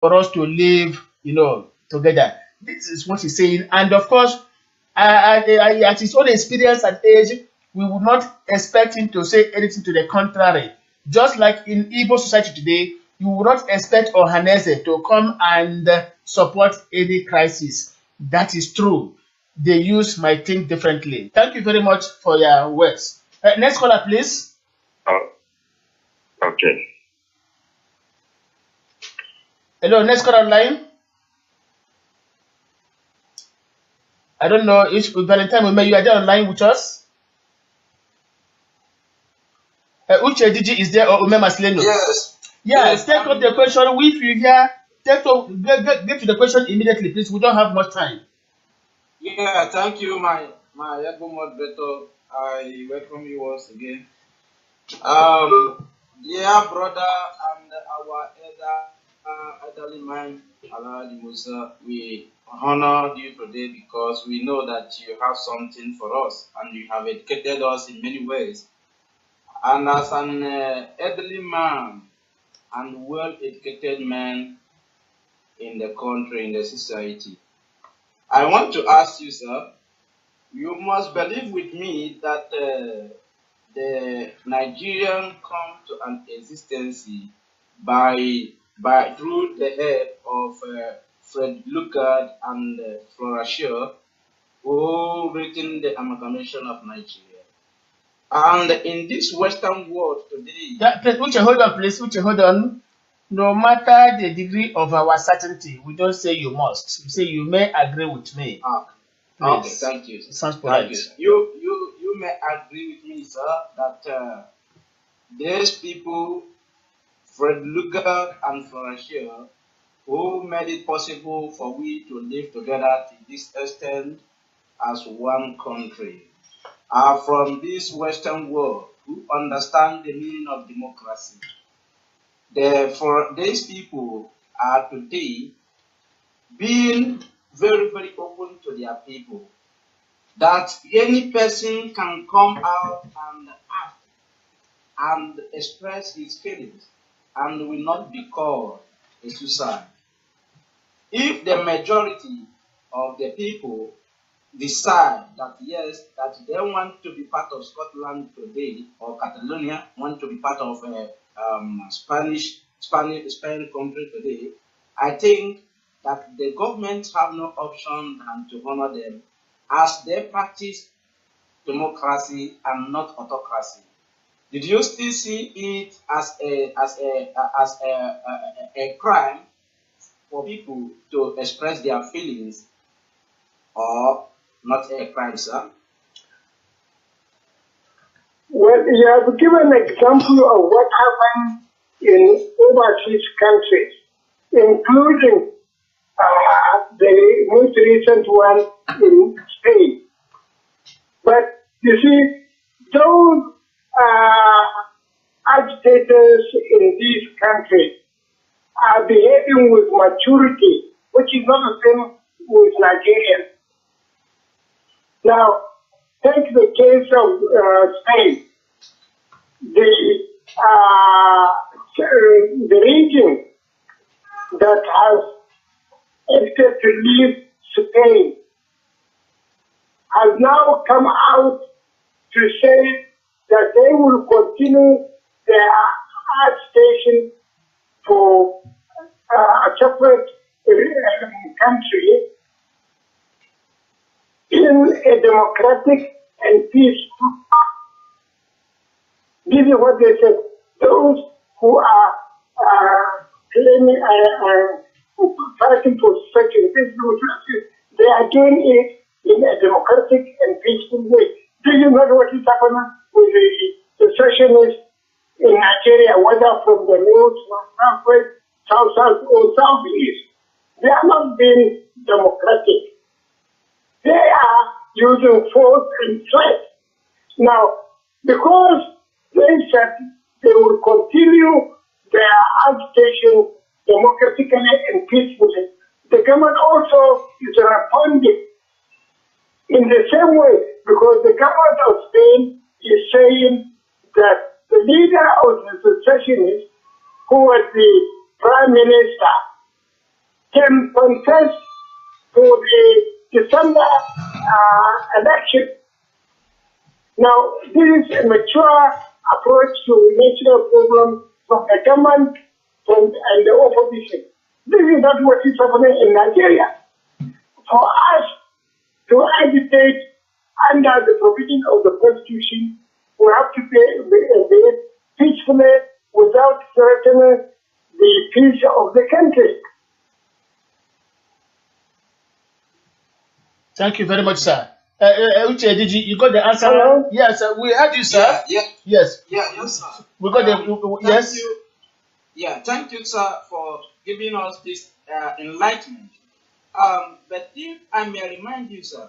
for us to live, together. This is what he's saying. And of course, at his own experience and age, we would not expect him to say anything to the contrary. Just like in Igbo society today, you would not expect OHANEZE to come and support any crisis. That is true. The youth might think differently. Thank you very much for your words. Next caller, please. Oh, okay. Hello, next caller online. I don't know if Valentine Ume, you are there online with us. Uche Digi is there or Ume Masleno? Yes. Yes, take up the question. If you hear, get to the question immediately, please. We don't have much time. Yeah, thank you, my able moderator. I welcome you once again. Dear brother and our elderly man, Alhaji Musa, we honor you today because we know that you have something for us and you have educated us in many ways. And as an elderly man and well-educated man in the country, in the society, I want to ask you, sir, you must believe with me that the Nigerian come to an existence by through the help of Fred Lugard and Flora Shaw, who written the amalgamation of Nigeria. And in this Western world today, Uche, hold on, please. Uche, hold on. No matter the degree of our certainty, we don't say you must. We say you may agree with me. okay, thank you. It sounds polite. You may agree with me, sir, that these people, Fred Lugard and Florentine, who made it possible for we to live together to this extent as one country, are from this Western world who understand the meaning of democracy. Therefore, these people are today being very, very open to their people, that any person can come out and act and express his feelings and will not be called a suicide. If the majority of the people decide that yes, that they want to be part of Scotland today, or Catalonia want to be part of Spain country today, I think that the government have no option than to honor them as they practice democracy and not autocracy. Did you still see it as a crime for people to express their feelings, or not a crime, sir? Well, you have given an example of what happened in overseas countries, including the most recent one in Spain. But you see, those agitators in these countries are behaving with maturity, which is not the same with Nigerians. Now, take the case of Spain. The region that has opted to leave Spain has now come out to say that they will continue their agitation for a separate country in a democratic and peaceful. This is what they said. Those who are claiming, fighting for such a peaceful, they are doing it in a democratic and peaceful way. Do you know what is happening with the secessionists in Nigeria, whether from the north, southwest, south, or southeast? They are not being democratic. They are using force and threat. Now, because they said they will continue their agitation democratically and peacefully, the government also is responding in the same way, because the government of Spain is saying that the leader of the secessionists, who was the prime minister can contest for the December election. Now, this is a mature approach to national problems from the government and the opposition. This is not what is happening in Nigeria. For us to agitate under the provision of the Constitution, we have to be peacefully without threatening the peace of the country. Thank you very much, sir. Uche, you got the answer? Hello? Yes, we heard you, sir. Yes. Yes, sir. We got the yes. You. Yeah, thank you, sir, for giving us this enlightenment. But if I may remind you, sir,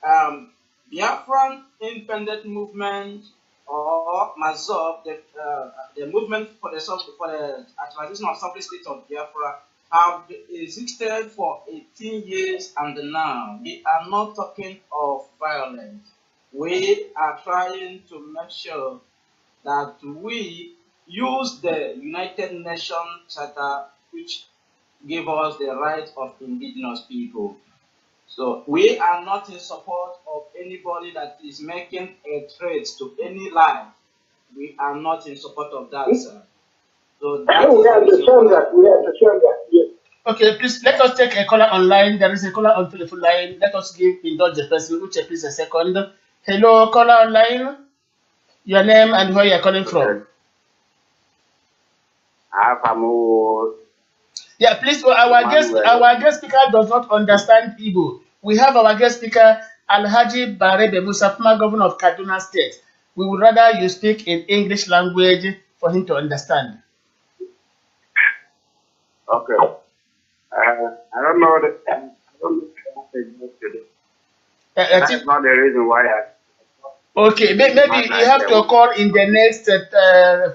Biafran independent movement or Mazov, the movement for the transition of sovereign state of Biafra, have existed for 18 years, and now we are not talking of violence. We are trying to make sure that we use the United Nations Charter, which give us the rights of indigenous people. So we are not in support of anybody that is making a threat to any life. We are not in support of that, sir. So that we understand that. We understand that. Yes. Okay, please let us take a caller online. There is a caller on telephone line. Let us indulge the person. Uche, please a second. Hello, caller online. Your name and where you are calling from. Yeah, please. Our guest speaker does not understand Igbo. We have our guest speaker Alhaji Barebe Musa, former governor of Kaduna State. We would rather you speak in English language for him to understand. Okay. I don't know that. I don't know that's not the reason why I. Okay, maybe you have to call in the next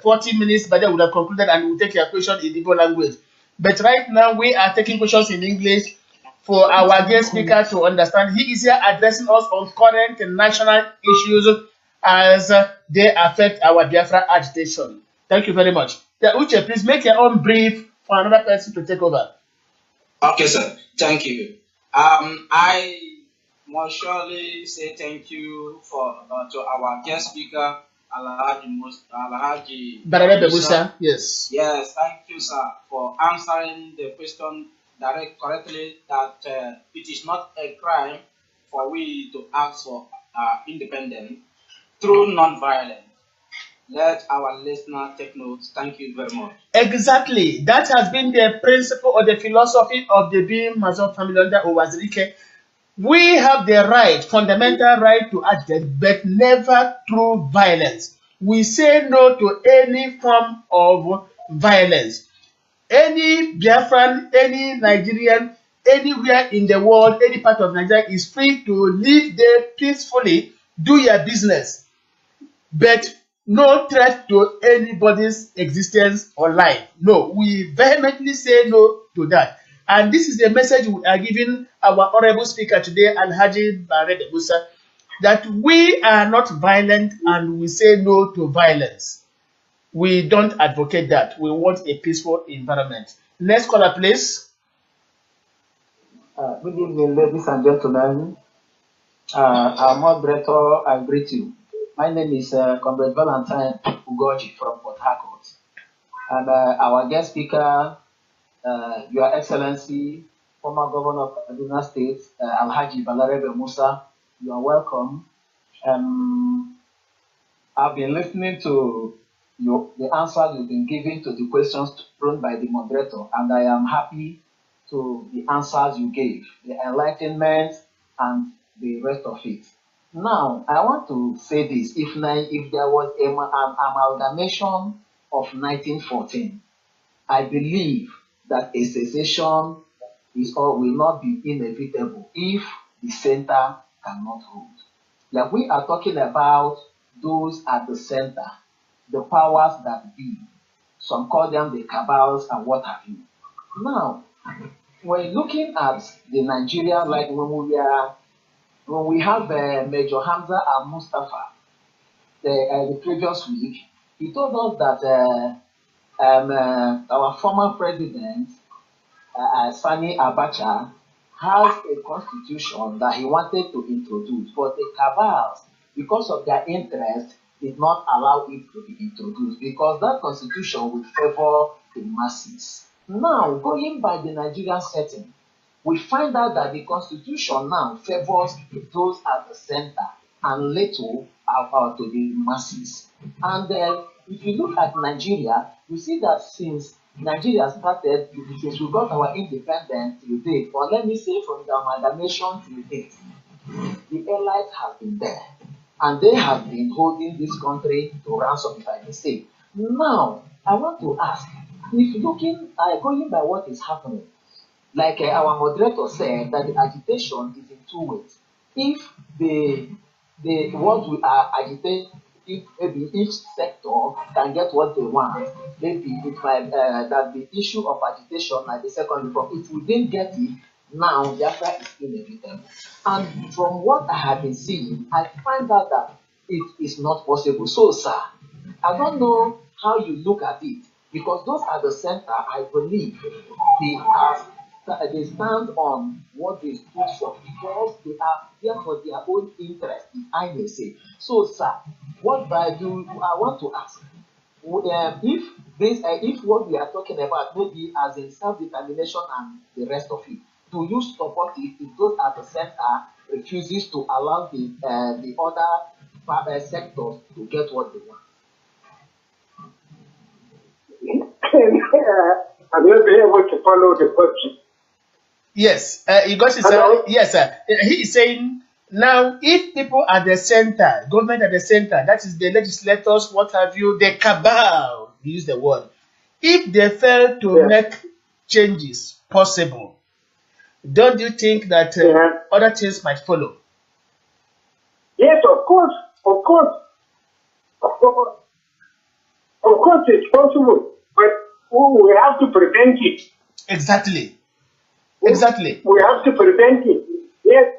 40 minutes, but then we'll have concluded and we'll take your question in Igbo language. But right now, we are taking questions in English for our guest speaker to understand. He is here addressing us on current national issues as they affect our Biafra agitation. Thank you very much. Yeah, Uche, please make your own brief for another person to take over. Okay, sir. Thank you. I must surely say thank you to our guest speaker, Alhaji Barebe Musa. Yes. Yes, thank you, sir, for answering the question correctly that it is not a crime for we to ask for independence through non-violence. Let our listener take notes. Thank you very much. Exactly. That has been the principle or the philosophy of the Being Mazov family under Owazirike. We have the right, fundamental right to agitate, but never through violence. We say no to any form of violence. Any Biafran, any Nigerian, anywhere in the world, any part of Nigeria is free to live there peacefully, do your business, but no threat to anybody's existence or life. No, we vehemently say no to that. And this is the message we are giving our honorable speaker today, Alhaji Barebe Musa, that we are not violent and we say no to violence. We don't advocate that. We want a peaceful environment. Next caller, please. Good evening, ladies and gentlemen. Our moderator, I greet you. My name is Comrade Valentine Ugoji from Port Harcourt. And our guest speaker, Your Excellency, former Governor of Kaduna State, Alhaji Barebe Musa, you are welcome. I've been listening to the answers you've been giving to the questions thrown by the moderator, and I am happy to the answers you gave, the enlightenment and the rest of it. Now, I want to say this. If there was an amalgamation of 1914, I believe that a secession is or will not be inevitable if the center cannot hold. Like we are talking about those at the center, the powers that be. Some call them the cabals and what have you. Now, when looking at the Nigeria, like when we have Major Hamza and Mustafa the previous week, he told us that our former president Sani Abacha has a constitution that he wanted to introduce, but the cabals, because of their interest, did not allow it to be introduced because that constitution would favor the masses. Now, going by the Nigerian setting, we find out that the constitution now favors those at the center and little to the masses. And if you look at Nigeria, you see that since Nigeria started, since we got our independence till date, or let me say from the amalgamation till date, the elites have been there. And they have been holding this country to ransom, if I may say. Now, I want to ask, if looking, going by what is happening, like our moderator said, that the agitation is in two ways. If what we are agitating, if maybe each sector can get what they want, maybe it might that the issue of agitation might be secondary. But if we didn't get it, now Biafra is inevitable. And from what I have been seeing, I find out that it is not possible. So, sir, I don't know how you look at it, because those at the center, I believe, they stand on what they stood for because they are there for their own interest, if I may say. So, sir, what I want to ask, if what we are talking about maybe as in self-determination and the rest of it, do you support it if those at the center refuses to allow the other sectors to get what they want? I'm not being able to follow the question. Yes, you got it, sir. Yes, sir. He is saying now, if people at the center, government at the center, that is the legislators, what have you, the cabal, use the word, if they fail to make changes possible, don't you think that other things might follow? Yes, of course, of course, of course, of course, it's possible, but we have to prevent it. Exactly. Exactly. We have to prevent it. Yes.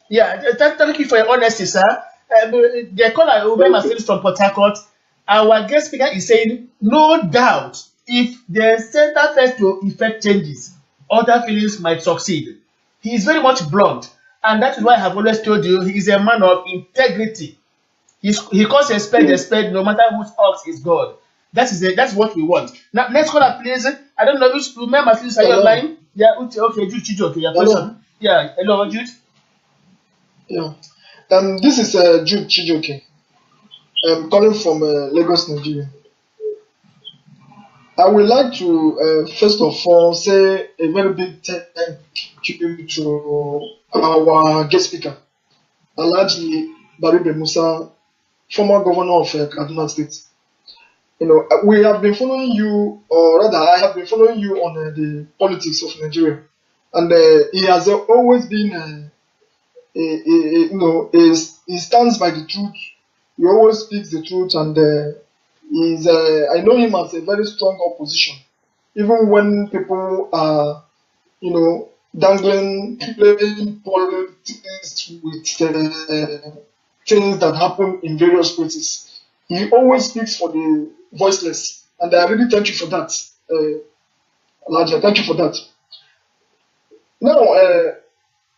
Yeah, thank you for your honesty, sir. The caller Obama Phillips from Port Harcourt, our guest speaker is saying, no doubt, if the center fails to effect changes, other feelings might succeed. He is very much blunt, and that is why I have always told you he is a man of integrity. He calls a spade, no matter whose ox is God. That's what we want. Now, next caller, please. I don't know which. Remember, please, are you online? Yeah, okay, Jude Chijoke, your question. Yeah, hello, Jude. Yeah. This is Jude Chijoke. I'm calling from Lagos, Nigeria. I would like to first of all say a very big thank you to our guest speaker, Alhaji Baribe Musa, former governor of Kaduna State. You know, we have been following you, or rather, I have been following you on the politics of Nigeria, and he has always been, he stands by the truth. He always speaks the truth, and I know him as a very strong opposition, even when people are, dangling, playing politics with things that happen in various places. He always speaks for the voiceless, and I really thank you for that, Elijah. Thank you for that. Now,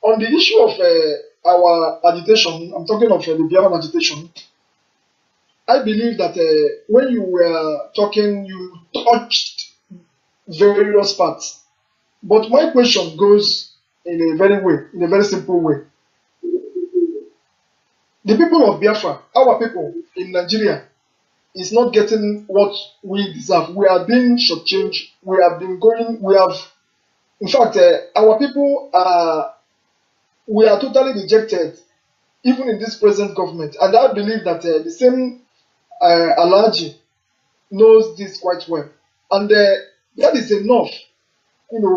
on the issue of our agitation, I'm talking of the Biafran agitation. I believe that when you were talking, you touched various parts. But my question goes in a very simple way. The people of Biafra, our people in Nigeria, is not getting what we deserve. We are being shortchanged. In fact, our people we are totally rejected, even in this present government. And I believe that the same Alhaji knows this quite well. And that is enough,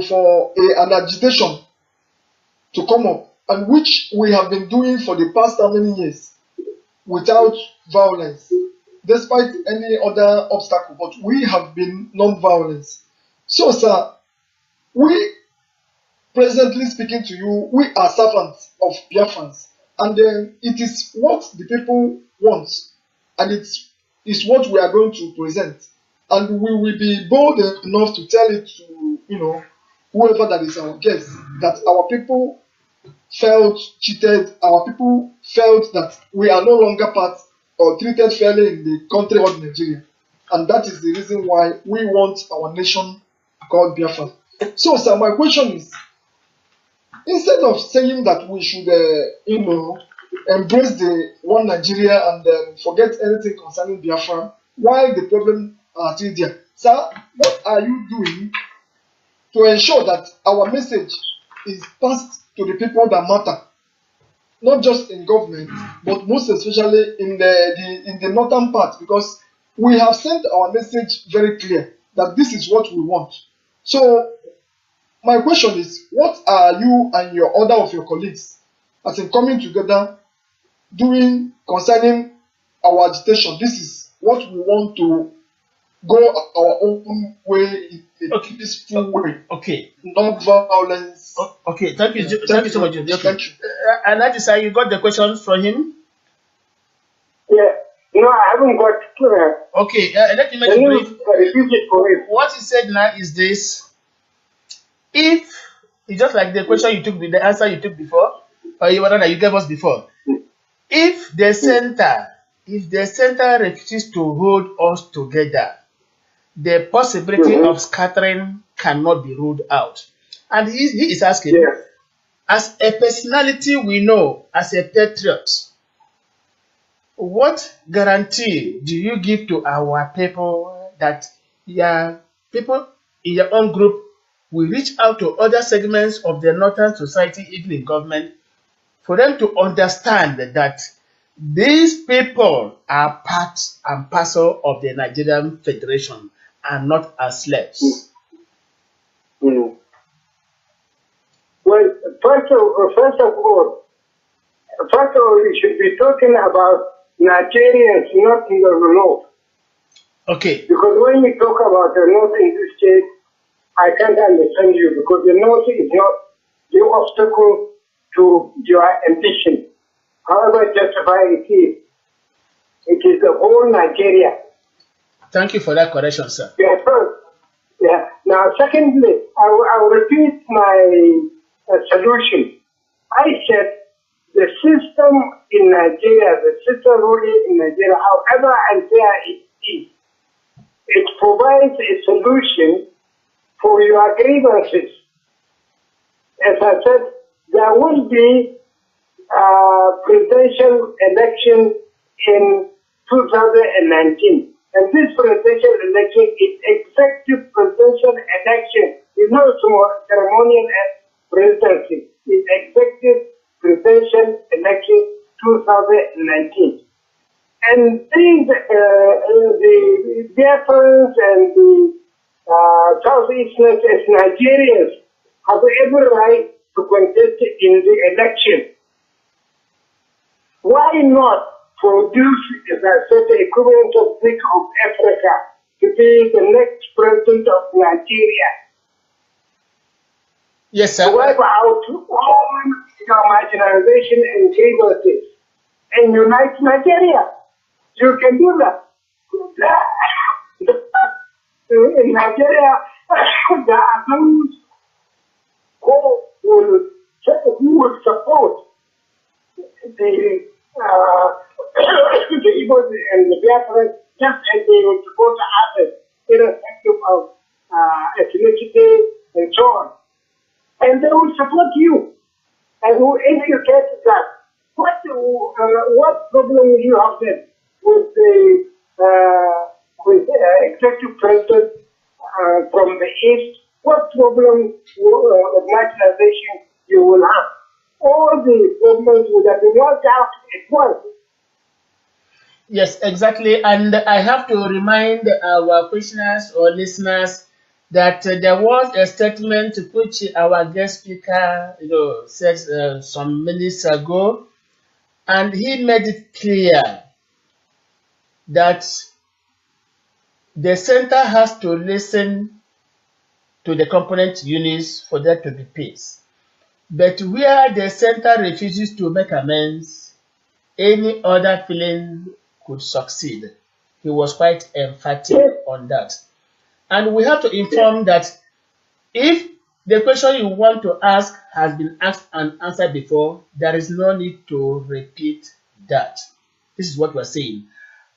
for an agitation to come up, and which we have been doing for the past how many years without violence, despite any other obstacle. But we have been non-violence. So, sir, we, presently speaking to you, we are servants of Biafrans, and it is what the people want, and it's what we are going to present, and we will be bold enough to tell it to whoever that is our guest, that our people felt cheated, our people felt that we are no longer part or treated fairly in the country called Nigeria. And that is the reason why we want our nation called Biafra. So, sir, my question is, instead of saying that we should, embrace the one Nigeria and forget anything concerning Biafra, why the problem are still there? Sir, what are you doing to ensure that our message is passed to the people that matter, not just in government, but most especially in the northern part? Because we have sent our message very clear that this is what we want. So my question is, what are you and your other of your colleagues, as in coming together, doing concerning our agitation? This is what we want to go our own way, in a peaceful way. Okay. Not violence. Okay. Thank you. Thank you so much. Okay. Thank you. And that is how you got the questions from him. Yeah. No, I haven't got. Okay. Let me make it brief. What he said now is this: if it's just like the question you took, the answer you took before, or you gave us before. If the center refuses to hold us together, the possibility of scattering cannot be ruled out. And he is asking, as a personality we know, as a patriot, what guarantee do you give to our people that your people in your own group will reach out to other segments of the northern society, even in government, for them to understand that these people are part and parcel of the Nigerian Federation and not as slaves? Well, first of all, we should be talking about Nigerians, not in the north. Okay. Because when we talk about the north in this case, I can't understand you, because the north is not the obstacle to your ambition. However justified it is. It is the whole Nigeria. Thank you for that correction, sir. Yeah, first. Yeah. Now, secondly, I will repeat my solution. I said the system in Nigeria, the system ruling in Nigeria, however unfair it is, it provides a solution for your grievances. As I said, there will be presidential election in 2019. And this presidential election is effective presidential election. It's not ceremonial presidency. It's effective presidential election 2019. And these, the Biafrans and the Southeasterners as Nigerians have every right to contest in the election. Why not produce, as I said, the equivalent of Vic of Africa to be the next president of Nigeria? Yes, sir. To wipe out all your marginalization and grievances and unite Nigeria. You can do that. In Nigeria, there are those who will support the Ipob and the Biafra, just as they will support others, irrespective of ethnicity and so on. And they will support you. And if you get that, what problem will you have then with the executive president from the east? What problem of marginalization you will have? All the problems would have been worked out at once. Yes, exactly. And I have to remind our questioners or listeners that there was a statement which our guest speaker, said some minutes ago, and he made it clear that the center has to listen to the component units for there to be peace. But where the center refuses to make amends, any other feeling could succeed. He was quite emphatic on that. And we have to inform that if The question you want to ask has been asked and answered before. There is no need to repeat that. This is what we're saying.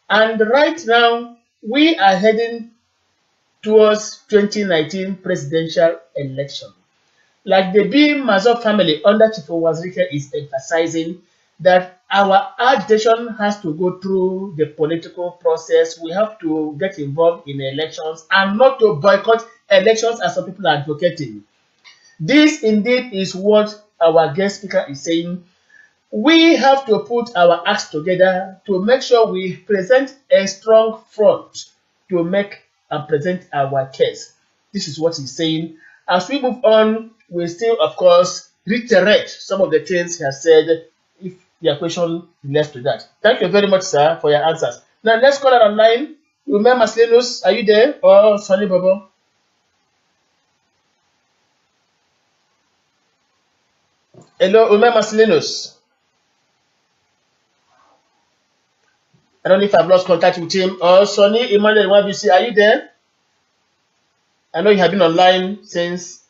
And right now, we are heading towards 2019 presidential election. Like the B Mazov family under Chief Wazirike is emphasizing that our agitation has to go through the political process. We have to get involved in elections and not to boycott elections as some people are advocating. This indeed is what our guest speaker is saying. We have to put our acts together to make sure we present a strong front to make and present our case. This is what he's saying. As we move on, we still, of course, reiterate some of the things he has said if your question relates to that. Thank you very much, sir, for your answers. Now, let's call it online. Ume Maslenus, are you there? Or Sonny Bobo? Hello, Ume Maslenus. I don't know if I've lost contact with him. Or Sonny Emmanuel YBC, are you there? I know you have been online since.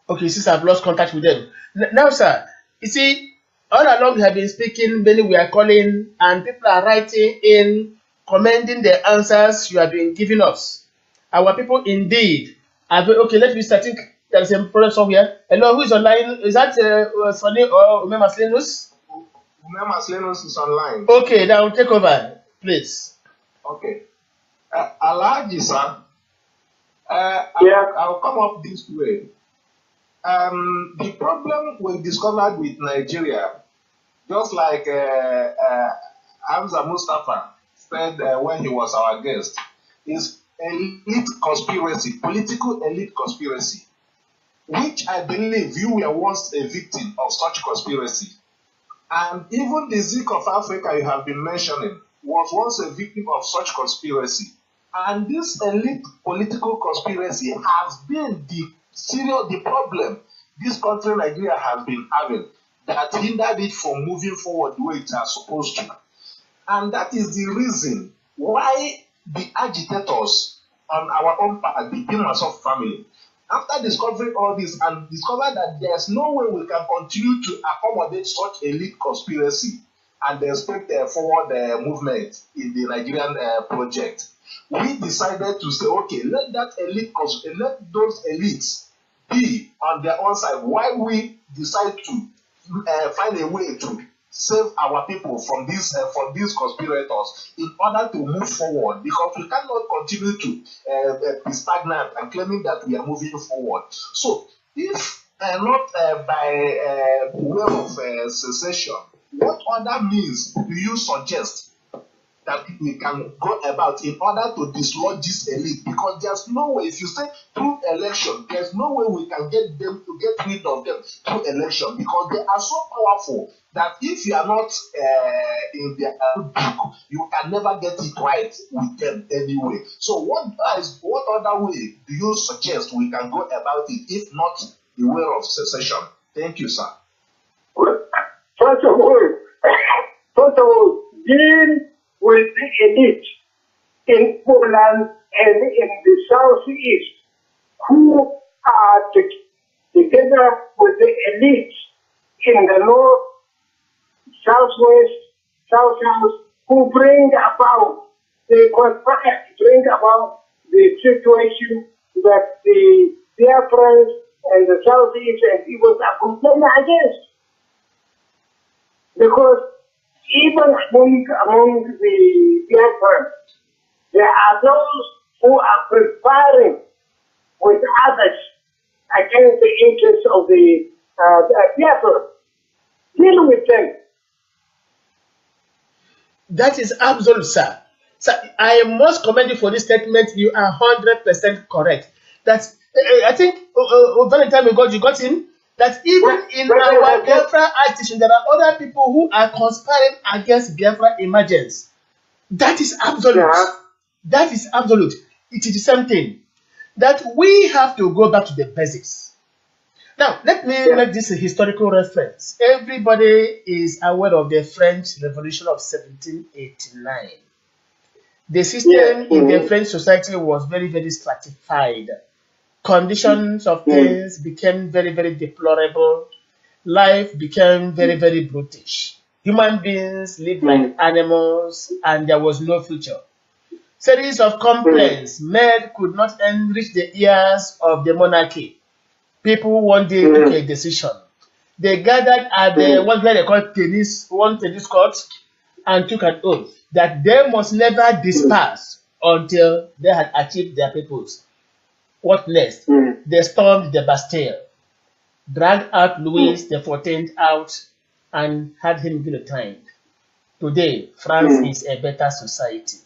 Okay, since I've lost contact with them. Now, sir, you see, all along we have been speaking, many we are calling, and people are writing in, commending the answers you have been giving us. Our people indeed are very, okay, let me start. I think there is a problem somewhere. Hello, who is online? Is that Sonny or Ume Maslenus? Ume Maslenus is online. Okay, now take over, please. Okay. Alaji, sir. I'll come up this way. The problem we discovered with Nigeria, just like Hamza Mustafa said when he was our guest, is elite conspiracy, political elite conspiracy, which I believe you were once a victim of such conspiracy. And even the Zik of Africa you have been mentioning was once a victim of such conspiracy. And this elite political conspiracy has been the problem this country, Nigeria, has been having that hindered it from moving forward the way it has supposed to. And that is the reason why the agitators on our own part, the Bimasov family, after discovering all this and discovered that there's no way we can continue to accommodate such elite conspiracy and expect forward movement in the Nigerian project, we decided to say, okay, let those elites be on their own side while we decide to find a way to save our people from these conspirators in order to move forward, because we cannot continue to be stagnant and claiming that we are moving forward. So if not by way of secession, what other means do you suggest that we can go about in order to dislodge this elite? Because there's no way, if you say through election, there's no way we can get them to get rid of them through election, because they are so powerful that if you are not in their book, you can never get it right with them anyway. So what other way do you suggest we can go about it, if not the way of secession? Thank you, sir. Well, first of all, deal with the elite in Poland and in the southeast, who are together with the elite in the north, southwest, south, who bring about the situation that the Biafrans and the southeast and people are complaining against. Because even among the Biafrans, there are those who are conspiring with others against the interests of the Biafra. Deal with them. That is absolute, sir. Sir, I must commend you for this statement. You are 100% correct. That's, I think, very time ago you got in, that even in our Biafra agitation, there are other people who are conspiring against Biafra emergence. That is absolute. Yeah. That is absolute. It is the same thing. That we have to go back to the basics. Now, let me make this a historical reference. Everybody is aware of the French Revolution of 1789. The system in the French society was very, very stratified. Conditions of things became very, very deplorable. Life became very, very brutish. Human beings lived like animals and there was no future. Series of complaints made could not reach the ears of the monarchy. People one day took a decision. They gathered at the what they call one tennis court, and took an oath that they must never disperse until they had achieved their purpose. What next? They stormed the Bastille, dragged out Louis XIV out, and had him guillotined. Today, France is a better society.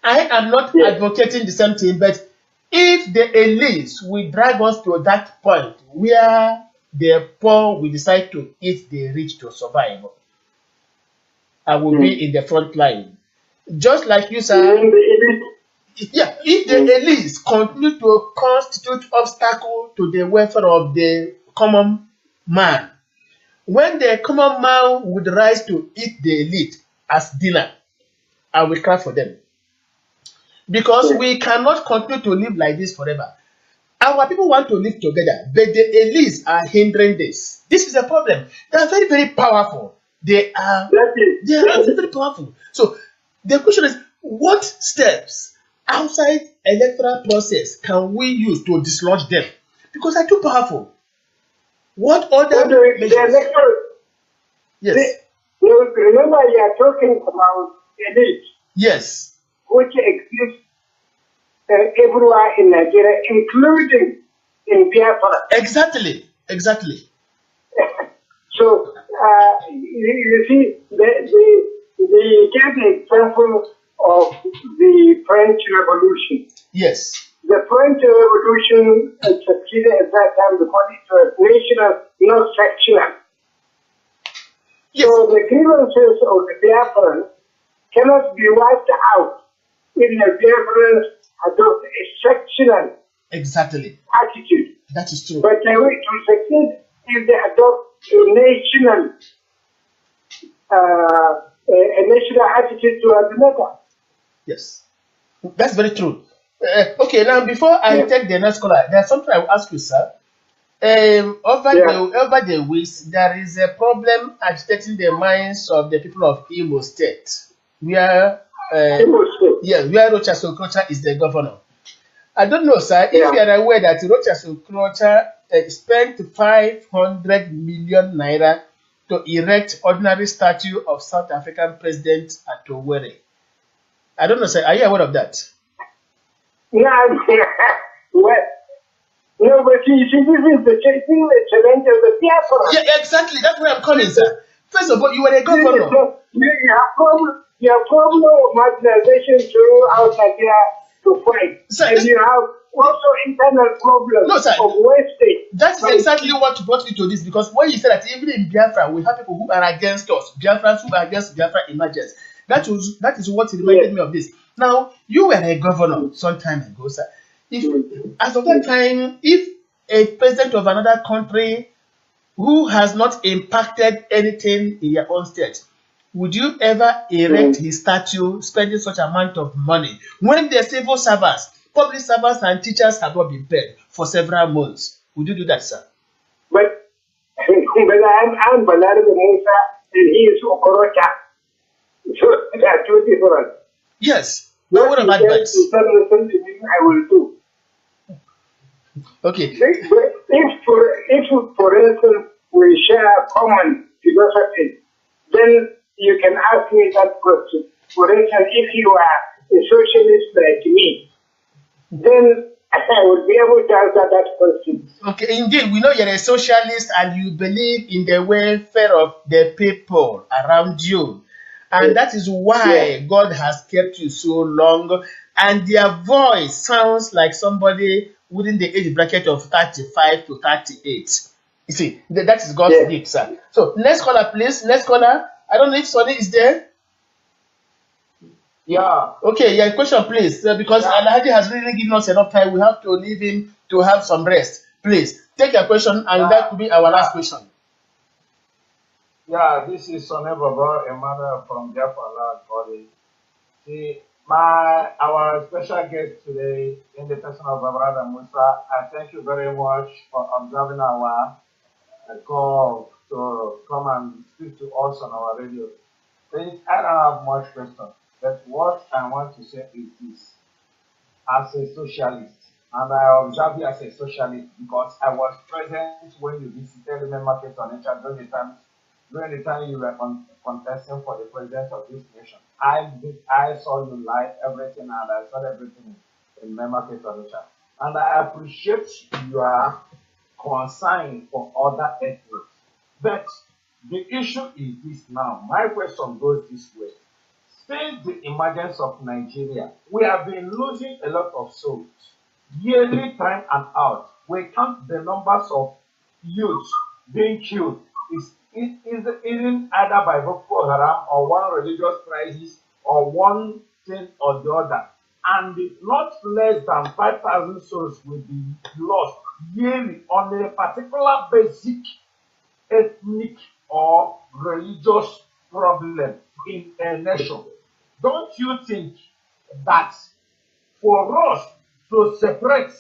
I am not advocating the same thing, but if the elites will drag us to that point where the poor will decide to eat the rich to survive, I will be in the front line. Just like you, sir. Yeah, if the elites continue to constitute obstacle to the welfare of the common man, when the common man would rise to eat the elite as dinner, I will cry for them. Because we cannot continue to live like this forever. Our people want to live together, but the elites are hindering this. This is a problem. They are very, very powerful. They are very, very powerful. So the question is, what steps outside electoral process can we use to dislodge them? Because they're too powerful. What other measures? Yes. Remember, you are talking about elite. Yes. Which exists everywhere in Nigeria, including in Biafra. Exactly. So, you see, the get the example of the French Revolution. Yes. The French Revolution succeeded at that time because it was national, not sectional. Yes. So the grievances of the Biafrans cannot be wiped out if the Biafrans adopt a sectional attitude. That is true. But they will succeed if they adopt a national attitude towards the matter. Yes, that's very true. Okay, now before I take the next caller, there's something I will ask you, sir. Over the weeks, there is a problem agitating the minds of the people of Imo State, where where Rochas Okrocha is the governor. I don't know, sir, if you are aware that Rochas Okrocha spent 500 million naira to erect ordinary statue of South African President at Owerri. I don't know, sir, are you aware of that? No, but you see, this is the challenge of the Biafra. Yeah, exactly. That's where I'm coming, sir. First of all, you were a governor. You have problem of marginalization throughout Nigeria to fight. Sir, and you have also internal problems of wastage. That's exactly what brought me to this, because when you said that even in Biafra, we have people who are against us, Biafrans who are against Biafra emergence. That is what reminded me of this. Now, you were a governor some time ago, sir. As of that time, if a president of another country who has not impacted anything in your own state, would you ever erect his statue, spending such amount of money, when the civil servants, public servants and teachers have not been paid for several months? Would you do that, sir? But I'm Balari Musa and he is Okorocha. So they are two different. Yes. But what about advice? I will do. Okay. If for instance, we share common philosophy, then you can ask me that question. For instance, if you are a socialist like me, then I would be able to answer that question. Okay, indeed, we know you're a socialist and you believe in the welfare of the people around you. And that is why God has kept you so long. And their voice sounds like somebody within the age bracket of 35 to 38. You see, that is God's gift, sir. So, next caller, please. Next caller. I don't know if Sonny is there. Yeah. Okay, your question, please. Because Alhaji has really given us enough time. We have to leave him to have some rest. Please, take your question, and that could be our last question. Yeah, this is Sonny Baba, a mother from Biafra Land Body. See, Our special guest today, in the person of Brother Musa, I thank you very much for observing our call to come and speak to us on our radio. Since I don't have much question, but what I want to say is this: as a socialist, and I observe you as a socialist because I was present when you visited the market on nature during the time you were contesting for the president of this nation. I saw you live everything and I saw everything in my market on nature. And I appreciate your concern for other ethnics. But the issue is this now. My question goes this way. Since the emergence of Nigeria, we have been losing a lot of souls. Yearly, time and out, we count the numbers of youths being killed. Is either by Boko Haram or one religious crisis or one thing or the other. And not less than 5,000 souls will be lost yearly on a particular basic ethnic or religious problem in a nation. Don't you think that for us to separate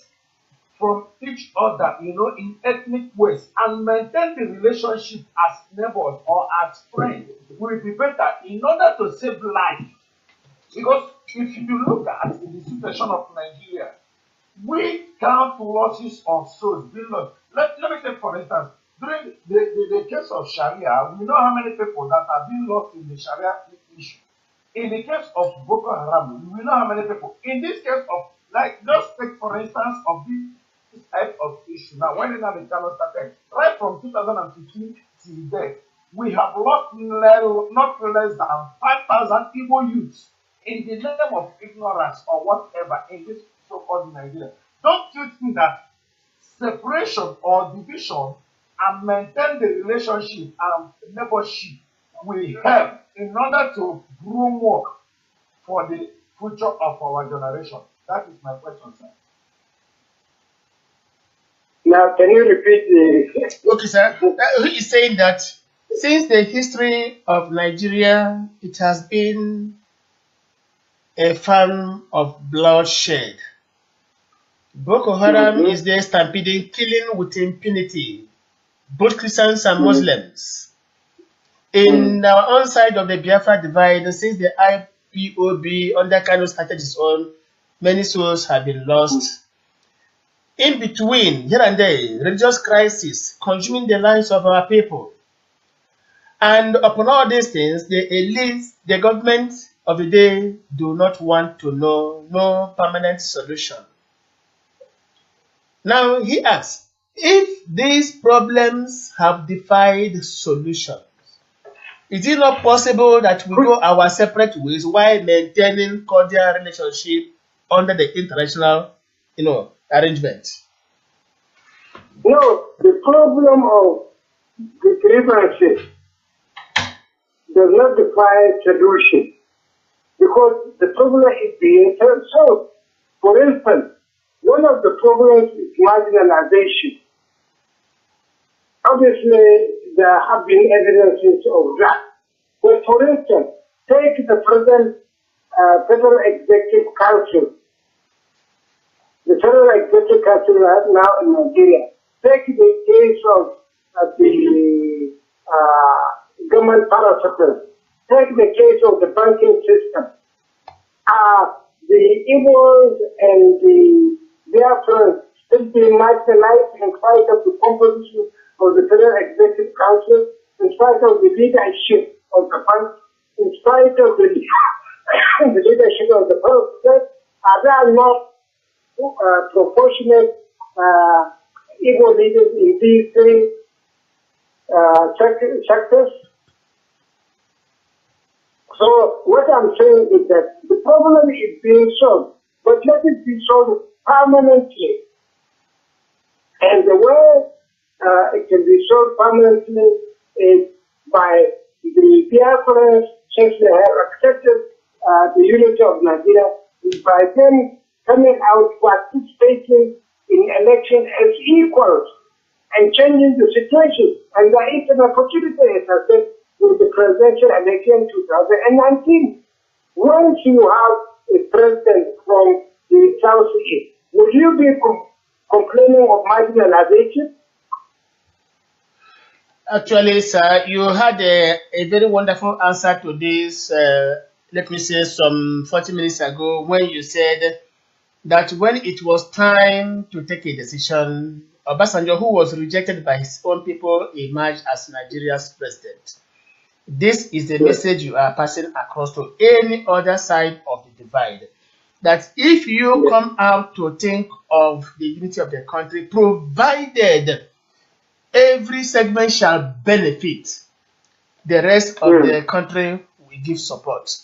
from each other, in ethnic ways and maintain the relationship as neighbors or as friends will be better in order to save life? Because if you look at the situation of Nigeria, we count losses of souls being lost. Let me take for instance, during the case of Sharia, we know how many people that have been lost in the Sharia issue. In the case of Boko Haram, we know how many people. In this case of, just take for instance of this type of issue. Now, when the Kanu started, right from 2015 till date, we have lost not less than 5,000 Igbo youths in the name of ignorance or whatever in this so-called Nigeria. Don't you think that separation or division and maintain the relationship and neighborship will help in order to groom work for the future of our generation? That is my question, sir. Now, can you repeat the... Okay, sir. He is saying that since the history of Nigeria, it has been a farm of bloodshed. Boko Haram is there stampeding, killing with impunity, both Christians and Muslims. In our own side of the Biafra divide, since the Ipob under KANU started its own, many souls have been lost. In between, here and there, religious crisis consuming the lives of our people. And upon all these things, the elite, the government of the day do not want to know no permanent solution. Now he asks, if these problems have defied solutions, is it not possible that we go our separate ways while maintaining cordial relationship under the international, arrangement? No, the problem of the grievances does not define solution because the problem is being solved. For instance, one of the problems is marginalization. Obviously, there have been evidences of that. But for instance, take the present Federal Executive Council. The Federal Executive Council now in Nigeria. Take the case of the government parasector. Take the case of the banking system. The Igbos and the Biafra still being marginalized in spite of the composition of the Federal Executive Council, in spite of the leadership of the bank, in spite of the leadership of the president. Are there not proportionate Igbo leaders in these three sectors? So what I'm saying is that the problem is being solved, but let it be solved permanently. And the way it can be solved permanently is by the Biafrans, since they have accepted the unity of Nigeria, is by them coming out, participating in elections as equals and changing the situation. And there is an opportunity, as I said, with the presidential election 2019. Once you have a president from the Southeast, would you be complaining of marginalization? Actually, sir, you had a very wonderful answer to this, let me say, some 40 minutes ago, when you said that when it was time to take a decision, Obasanjo, who was rejected by his own people, emerged as Nigeria's president. This is the message you are passing across to any other side of the divide. That if you come out to think of the unity of the country, provided every segment shall benefit, the rest of the country will give support.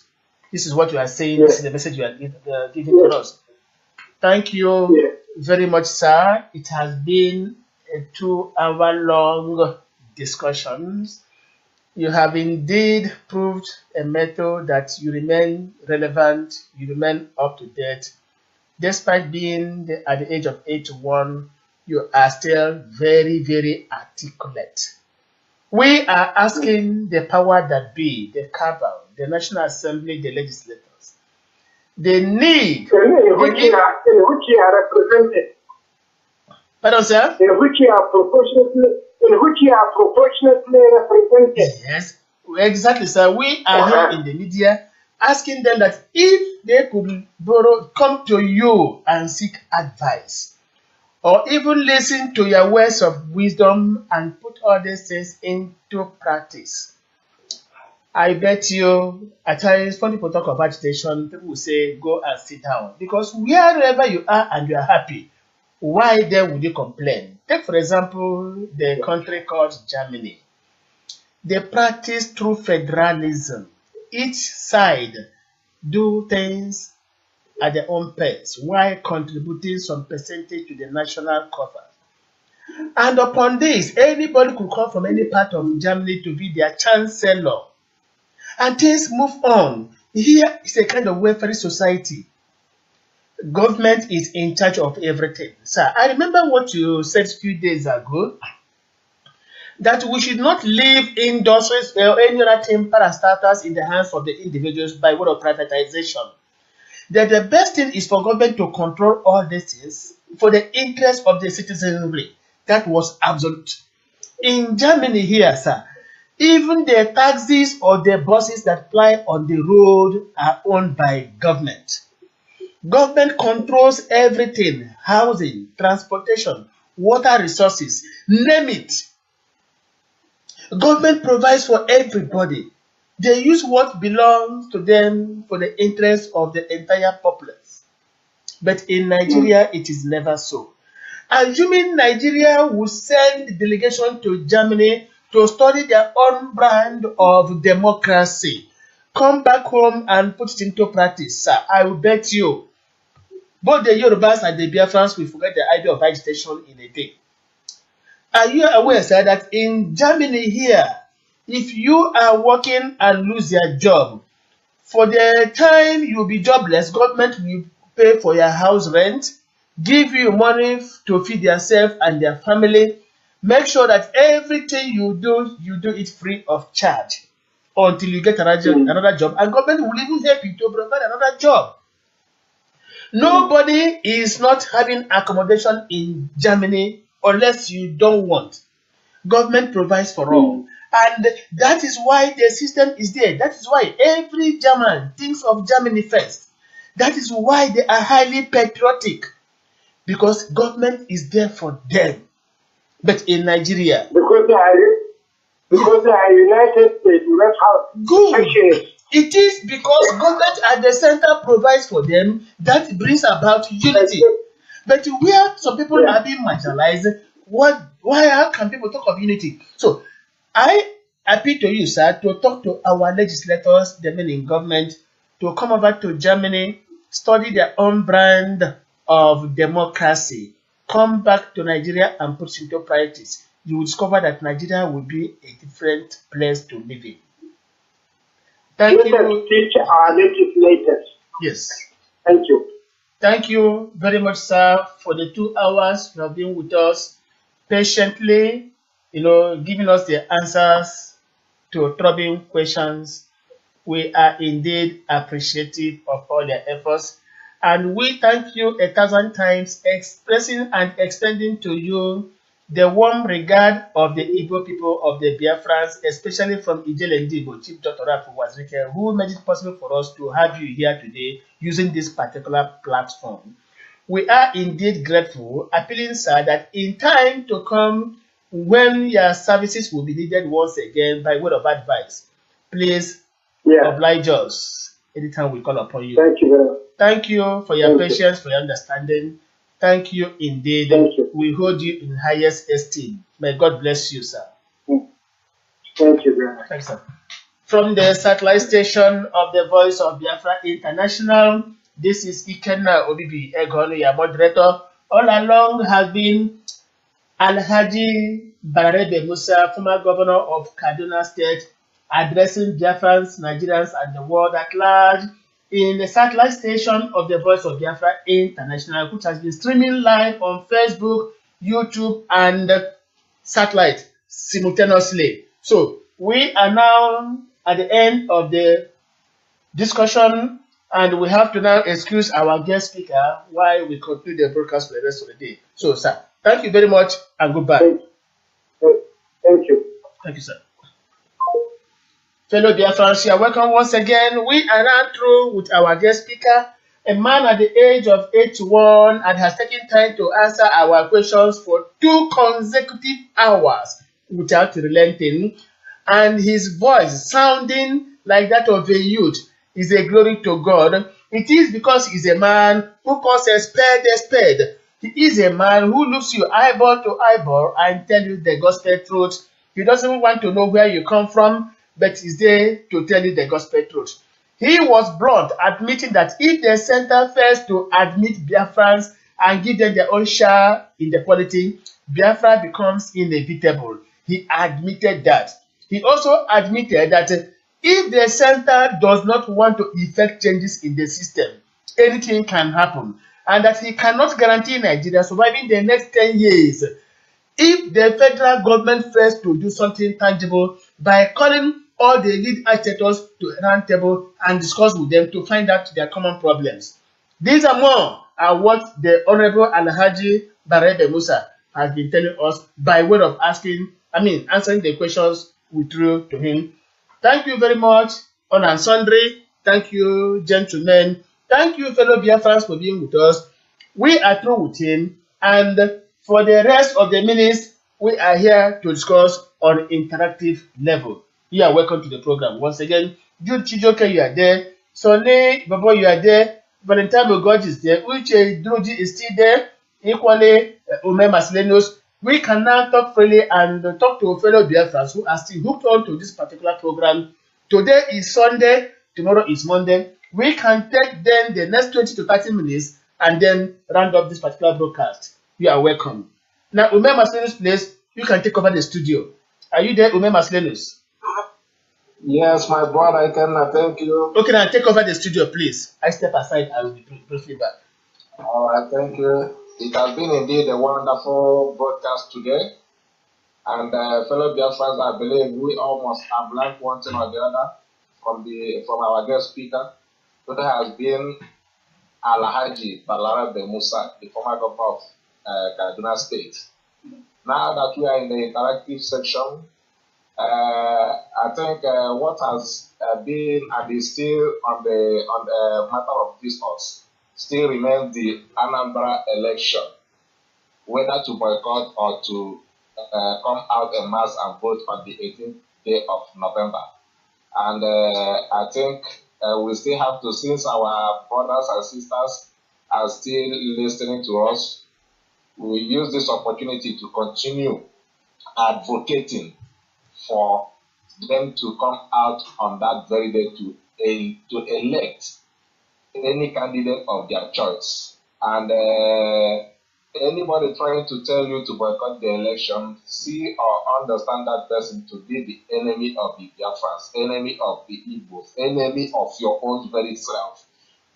This is what you are saying. This is the message you are giving to us. Thank you very much, sir. It has been a 2-hour-long discussion. You have indeed proved a method that you remain relevant, you remain up to date. Despite being at the age of 81, you are still very, very articulate. We are asking the power that be, the cabal, the National Assembly, the legislators. They need... In which you are represented. Pardon, sir? In which you are proportionately represented. Yes, exactly, sir. We are here in the media asking them that if they could come to you and seek advice, or even listen to your words of wisdom and put all these things into practice. I bet you, at times when people talk about agitation, people will say, go and sit down. Because wherever you are and you are happy, why then would you complain? Take, for example, the country called Germany. They practice true federalism. Each side do things at their own pace while contributing some percentage to the national cover. And upon this, anybody could come from any part of Germany to be their chancellor. And things move on. Here is a kind of welfare society. Government is in charge of everything. Sir, I remember what you said a few days ago, that we should not leave industries or any other thing parastatals in the hands of the individuals by way of privatization. That the best thing is for government to control all these things for the interest of the citizenry. That was absolute. In Germany here, sir, even the taxis or the buses that ply on the road are owned by government. Government controls everything: housing, transportation, water resources, name it. Government provides for everybody. They use what belongs to them for the interest of the entire populace. But in Nigeria, it is never so. Assuming Nigeria will send delegation to Germany to study their own brand of democracy, come back home and put it into practice, sir, I will bet you, both the Yorubas and the Biafrans will forget the idea of agitation in a day. Are you aware, sir, that in Germany here, if you are working and lose your job, for the time you'll be jobless, government will pay for your house rent, give you money to feed yourself and their family, make sure that everything you do it free of charge until you get another job, and government will even help you to provide another job. Nobody is not having accommodation in Germany unless you don't want. Government provides for all. And that is why the system is there. That is why every German thinks of Germany first. That is why they are highly patriotic. Because government is there for them. But in Nigeria... Because they are United States, you don't have... Good. It is because government at the center provides for them that brings about unity. But where some people are being marginalized, how can people talk of unity? So, I appeal to you, sir, to talk to our legislators, the men in government, to come over to Germany, study their own brand of democracy, come back to Nigeria and put it into practice. You will discover that Nigeria will be a different place to live in. Thank you. Teach our legislators. Yes. Thank you. Thank you very much, sir, for the 2 hours you have been with us patiently, giving us the answers to troubling questions. We are indeed appreciative of all their efforts. And we thank you 1,000 times, expressing and extending to you the warm regard of the Igbo people of the Biafrans, especially from Ijele Ndibo, Chief Dr. Rafu Wazirike, who made it possible for us to have you here today using this particular platform. We are indeed grateful, appealing, sir, that in time to come, when your services will be needed once again by word of advice, please oblige us anytime we call upon you. Thank you very much. Thank you for your patience, for your understanding. Thank you indeed. Thank you. We hold you in highest esteem. May God bless you, sir. Thank you very much. Thanks, sir. From the satellite station of the Voice of Biafra International, this is Ikenna Obibi Egon, your moderator. All along has been Alhaji Barebe Musa, former governor of Kaduna State, addressing Biafrans, Nigerians, and the world at large in the satellite station of the Voice of Biafra International, which has been streaming live on Facebook, YouTube, and satellite simultaneously. So we are now at the end of the discussion, and we have to now excuse our guest speaker while we conclude the broadcast for the rest of the day. So, sir, thank you very much and goodbye. Thank you. Thank you, sir. Fellow Biafrans, you are welcome once again. We are now through with our guest speaker, a man at the age of 81 and has taken time to answer our questions for 2 consecutive hours without relenting, and his voice sounding like that of a youth is a glory to God. It is because he's a man who calls a spade a spade. He is a man who looks you eyeball to eyeball and tell you the gospel truth. He doesn't want to know where you come from, but is there to tell you the gospel truth. He was blunt, admitting that if the center fails to admit Biafrans and give them their own share in the polity, Biafra becomes inevitable. He admitted that. He also admitted that if the center does not want to effect changes in the system, anything can happen, and that he cannot guarantee Nigeria surviving the next 10 years if the federal government fails to do something tangible by calling all the lead agitators to a round table and discuss with them to find out their common problems. These are more are what the Honorable Alhaji Barebe Musa has been telling us by way of answering the questions we threw to him. Thank you very much, on and sundry. Thank you, gentlemen. Thank you, fellow Biafrans, for being with us. We are through with him, and for the rest of the minutes, we are here to discuss on interactive level. You are welcome to the program. Once again, Jude Chijoke, you are there. Sonny Babo, you are there. Valentine Bogoj is there. Uche Droji is still there. Equally, Ume Maslenos. We can now talk freely and talk to fellow Biafrans who are still hooked on to this particular program. Today is Sunday, tomorrow is Monday. We can take then the next 20 to 30 minutes and then round up this particular broadcast. You are welcome. Now, Ume Maslenos, please, you can take over the studio. Are you there, Ume Maslenos? Yes, my brother, I can thank you. Okay, now take over the studio, please. I step aside, I will be briefly back. All right, thank you. It has been indeed a wonderful broadcast today. And fellow Biafrans, I believe we almost have learned one thing or the other from our guest speaker. Today has been Alhaji Balarabe Musa, the former governor of Kaduna State. Now that we are in the interactive section, I think what has been and is still on the matter of discourse still remains the Anambra election, whether to boycott or to come out en masse and vote on the 18th day of November. And I think we still have to, since our brothers and sisters are still listening to us, we use this opportunity to continue advocating for them to come out on that very day to elect any candidate of their choice. And anybody trying to tell you to boycott the election, see or understand that person to be the enemy of the Biafrans, enemy of the Igbos, enemy of your own very self.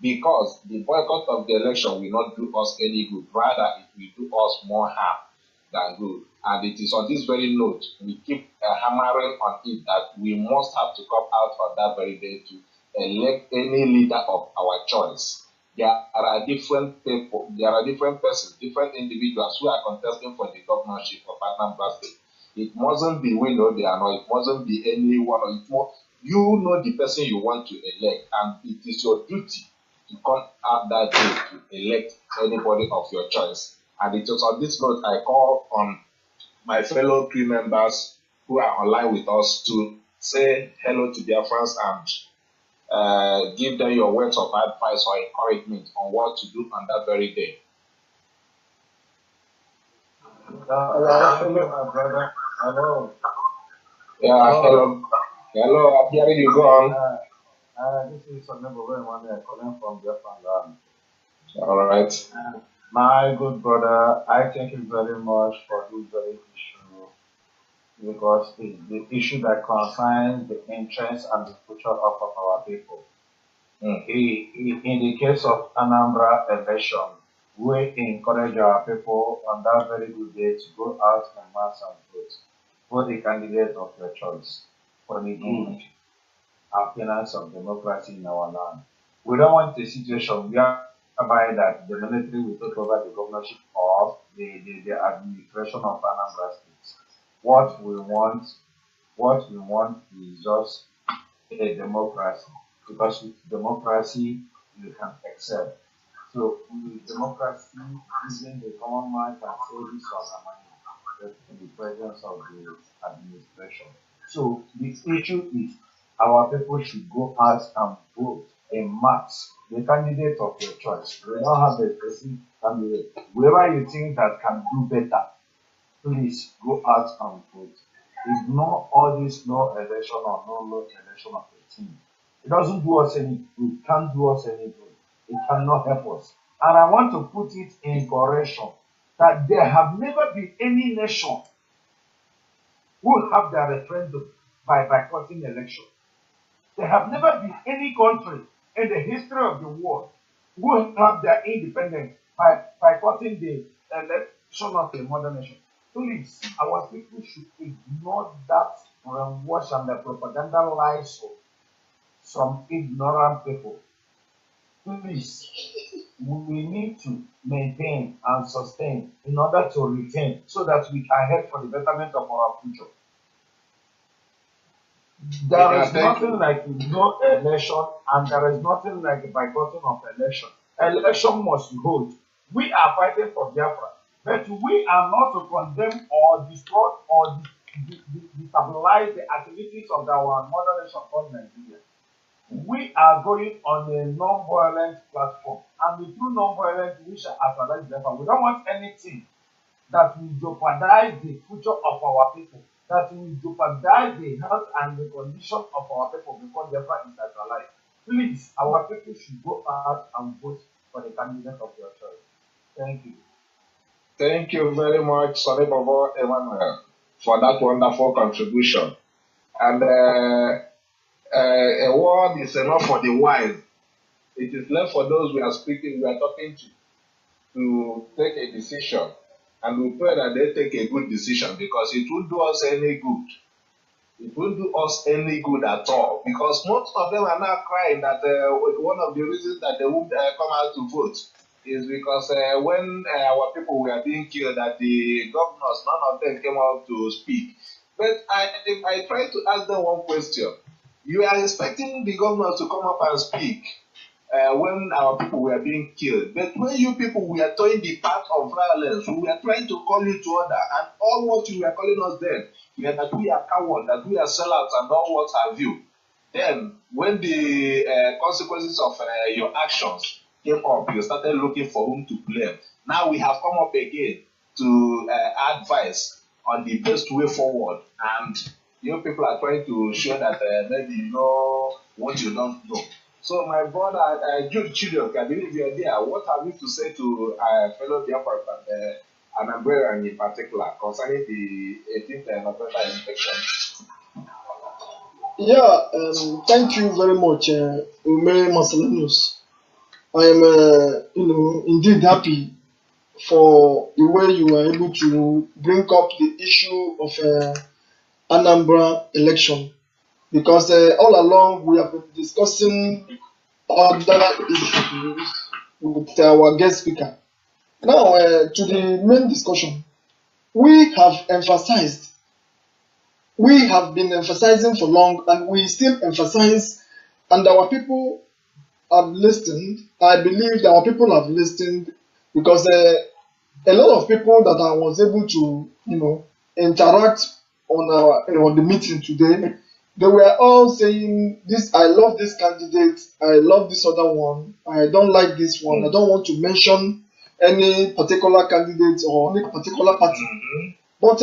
Because the boycott of the election will not do us any good, rather it will do us more harm. than good. And it is on this very note we keep hammering on it that we must have to come out on that very day to elect any leader of our choice. There are different people, there are different persons, different individuals who are contesting for the governorship of Anambra State. It mustn't be we know they are not, it mustn't be anyone, or it must, you know the person you want to elect, and it is your duty to come out that day to elect anybody of your choice. And it is on this note I call on my fellow crew members who are online with us to say hello to their friends and give them your words of advice or encouragement on what to do on that very day. Hello, my brother. Hello. Yeah, hello. Hello, I'm hearing you go on. This is Sonebo Wemane calling from Biafra. All right. My good brother, I thank you very much for this very issue, because the issue that concerns the interests and the future of our people. In the case of Anambra election, we encourage our people on that very good day to go out and mass and vote for the candidate of your choice for the good appearance of democracy in our land. We don't want a situation whereby that the military will take over the governorship of the administration of Anambra State. What we want is just a democracy, because with democracy you can excel. So with democracy, even the common man can say this was a money in the presence of the administration. So the issue is our people should go out and vote in mass the candidate of your choice. We don't have a specific candidate. Whoever you think that can do better, please go out and vote. Ignore all this no election or no election of a team. It doesn't do us any good. It can't do us any good. It cannot help us. And I want to put it in correction that there have never been any nation who have their referendum by boycotting election. There have never been any country in the history of the world who have their independence by boycotting the election of a modern nation. Please, our people should ignore that brainwash and the propaganda lies of some ignorant people. Please, we need to maintain and sustain in order to retain, so that we can help for the betterment of our future. There is nothing like no election, and there is nothing like a boycotting of election. Election must hold. We are fighting for Biafra, but we are not to condemn or destroy or destabilize the activities of our mother nation called Nigeria. We are going on a non-violent platform, and through non-violence we shall actualize Biafra. We don't want anything that will jeopardize the future of our people, that will jeopardize the health and the condition of our people before Biafra is actualized. Please, our people should go out and vote for the candidate of your choice. Thank you. Thank you very much, Sonny Bobo Emmanuel, for that wonderful contribution. And a word is enough for the wise. It is left for those we are talking to take a decision. And we pray that they take a good decision, because it won't do us any good. It won't do us any good at all, because most of them are now crying that one of the reasons that they won't come out to vote is because when our people were being killed, that the governors, none of them came out to speak. But I tried to ask them one question. You are expecting the governors to come up and speak when our people were being killed. But when you people were towing the path of violence, we were trying to call you to order, and all what you were calling us then, that we are cowards, that we are sellouts, and all what have you. Then, when the consequences of your actions came up, you started looking for whom to blame. Now we have come up again to advise on the best way forward, and you people are trying to show that maybe you know what you don't know. So, my brother, Jude Chidok, I believe you are there. What have you to say to fellow Biafra and Anambra in particular concerning the 18th November election? Yeah, thank you very much, Ume Marcelinus. I am, indeed happy for the way you were able to bring up the issue of Anambra election, because all along we have been discussing other issues with our guest speaker. Now, to the main discussion, we have been emphasizing for long, and we still emphasize, and our people have listened. I believe that our people have listened, because a lot of people that I was able to, interact on on the meeting today, they were all saying this. I love this candidate. I love this other one. I don't like this one. I don't want to mention any particular candidate or any particular party. But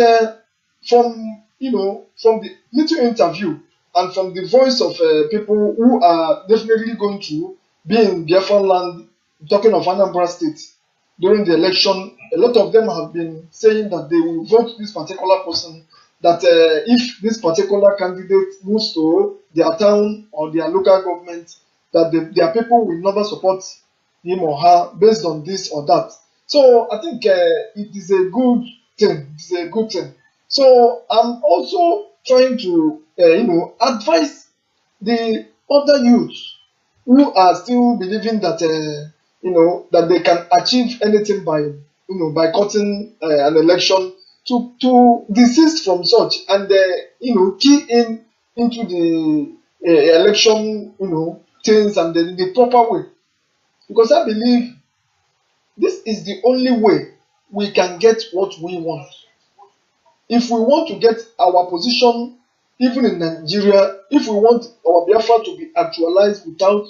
from from the little interview and from the voice of people who are definitely going to be in Biafra land, talking of Anambra State during the election, a lot of them have been saying that they will vote this particular person, that if this particular candidate moves to their town or their local government, that their people will never support him or her based on this or that. So I think it is a good thing. It's a good thing. So I'm also trying to, advise the other youths who are still believing that, that they can achieve anything by, by cutting an election, to desist from such and, key in into the election, things and the proper way. Because I believe this is the only way we can get what we want. If we want to get our position, even in Nigeria, if we want our Biafra to be actualized without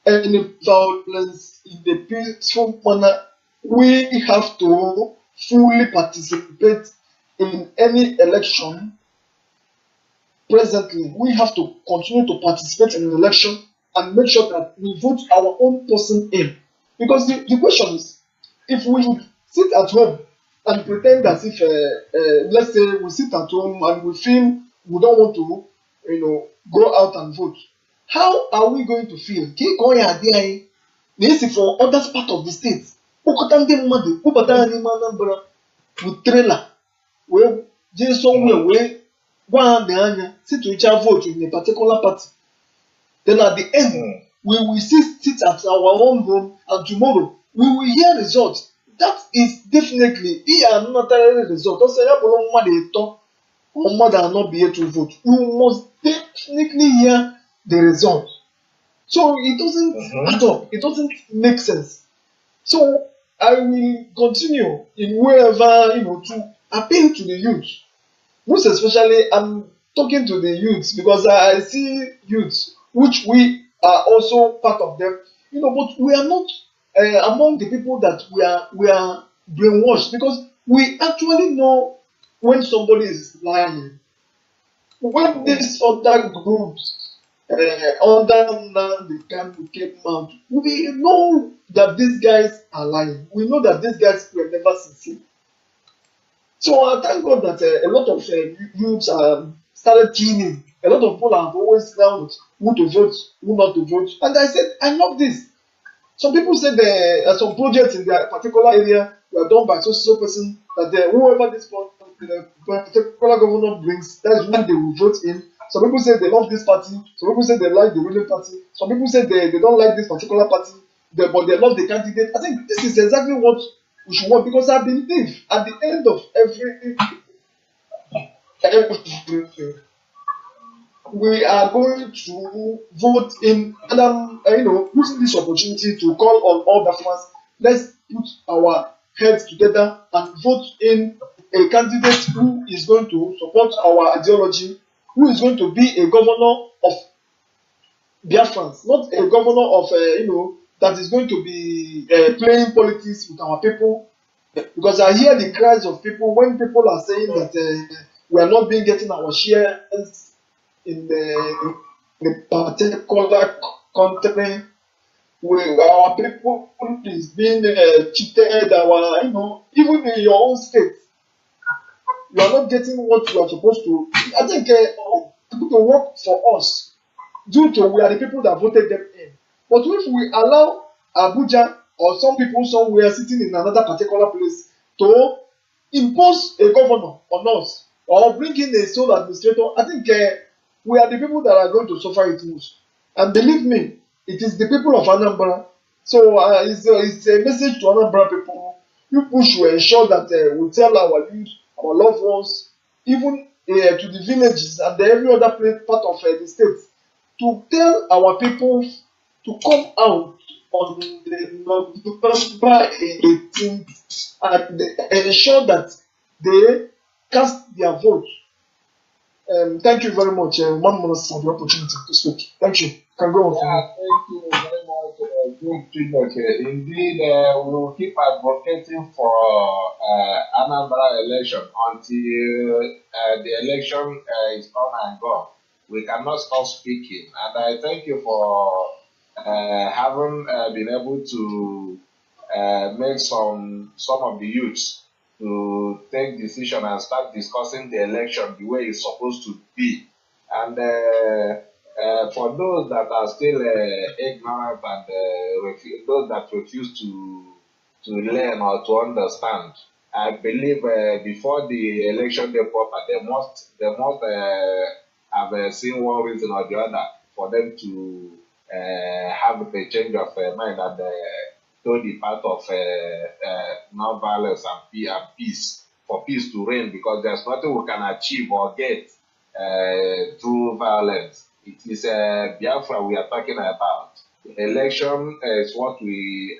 any violence in a peaceful manner, we have to fully participate in any election. Presently, we have to continue to participate in an election and make sure that we vote our own person in. Because the question is, if we sit at home and pretend as if, let's say we sit at home and we feel we don't want to, go out and vote, how are we going to feel? This for other part of the state. With trailer, where just somewhere where one sit to each vote in a particular party. Then at the end, we will sit at our own home, and tomorrow we will hear results. That is definitely another result. Also, mother are not be able to vote. You must definitely hear the result. So it doesn't add up. It doesn't make sense. So I will continue in wherever to appeal to the youth. Most especially, I'm talking to the youths because I see youths, which we are also part of them. But we are not among the people that we are brainwashed, because we actually know when somebody is lying. When these other groups under the KANU came out, we know that these guys are lying. We know that these guys were never sincere. So I thank God that a lot of youths started tuning. A lot of people have always found who to vote, who not to vote. And I said, I love this. Some people said there are some projects in their particular area were done by so person, that whoever this particular governor brings, that's who they will vote in. Some people say they love this party. Some people say they like the ruling party. Some people say they don't like this particular party, but they love the candidate. I think this is exactly what we should want, because I believe at the end of everything, we are going to vote in, and I'm using this opportunity to call on all Biafrans. Let's put our heads together and vote in a candidate who is going to support our ideology, who is going to be a governor of Biafrans, not a governor of that is going to be playing politics with our people. Because I hear the cries of people when people are saying that we are not getting our shares in the particular country, where our people is being cheated. Even in your own state, you are not getting what you are supposed to. I think people to work for us due to we are the people that voted them in. But if we allow Abuja or some people somewhere sitting in another particular place to impose a governor on us or bring in a sole administrator, I think we are the people that are going to suffer it most. And believe me, it is the people of Anambra. So it's a message to Anambra people. You push to ensure that we tell our youth, our loved ones, even to the villages and every other part of the state, to tell our people to come out on the November 18th and ensure that they cast their vote. Thank you very much, one minister, for the opportunity to speak. Thank you. Can go on. Yeah, thank you very much, good feedback. Indeed, we will keep advocating for Anambra election until the election is come and gone. We cannot stop speaking, and I thank you for having been able to make some of the youths to take decision and start discussing the election the way it's supposed to be. And for those that are still ignorant and those that refuse to learn or to understand, I believe before the election day proper, they must have seen one reason or the other for them to have a change of mind and to the path of non-violence and peace, for peace to reign, because there's nothing we can achieve or get through violence. It is Biafra we are talking about. The election is what we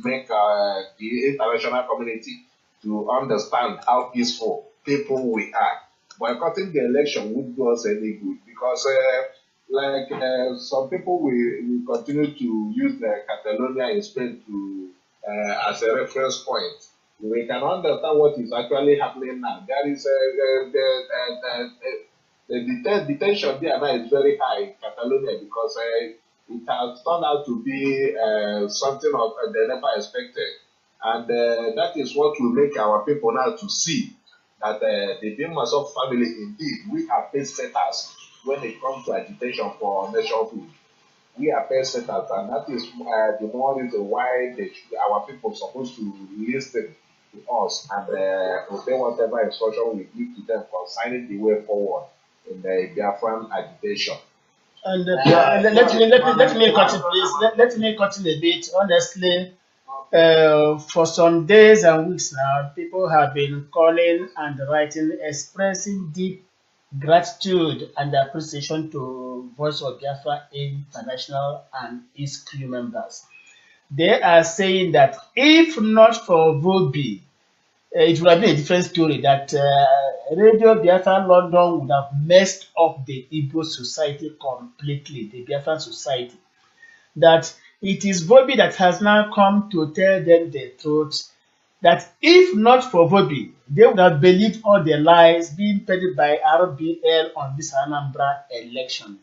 make the international community to understand how peaceful people we are. Boycotting the election would do us any good, because some people will continue to use Catalonia in Spain to as a reference point. We can understand what is actually happening now. There is the tension there now is very high in Catalonia, because it has turned out to be something of they never expected, and that is what will make our people now to see that the Bimas of family, indeed, we are pace setters when it comes to agitation for nationhood. We are pace setters, and that is the more reason why our people are supposed to listen to us and obey whatever instruction we give to them concerning the way forward in the Biafran agitation. And let me continue, please. Let me continue a bit. Honestly, for some days and weeks now, people have been calling and writing, expressing deep gratitude and appreciation to Voice of Biafra International and its crew members. They are saying that if not for Vobi, it would have been a different story, that Radio Biafra London would have messed up the Igbo society completely, the Biafran society. That it is Vobi that has now come to tell them the truth, that if not for Vobi, they would have believed all the lies being peddled by RBL on this Anambra election.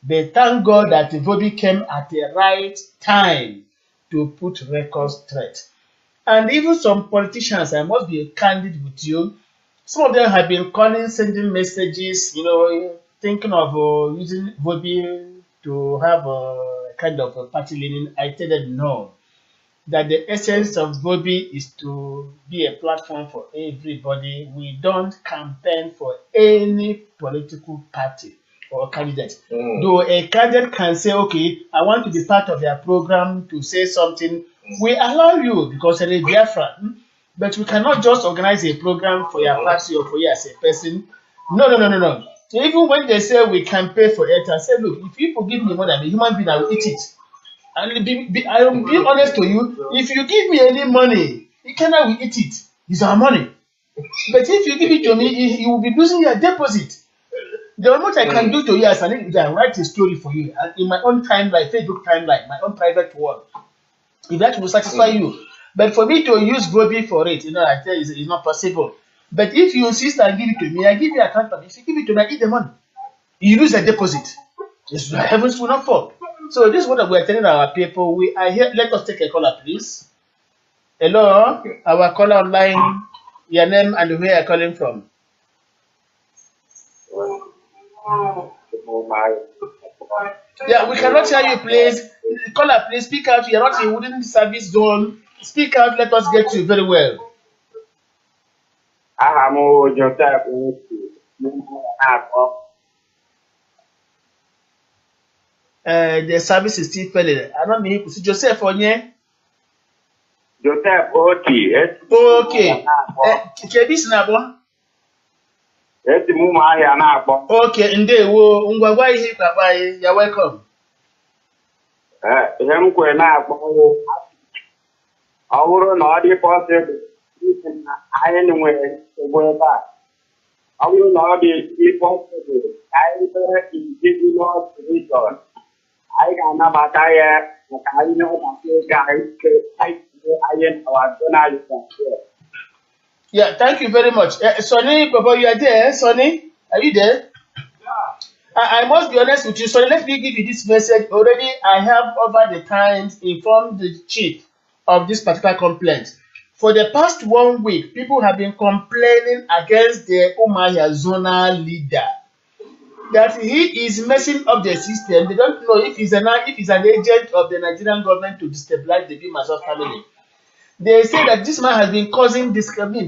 But thank God that Vobi came at the right time to put records straight. And even some politicians, I must be candid with you, some of them have been calling, sending messages, thinking of using Vobi to have a kind of a party leaning. I tell them no, that the essence of Vobi is to be a platform for everybody. We don't campaign for any political party or candidate. Though a candidate can say, okay, I want to be part of their program to say something, we allow you because you're a Biafra. But we cannot just organize a program for your party or for you as a person. No. So even when they say we can pay for it, I say, look, if people give me more than a human being, I will eat it. And I will be honest to you, if you give me any money, you cannot will eat it. It's our money. But if you give it to me, you will be losing your deposit. The much I can do to you as an individual, write a story for you in my own timeline, Facebook timeline, my own private world. If that will satisfy you. But for me to use Vobi for it, I tell you, it's not possible. But if you insist and give it to me, I give you a account. If you give it to me, I eat the money. You lose a deposit. It's heavens will not fall. So this is what we are telling our people. We are here. Let us take a caller, please. Hello, our caller online. Your name and where you are calling from. Yeah, we cannot hear you, please. Caller, please speak out. You're not within the service zone. Speak out. Let us get you very well. The service is still failing. I don't mean to Joseph Onye. Joseph Oti. Okay. Kebis Nabo. Okay, ndewo ngwagwa ihe papa you're welcome. Him kwena akpọ ọ bụrụ na ọ dị possible I nwere ebe a ọ bụrụ na ọ dị possible anyị mere indigenous region anyị ga-anabata ya maka anyị na-ọgbakọ anyị our journalism here. Yeah, thank you very much. Sonny, Papa, you are there. Sonny, are you there? I must be honest with you. So let me give you this message. Already, I have over the times informed the chief of this particular complaint. For the past 1 week, people have been complaining against the Umaya zonal leader that he is messing up the system. They don't know if he's an agent of the Nigerian government to destabilize the Biafra family. They say that this man has been causing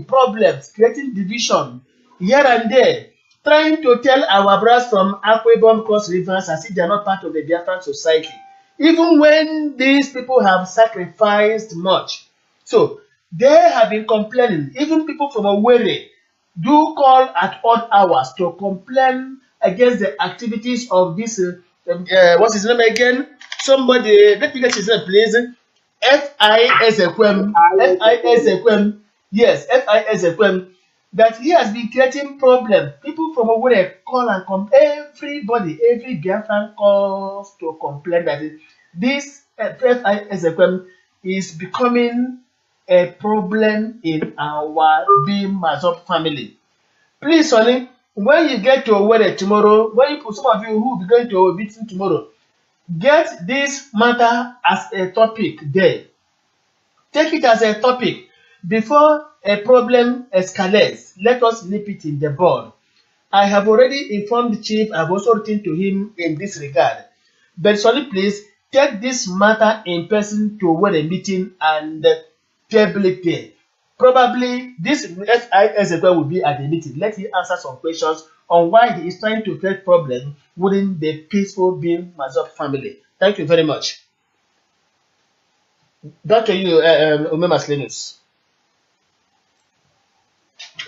problems, creating division here and there, trying to tell our brothers from Ipob Cross Rivers as if they are not part of the Biafran society, even when these people have sacrificed much. So they have been complaining. Even people from Owerri do call at odd hours to complain against the activities of this. What's his name again? Somebody, let me get his name, please. FIS Ekwem, yes, FIS Ekwem, that he has been creating problems. People from Owerri call and come. Every Biafran calls to complain that this FIS Ekwem is becoming a problem in our Mazop family. Please, Sonny, when you get to Owerri tomorrow, some of you who will be going to a meeting tomorrow, get this matter as a topic there. Take it as a topic. Before a problem escalates, let us nip it in the bud. I have already informed the chief. I've also written to him in this regard. But sorry, please take this matter in person to a meeting and table it there. Probably this FIS will be at the meeting. Let him answer some questions on why he is trying to create problems within the peaceful being Mazop family. Thank you very much. Back to you, Umema Slinus.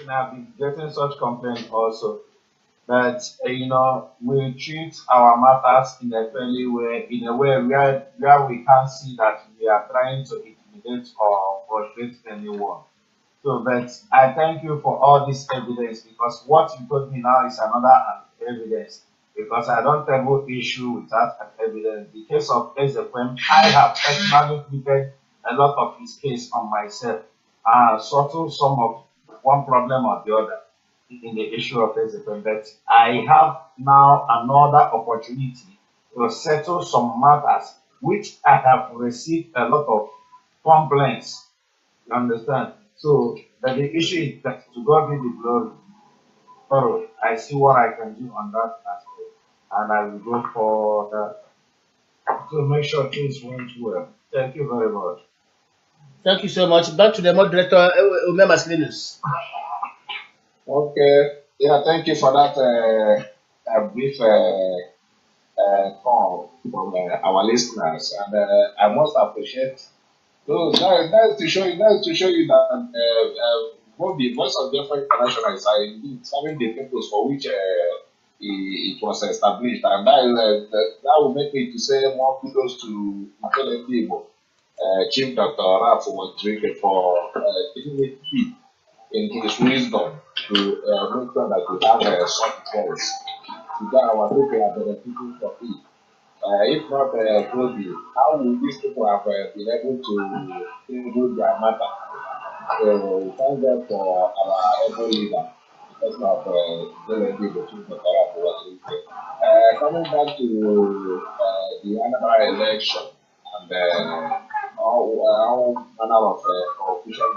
I've been getting such complaints also that we treat our matters in a fairly way, in a way where we can see that we are trying to intimidate or frustrate anyone. So, but I thank you for all this evidence, because what you told me now is another evidence, because I don't table issue without an evidence. The case of Ezekwem, I have personally treated a lot of his case on myself and settled some of one problem or the other in the issue of Ezekwem. But I have now another opportunity to settle some matters which I have received a lot of complaints. You understand? So but the issue is that to God be the glory. So I see what I can do on that aspect, and I will go for that to make sure things went well. Thank you very much. Thank you so much. Back to the moderator, Umema Slinus. Okay. Yeah, thank you for that brief call from our listeners, and I must appreciate. So that's to show you that both the Voice of Biafra International is indeed serving the purpose for which it was established, and that will make me to say more kudos to Makele Igbo, Chief Dr. Raf Wodrike, for taking it deep in his wisdom to make sure that we have such voice to get our people are benefiting from it. If not Toby, how would these people have been able to do their matter? So thank God for our able leader, because of the two coming back to the Anambra election and all manner of official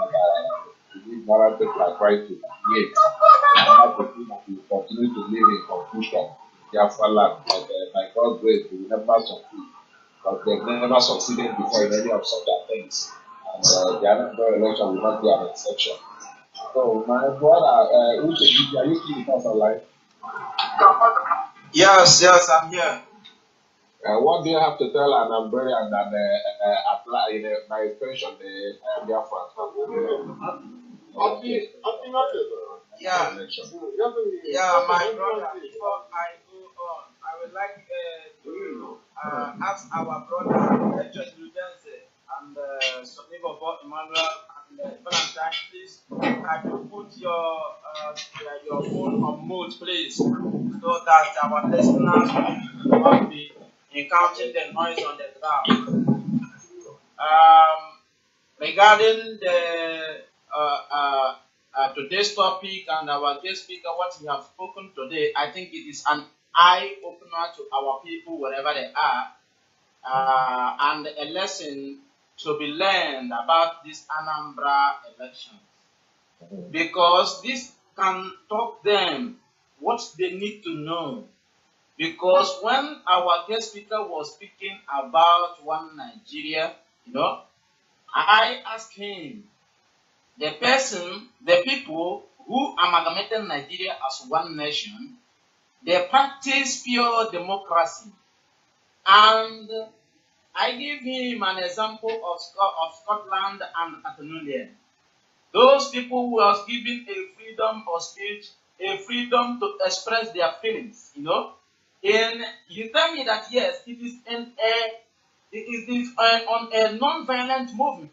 narrative are trying to create in order to see that we continue to live in confusion in Biafra land, like God's grace, we will never succeed. But they've never succeeded before in any of such things. And the another election will not be an exception. So, my brother, Uche, are you still with us online? Yes, I'm here. What do you have to tell an Umbrella that apply in my expression, the Biafra? Yeah, my brother, before I go on, I would like to ask our brother, Lecture Ludense, and Sonibo Emmanuel, and Valentine, please, can you put your phone on mute, please, so that our listeners will not be encountering the noise on the ground. Regarding the today's topic and our guest speaker, what we have spoken today, I think it is an eye opener to our people wherever they are, and a lesson to be learned about this Anambra election, because this can taught them what they need to know. Because when our guest speaker was speaking about one Nigeria, I asked him, the people who amalgamated Nigeria as one nation, they practice pure democracy. And I give him an example of Scotland and Catalonia. Those people who are given a freedom of speech, a freedom to express their feelings, And you tell me that yes, it is on a non-violent movement,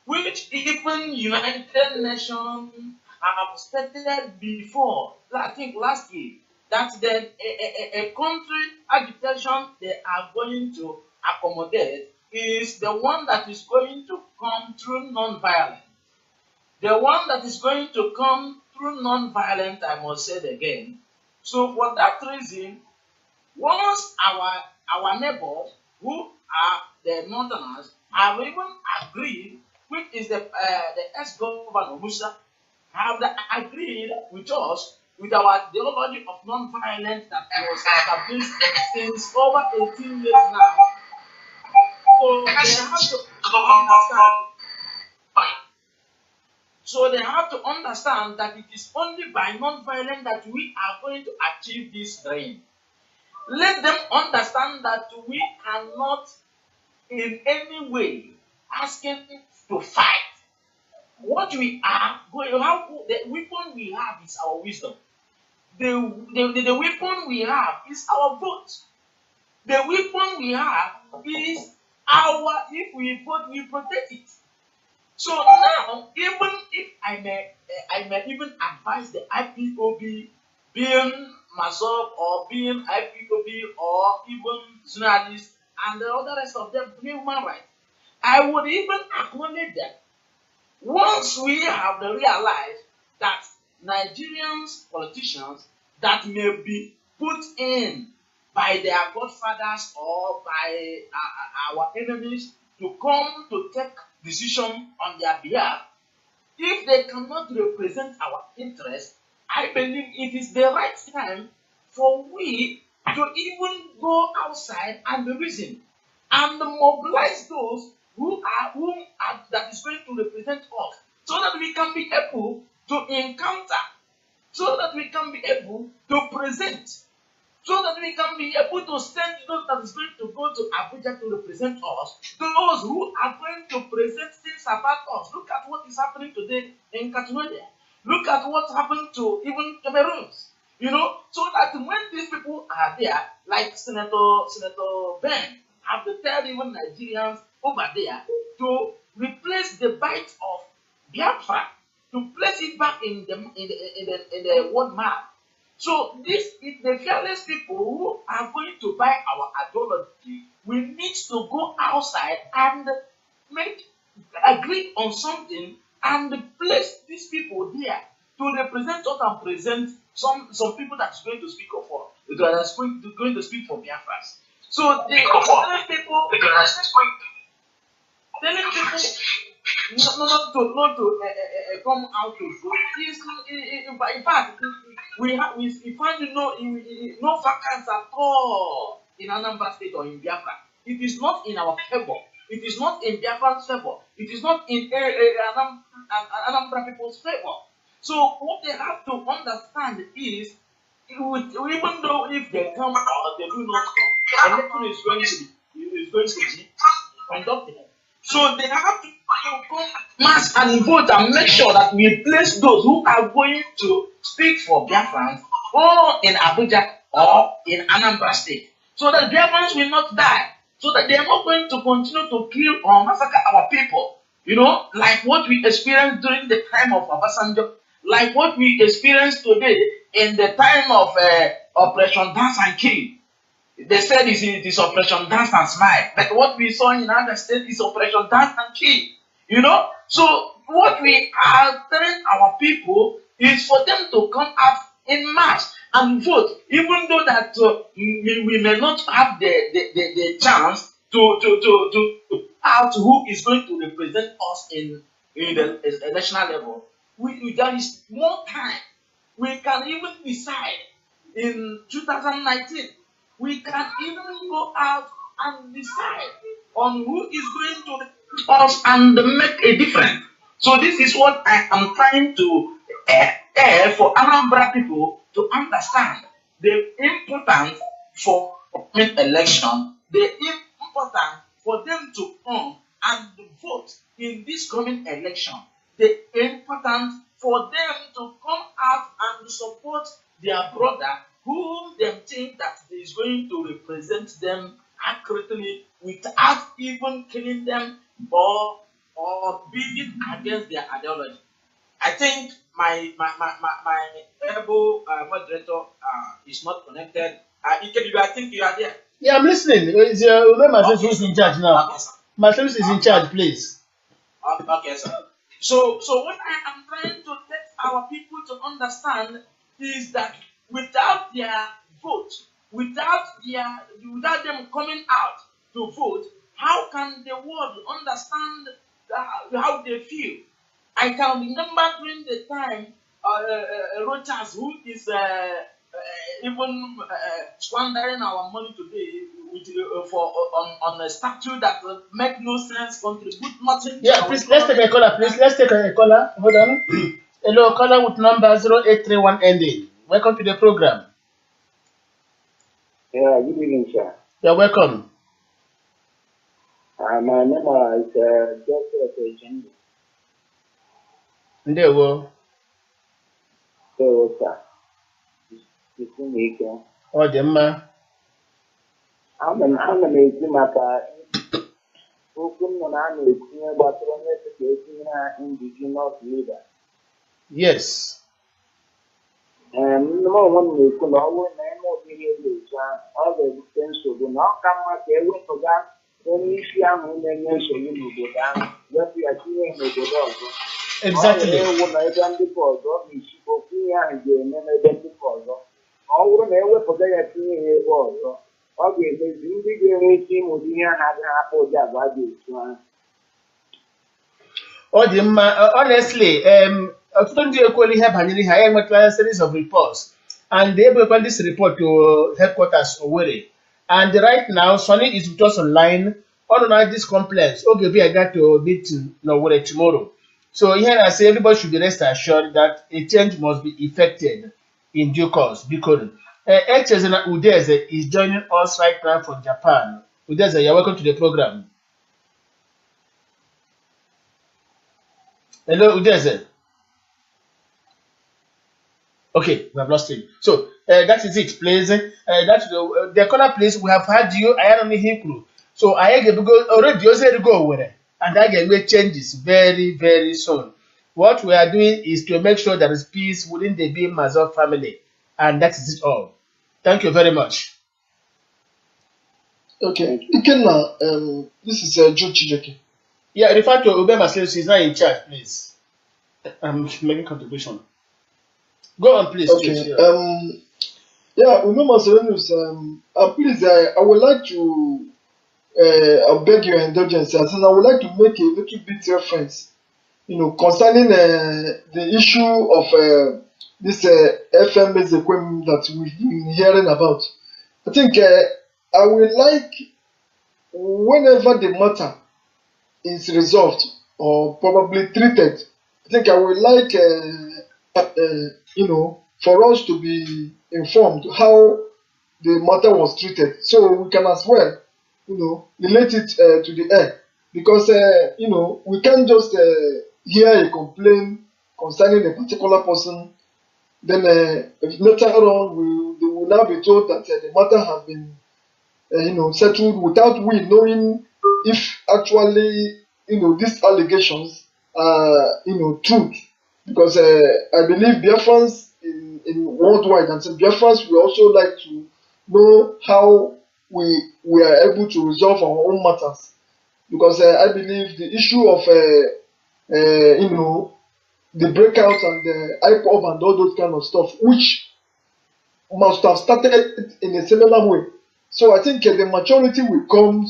which even United Nations have stated before, I think last year, that a country agitation they are going to accommodate is the one that is going to come through non-violence. The one that is going to come through non-violent, I must say it again. So for that reason, once our neighbors who are the northerners have even agreed, which is the ex-governor Musa, have agreed with us with our ideology of non-violence that was established since over 18 years now. So they have to understand. So they have to understand that it is only by non-violence that we are going to achieve this dream. Let them understand that we are not in any way asking to fight. What we are going to have, the weapon we have is our wisdom. The weapon we have is our vote. The weapon we have is if we vote, we protect it. So now, even if I may even advise the IPOB, being myself or being IPOB or even journalists and the other rest of them human rights, I would even acknowledge that once we have realized that Nigerians politicians that may be put in by their godfathers or by our enemies to come to take decision on their behalf, if they cannot represent our interests, I believe it is the right time for we to even go outside and reason and mobilize those that is going to represent us, so that we can be able to encounter, so that we can be able to present, so that we can be able to send those that is going to go to Abuja to represent us, those who are going to present things about us. Look at what is happening today in Catalonia. Look at what happened to even Cameroon. So that when these people are there, like Senator Ben, have to tell even Nigerians over there to replace the bite of Biafra, to place it back in the world map. So this is the fearless people who are going to buy our ideology. We need to go outside and agree on something and place these people there to represent us and present some people that's going to speak of us, that's going to speak for Biafras. So the telling people not to come out to vote. In fact, we find no vacancy at all in Anambra State or in Biafra. It is not in our favor. It is not in Biafra's favor. It is not in Anambra people's favor. So what they have to understand is, even though if they come or they do not come, election is going to be conducted. So they have to come mass and vote and make sure that we place those who are going to speak for Biafrans or in Abuja or in Anambra State, so that Biafrans will not die, so that they are not going to continue to kill or massacre our people. You know, like what we experienced during the time of Obasanjo, like what we experienced today in the time of Operation Dance and Kill. They said it is Operation Dance and Smile, but what we saw in other states is Operation Dance and Kill. You know, so what we are telling our people is for them to come out in mass and vote, even though that we may not have the chance to out who is going to represent us in the national level. There is more time. We can even decide in 2019. We can even go out and decide on who is going to represent us and make a difference. So this is what I am trying to for Anambra people to understand the importance for election, the importance for them to come and vote in this coming election, the importance for them to come out and support their brother whom they think that is going to represent them accurately without even killing them or being against their ideology. I think my able moderator is not connected. I think you are there. Yeah, I'm listening. It's Marcellus who's in charge now. Okay, Marcellus is in charge, please. Okay, sir. So what I am trying to let our people to understand is that without their vote, without them coming out to vote, how can the world understand how they feel? I can remember during the time Rochas, who is even squandering our money today with, on a statue that make no sense, contribute nothing. Yeah, please, let's take a caller, please. Let's take a caller. Hold on. Hello, caller with number 0831 ending. Welcome to the program. Yeah, good evening, sir. You're welcome. My name is Joseph Ejende. Ndewo. So, sir. It's in the Ọ dị mma. ana m eti maka okwu nnọ na a na-etinye gbasara onye ka etinye na indigenous leader. Yes. Ndị onwe m na-ekwu na ọ bụrụ na eme ụdị ihe dị otu ahụ, ọ ga-ebute nsogbu na ọ ka mma ka ewepụga onye isi ahụ na-enye nsogbu n'obodo ahụ, wepụ ya tinye n'obodo ọzọ. Exactly. Ọ ga-ewu na ebe ndị ọzọ ọ ga-esi okwu ihe ahụ ga-eme n'ebe ndị ọzọ. Ọ bụrụ na ewepụga ya tinye ya ebe ọzọ, ọ ga-emezi ndị ga-enwe ike ịmụta ihe ha agaghị akpọ ụdị agwa dị otu ahụ. Ọ dị mma. Honestly, ọtụtụ ndị ekwela ihe banyere ihe, anyị enwetala series of reports and they ebuekwa this report to headquarters Owerri, and right now Sonny is with us online on this complex. Okay, I got to meet in Owerri tomorrow. So here I say everybody should be rest assured that a change must be effected in due course. Because Echezena Udeze is joining us right now from Japan. Udeze, you're welcome to the program. Hello, Udeze. Okay, we have lost him. So that is it, please. That's the caller, please. We have had you. I am Hikru. So I get already go with it, and I can make changes very, very soon. What we are doing is to make sure there is peace within the Beam Mazov family, and that is it all. Thank you very much. Okay, Ikenna, this is Joe Chijeke. Yeah, refer to Ube Masleus. He's not in charge, please. I'm making contribution. Go on, please. Okay. Please, yeah, Ube Masleus. Please, I would like to. I beg your indulgence, and I would like to make a little bit reference, concerning the issue of this FMS equipment that we've been hearing about. I think I will like whenever the matter is resolved or probably treated, I think I would like, for us to be informed how the matter was treated, so we can as well, relate it to the air, because we can't just hear a complaint concerning a particular person, then if later on they will now be told that the matter has been settled without we knowing if actually, these allegations are, truth. Because I believe Biafrans in worldwide and so Biafrans will also like to know how we are able to resolve our own matters. Because I believe the issue of, the breakout and the Ipob and all those kind of stuff, which must have started in a similar way. So I think the maturity will come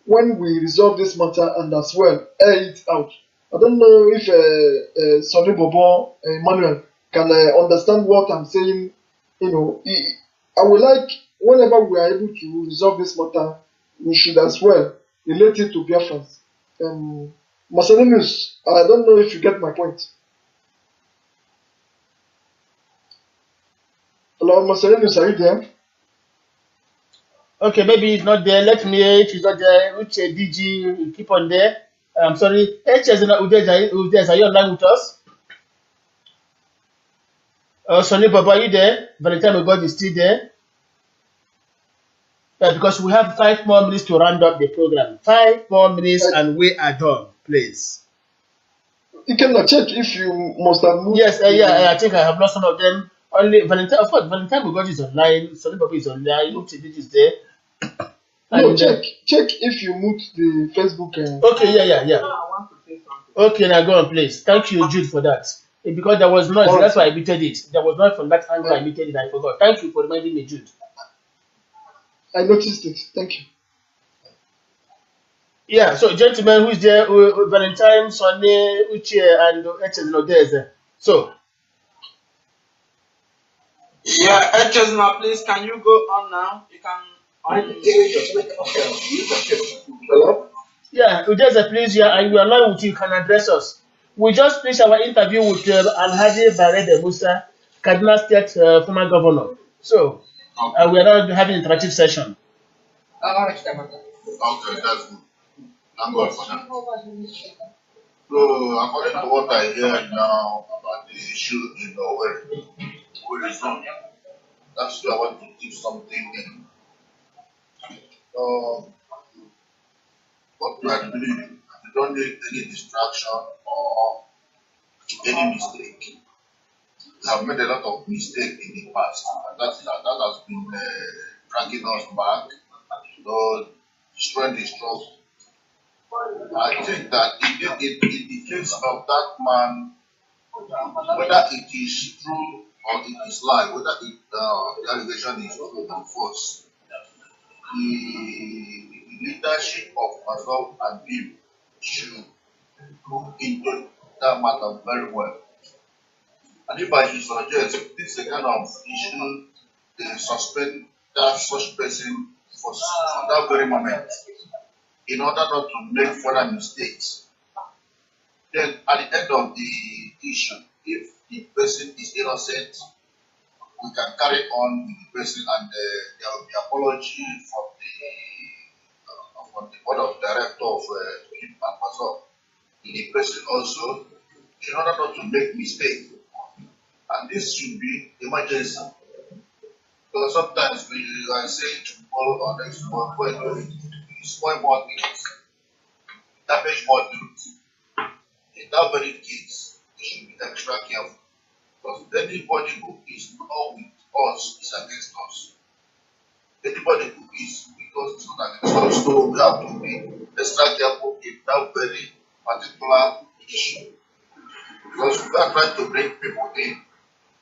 when we resolve this matter and as well air it out. I don't know if Sonny Bobo Emmanuel can understand what I'm saying. I would like whenever we are able to resolve this matter, we should as well relate it to Biafrans. Masalinus, I don't know if you get my point. Hello, Masalinus, are you there? Okay, maybe he's not there. Let me, if he's not there, which DG, keep on there. I'm sorry. HS Udez, are you online with us? Sonny Baba, are you there? Valentine God is still there. Because we have 5 more minutes to round up the program. 5 more minutes and we are done, please. You cannot check if you must have moved. Yes, I think I have lost some of them. Only Valentine, of course, Valentine God is online. Sonny Baba is online. DG is there. No, And, check if you moved the Facebook. Okay, yeah. Okay, now go on, please. Thank you, Jude, for that. Because there was noise, that's why I muted it. There was noise from that angle, I muted it, I forgot. Thank you for reminding me, Jude. I noticed it. Thank you. Yeah, so gentlemen, who's there? Valentine, Sonny, Uche, and Echezino, So. Yeah, Echezino, please, can you go on now? You can. Hello? Yeah, Udeze, please, and you are along with you can address us. We just finished our interview with Alhaji Barede Musa, Kaduna State former governor. So, we are now having an interactive session. Okay, that's good. Thank God for that. So, according to what I hear now about the issue in where it's from, that's why I want to keep something in. What do I believe? You don't need any distraction or any mistake. We have made a lot of mistakes in the past, and that has been dragging us back, destroying the struggle. I think that in the case of that man, whether it is true or it is lie, whether the allegation is true or false, the leadership of myself and him should look into that matter very well. And if I should suggest, this is a kind of issue they suspend that such person for that very moment in order not to make further mistakes. Then at the end of the issue, if the person is innocent, we can carry on with the person and there will be apology from the board of director of him and myself. The person also, in order not to make mistake. And this should be emergency. Because sometimes we are saying tomorrow or next month, when we spoil more things, damage more things. In that very case, we should be extra careful. Because anybody who is not with us is against us. Anybody who is with us is not against us. So we have to be extra careful in that very particular issue. Because we are trying to bring people in,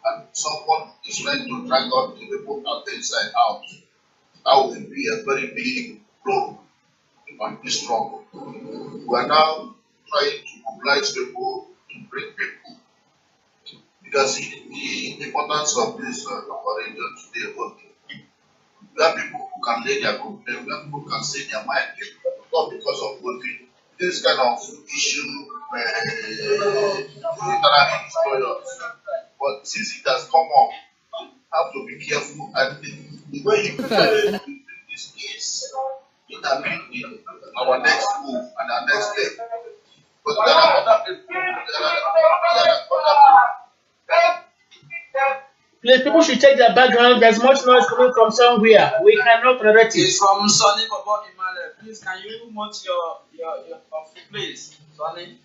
and someone is trying to drag out the people out inside out. That will be a very big blow on this struggle. We are now trying to mobilize people to bring people. Because the importance of this operation today, we have people who can lay their complaint, where people can say their mind, not because of voting. This kind of issue literally destroy us. But since it has come up, you have to be careful. And the way you in this case, intervene in our next move and our next step. But there are other people, Please, people should check their background. There's much noise coming from somewhere. We cannot tolerate it. It's from Sonny Bobo Emmanuel. Please, can you mute your please, Sonny?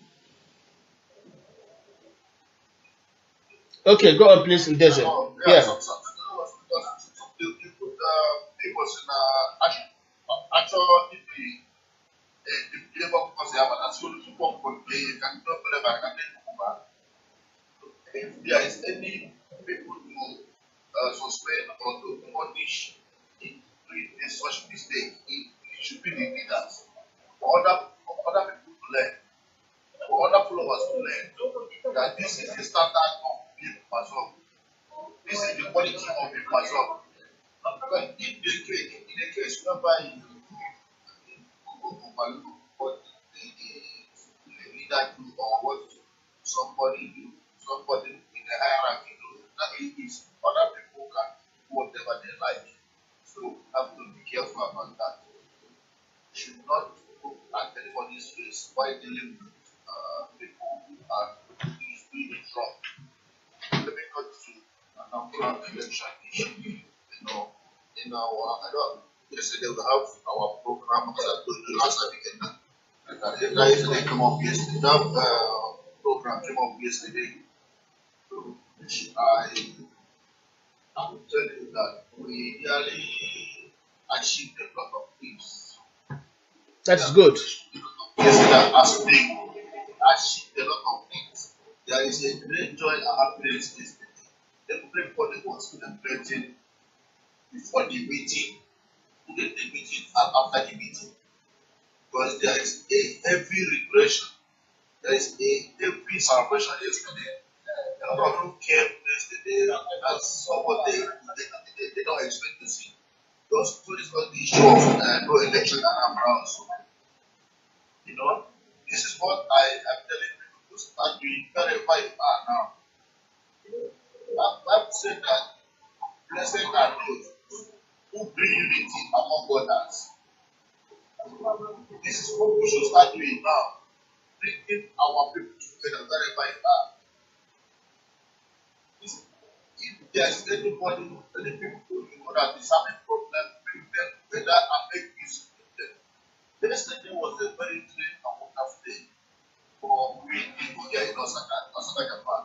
Okay, go on, please, Udeze. Yeah. It was in actual the labor because they have an absolute support for the can not believe I can if there is any people to suspend or to punish in doing this such mistake, it should be the leaders. For other people to learn, for other followers to learn that this is the standard of being Mazon. This is the quality of being Mazon. Because in the case whereby you overlook what the leader do or what somebody do, somebody in the hierarchy do, that is other people can do whatever they like. So have to be careful about that. Should not look at anybody's face while dealing with people who are doing it wrong. Let me cut to an election issue. In our, I don't, yesterday we have our program that we last weekend. And yesterday came up yesterday. That program came up yesterday. So I will tell you that we really achieved a lot of things. That's good. Yesterday, as we achieved a lot of things, there is a great joy and happiness yesterday. Everybody was celebrating before the meeting, during the meeting, and after the meeting. Because there is a heavy regression. There is a heavy celebration yesterday. A lot of them came yesterday and saw what they don't expect to see. Because it's not the issue of no election around. So, this is what I am telling people to start doing wherever you are now. I've said that blessed are those who bring unity among others. This is what we should start doing now. Bringing our people together wherever you are. If there's anybody, any people that is having problem, bring them together and make peace with them. Yesterday was a very great and wonderful day for we people here in Osaka, Japan.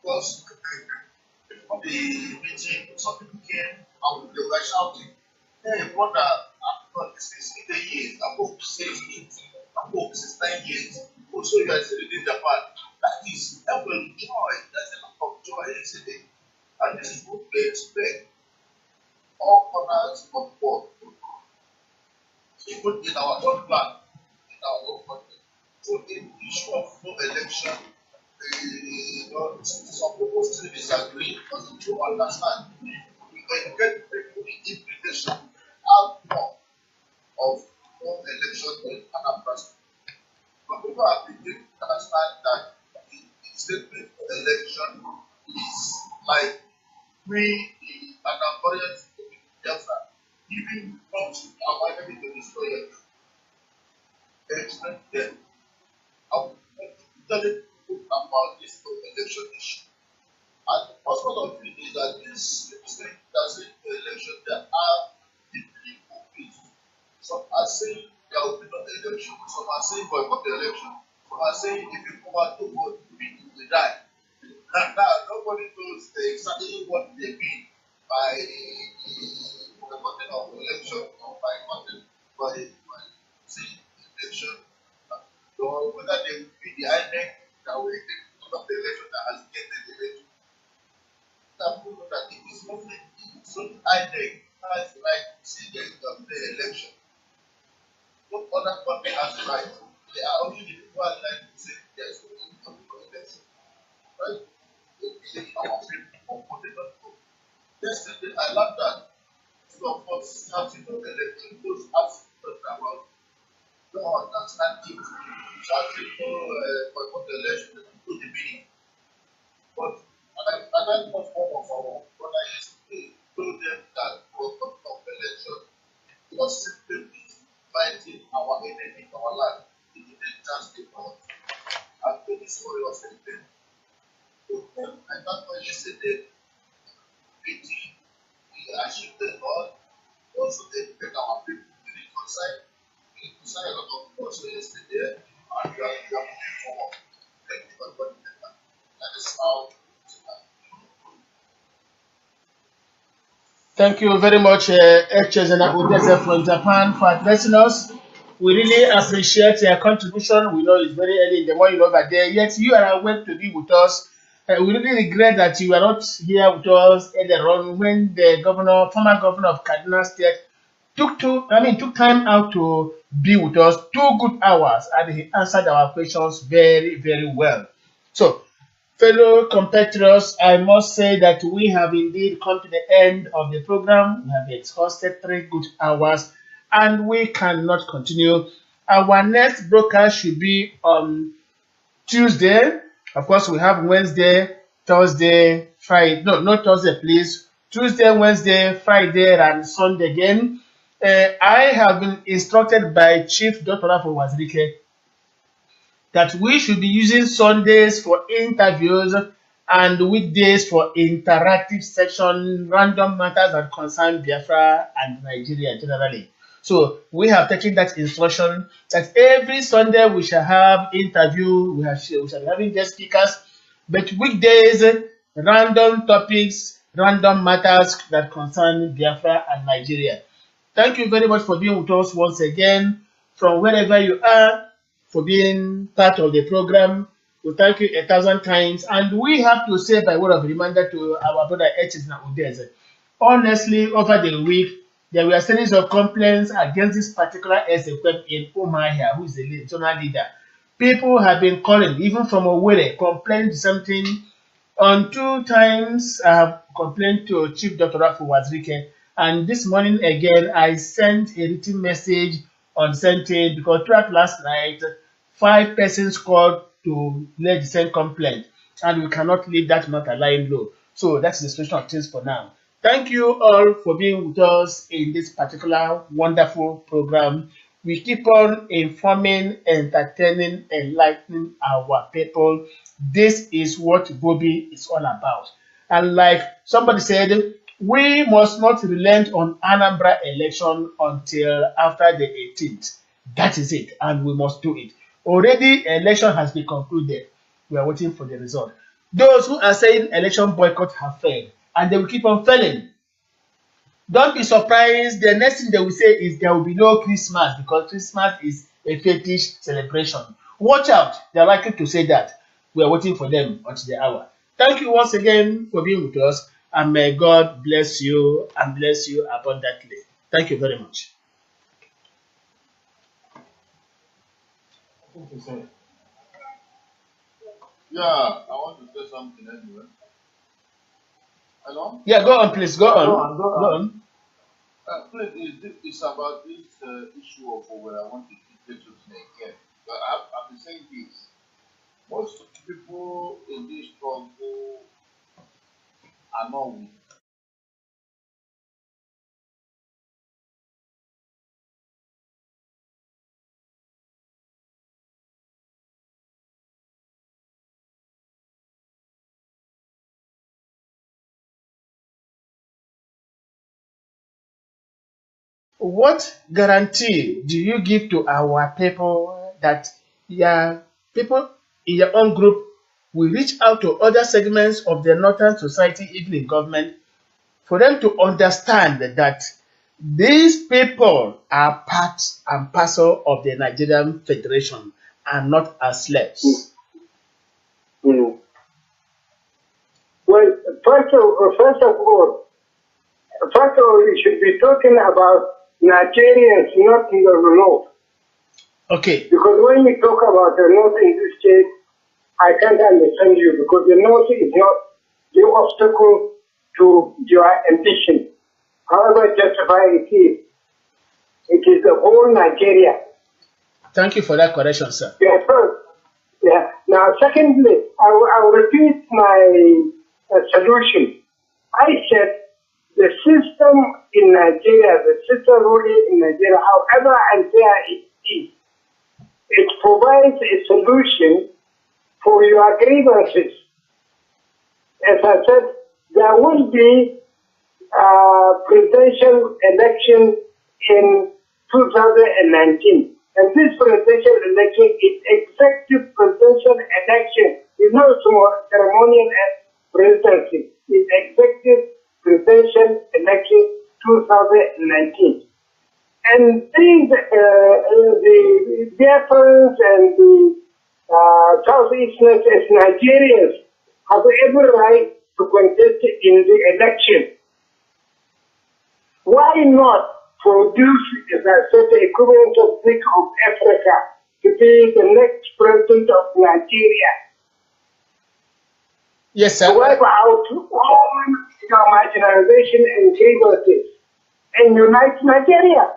Because before the meeting, some people came and they were shouting, "Hey, brother, I'm not this is in the years, above 6 years, above 9 years. Also, you are still in Japan." That is a joy. There's a lot of joy yesterday. And this is what we expect all corners of the world. Even in our own plan, in our own country. So, in the issue of no election, some people still disagree because they don't understand. We can get people in implication outcome of no election in Anambra. But people have been able to understand that the statement of election is like we, the Anambarians, Biafra, even not to avoid having to destroy it. Explain them. I will tell you about this election issue. And the first part of it is that this state doesn't election that are deeply confused. Some are saying there will be no election, some are saying boycott the election, some are saying if you come out to vote, you will die. And now nobody knows exactly what they mean by boycotting of election or by saying election, or whether they will be the INEC that will conduct the election that has ended the election. That proves that it is only INEC has the right to say there is the election. No other country has the right. They are only the people who have the right to say there is no election. Right? Our people yesterday, I learned that of us starting to election those as talk about don't understand it. Starting to boycott the election to the meaning. But I like one form of our brother yesterday told them that boycott of election was simply fighting our enemy in our land. It didn't just the front. And the story was anything. So I thought yesterday pity we achieved the Lord. Also they take our people to reconcile. We reconcile a lot of us yesterday and we are moving forward. Thank you for what you did. That is how Thank you very much, OHANEZE from Japan, for addressing us. We really appreciate your contribution. We know it's very early in the morning over there, yet you are awake to be with us. We really regret that you are not here with us earlier on when the former governor of Kaduna State, took time out to be with us 2 good hours, and he answered our questions very, very well. So, fellow compatriots, I must say that we have indeed come to the end of the program. We have exhausted 3 good hours and we cannot continue. Our next broadcast should be on Tuesday. Of course, we have Wednesday, Thursday, Friday. No, not Thursday, please. Tuesday, Wednesday, Friday, and Sunday again. I have been instructed by Chief Dr. Wazirike that we should be using Sundays for interviews and weekdays for interactive section, random matters that concern Biafra and Nigeria generally. So we have taken that instruction that every Sunday we shall have interview, we shall be having guest speakers, but weekdays, random topics, random matters that concern Biafra and Nigeria. Thank you very much for being with us once again from wherever you are, for being part of the program. We thank you 1,000 times. And we have to say by word of reminder to our brother OHANEZE. Honestly, over the week, there were a series of complaints against this particular Ezekwem in Umahia, who is the regional leader. People have been calling, even from Owerri, complaining something. On 2 times, I have complained to Chief Dr. Wazirike, and this morning again, I sent a written message on Sunday because throughout last night, 5 persons called to lay the same complaint, and we cannot leave that matter lying low. So that's the situation of things for now. Thank you all for being with us in this particular wonderful program. We keep on informing, entertaining, enlightening our people. This is what Bobby is all about. And like somebody said, we must not relent on Anambra election until after the 18th. That is it, and we must do it. Already, election has been concluded. We are waiting for the result. Those who are saying election boycott have failed, and they will keep on failing. Don't be surprised. The next thing they will say is there will be no Christmas because Christmas is a fetish celebration. Watch out. They are likely to say that. We are waiting for them until the hour. Thank you once again for being with us, and may God bless you and bless you abundantly. Thank you very much. yeah, I want to say something anyway. Hello? Yeah, go on, please. Go on. Go on. Please, it's about this issue of where I want to get to again. But I've been saying this. Most people in this struggle are not weak. What guarantee do you give to our people that your people in your own group will reach out to other segments of the northern society, even in government, for them to understand that these people are part and parcel of the Nigerian Federation and not as slaves? Mm. Well, first of all, we should be talking about Nigerians, not in the north. Okay. Because when you talk about the north in this state, I can't understand you because the north is not the obstacle to your ambition. however justified it is. It is the whole Nigeria. Thank you for that correction, sir. Yeah, first. Yeah. Now, secondly, I will repeat my solution. I said the system in Nigeria, the system ruling in Nigeria, however unfair it is, it provides a solution for your grievances. As I said, there will be presidential election in 2019. And this presidential election is executive presidential election. It's not ceremonial presidency. It's executive presidential election 2019. And these, the Biafrans and the Southeasterners as Nigerians have every right to contest in the election. Why not produce, as I said, the equivalent of Pick of Africa to be the next president of Nigeria? Yes, sir. To wipe out all your marginalization and grievances and unite Nigeria.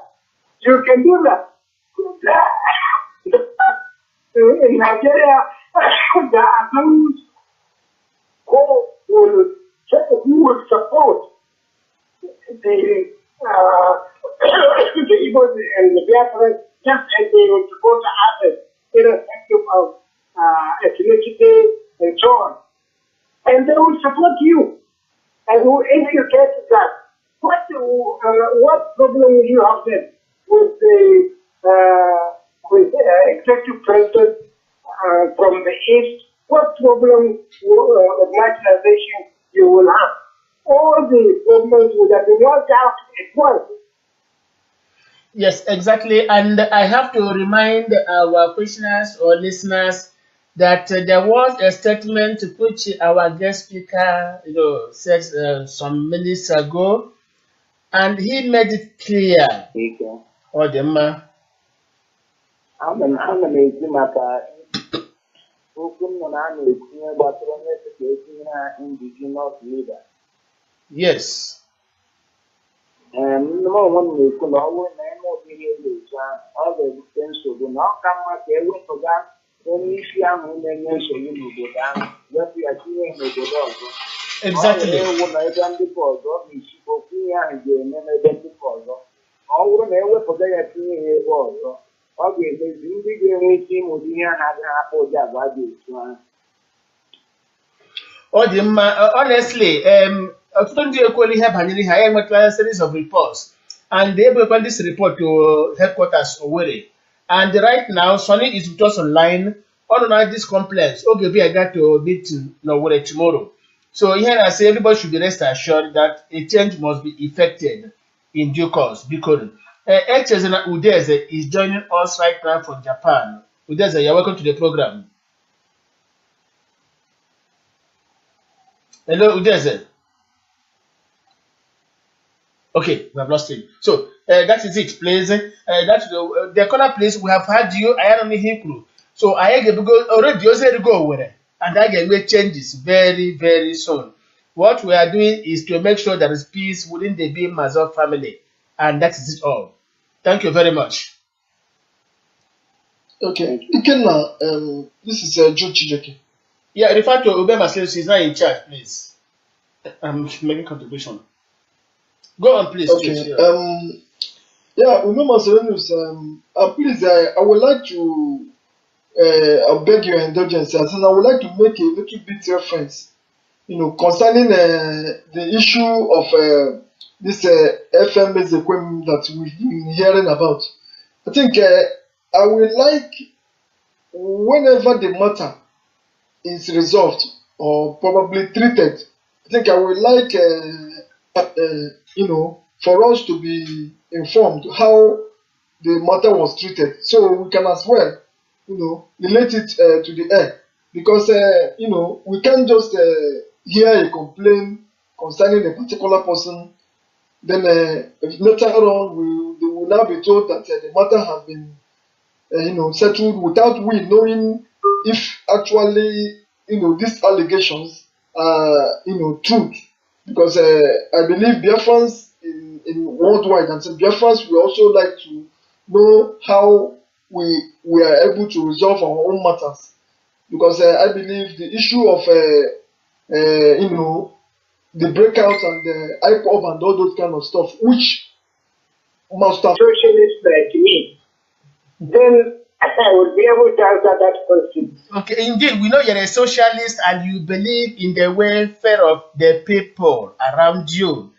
You can do that. In Nigeria, there are those who will support the the Ipob and the Biafra, just as they would support others, irrespective of ethnicity and so on. And they will support you. And if you get that, what problem will you have then with the executive president from the east? What problem of marginalization you will have? All the problems would have been worked out at once. Yes, exactly. And I have to remind our questioners or listeners that there was a statement which our guest speaker, said some minutes ago, and he made it clear. Odema. Ana m ekwu maka okwu m nọ na a na-etinye gbasara onye ka etinye na indigenous leader. Yes. Ndị onwe m na-ekwu na ọ bụrụ na eme ụdị ihe dị otu ahụ, ọ ga-ebute nsogbu na ọ ka mma ka ewepụga onye isi ahụ na-enye nsogbu n'obodo ahụ, wepụ ya tinye n'obodo ọzọ. Exactly. Ọ ga-ewu na ebe ndị ọzọ ọ ga-esi okwu ihe ahụ ga-eme n'ebe ndị ọzọ. Ọ bụrụ na ewepụga ya tinye ya ebe ọzọ, ọ ga-emezi ndị ga-enwe ike ịmụta ihe ha agaghị akpọ ụdị agwa dị otu ahụ. Ọ dị mma. Honestly, ọtụtụ ndị ekwuola ihe banyere ihe anyị enwetala series of reports and they ebuekwa this report to headquarters Owerri, and right now Sonny is with us online on this complex. Okay, we are going to meet in Owerri tomorrow. So here I say everybody should be rest assured that a change must be effected in due course, because Echezena Udeze is joining us right now from Japan. Udeze, you're welcome to the program. Hello, Udeze. Okay, we have lost him. So that is it, please. That's the corner, please. We have had you. I am Hikru. So I get go already. You go over, and I get make changes very, very soon. What we are doing is to make sure there is peace within the Beam Mazov family, and that is it all. Thank you very much. Okay, Ikenna, this is Joe Chijeke. Yeah, refer to Ube Masleus. He's not in charge, please. I'm making contribution. Go on, please. Okay. Please, yeah, Ube Masleus. Please, I would like to. I beg your indulgence, and I would like to make a little bit reference, concerning the issue of this FMS equipment that we've been hearing about. I think I would like, whenever the matter is resolved or probably treated, I think I would like, for us to be informed how the matter was treated, so we can as well, relate it to the air, because we can't just hear a complaint concerning a particular person, then later on they will now be told that the matter has been settled without we knowing if actually these allegations are truth, because I believe Biafrans in worldwide, and some Biafrans will also like to know how we are able to resolve our own matters, because I believe the issue of the breakout and the Ipob and all those kind of stuff, which must have Socialist like me, then I would be able to answer that question. Okay, indeed, we know you're a socialist and you believe in the welfare of the people around you.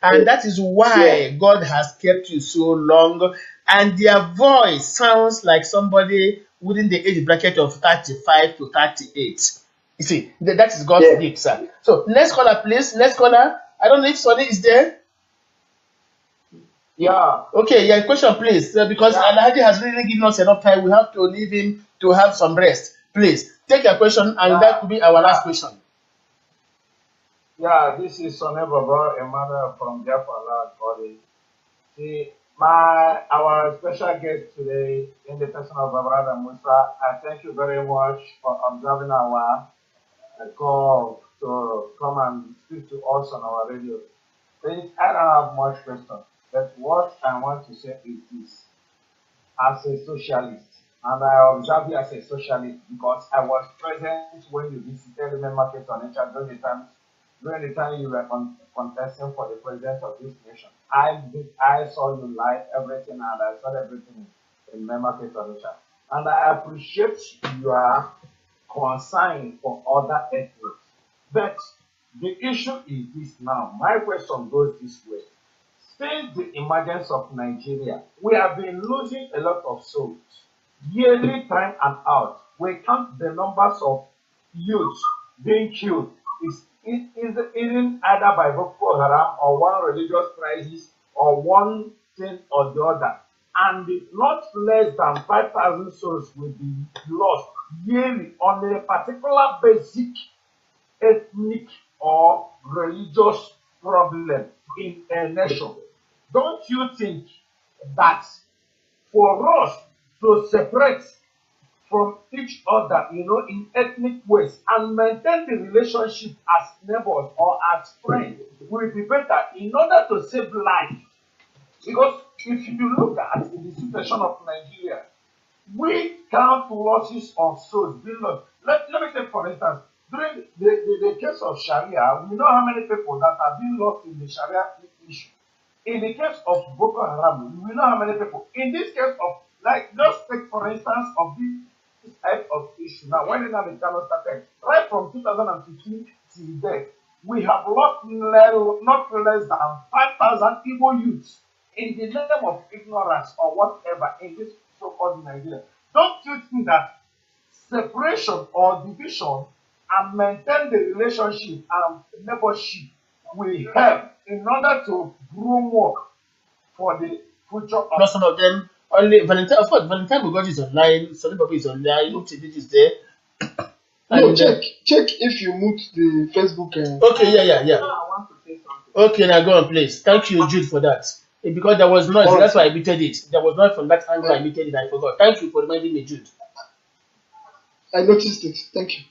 And that is why God has kept you so long. And their voice sounds like somebody within the age bracket of 35 to 38. You see, that is God's gift, sir. So, next caller, please. Next caller. I don't know if Sonny is there. Yeah. Okay, yeah, question, please. Because Alhaji has really given us enough time. We have to leave him to have some rest. Please, take your question, and that could be our last question. Yeah, this is Sonny Baba Emmanuel from Biafra Body. See, our special guest today in the person of Brother Musa, I thank you very much for observing our call to come and speak to us on our radio. Please, I don't have much question, but what I want to say is this. As a socialist, and I observe you as a socialist because I was present when you visited the market on HR during the time you were contesting for the president of this nation. I saw you live everything, and I saw everything in the market on HR. And I appreciate your concern for other ethnics. But the issue is this now. My question goes this way. Since the emergence of Nigeria, we have been losing a lot of souls. Yearly, time and out, we count the numbers of youths being killed. It is either by Boko Haram or one religious crisis or one thing or the other. And not less than 5,000 souls will be lost yearly on a particular basic ethnic or religious problem in a nation. Don't you think that for us to separate from each other, in ethnic ways and maintain the relationship as neighbors or as friends will be better in order to save life? Because if you look at the situation of Nigeria, we count losses of souls being lost. Let me take for instance, during the case of Sharia, we know how many people that have been lost in the Sharia issue. In the case of Boko Haram, we know how many people. In this case of, just take for instance of this type of issue. Now, when the Kanu started, right from 2015 till date, we have lost not less than 5,000 Igbo youths in the name of ignorance or whatever in this so-called Nigeria. Don't you think that separation or division and maintain the relationship and neighborship will help in order to groom work for the future of... Not some of them, only Valentine, of course, Valentine Bugatti is online, Sonny Baba is online, Utidit is there. No, check if you mute the Facebook. Okay, yeah. I want to say something. Okay, now go on, please. Thank you, Jude, for that. Because there was noise, that's why I muted it. There was noise from that angle, I muted it, I forgot. Thank you for reminding me, Jude. I noticed it. Thank you.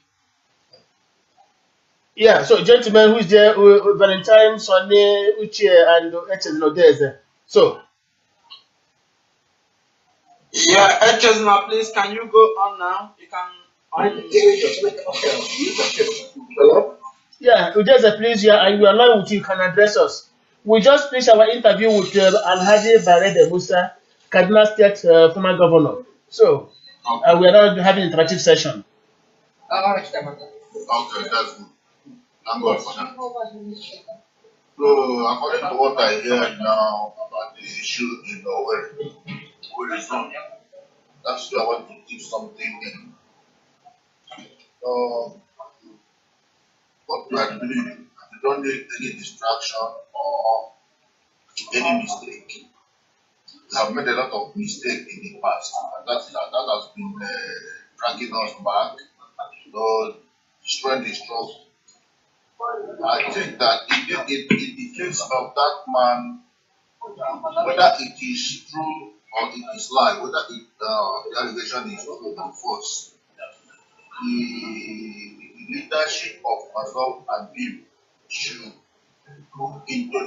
Yeah, so gentlemen, who's there? Valentine, Sonny, Uche, and Echezno, So. Yeah, Echezno, please, can you go on now? You can... Hello? Yeah, Udeze, please, and you are along with you can address us. We just finished our interview with Alhaji Barede Musa, Kaduna State former governor. So, we are now having an interactive session. Okay, that's good. Thank God for that. So, according to what I hear now about the issue in where it's from, that's why I want to keep something in. What I believe, you don't need any distraction or any mistake. We have made a lot of mistakes in the past, and that has been dragging us back, destroying the struggle. I think that in the case of that man, whether it is true or it is lie, whether the allegation is true or false, the leadership of Mazal and Bill should look into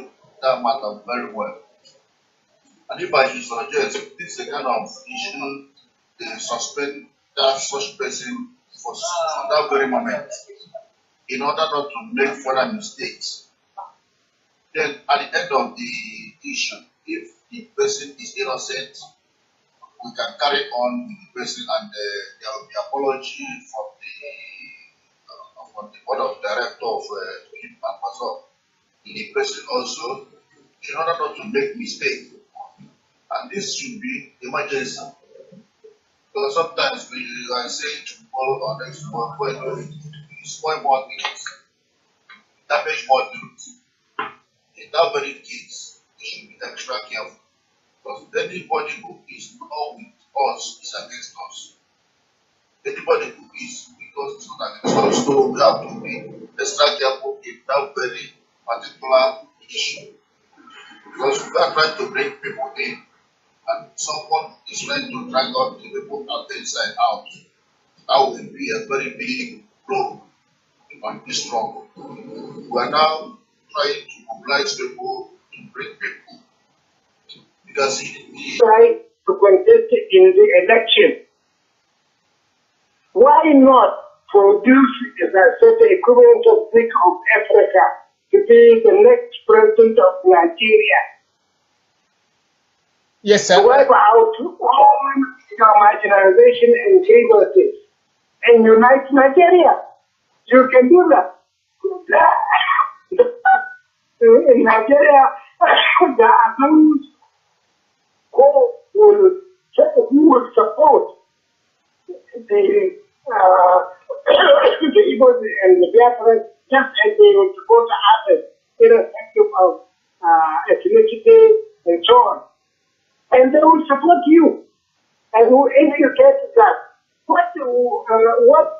that matter very well. And if I should suggest, this is a kind of issue they suspend that such person for that very moment in order not to make further mistakes. Then at the end of the issue, if the person is innocent, we can carry on with the person and there will be apology from the board of director of Amazon. The person also, in order not to make mistake. And this should be emergency. Because sometimes we are saying to follow on next one point, you spoil more things, damage more things. In that very case, we should be extra careful. Because anybody who is not with us is against us. Anybody who is with us is not against us. So we have to be extra careful in that very particular issue. Because we are trying to bring people in, and someone is trying to drag out the people out inside out. That will be a very big blow on this struggle. We are now trying to mobilize people to bring people. Because try to contest in the election. Why not produce, as I said, the equivalent of Stick of Africa to be the next president of Nigeria? Yes, sir. To wipe out all your marginalization and grievances and unite Nigeria. You can do that. In Nigeria, there are those who will support the Ipob and the Biafra just as they will support others, irrespective of ethnicity and so on. And they will support you. And if you get that, what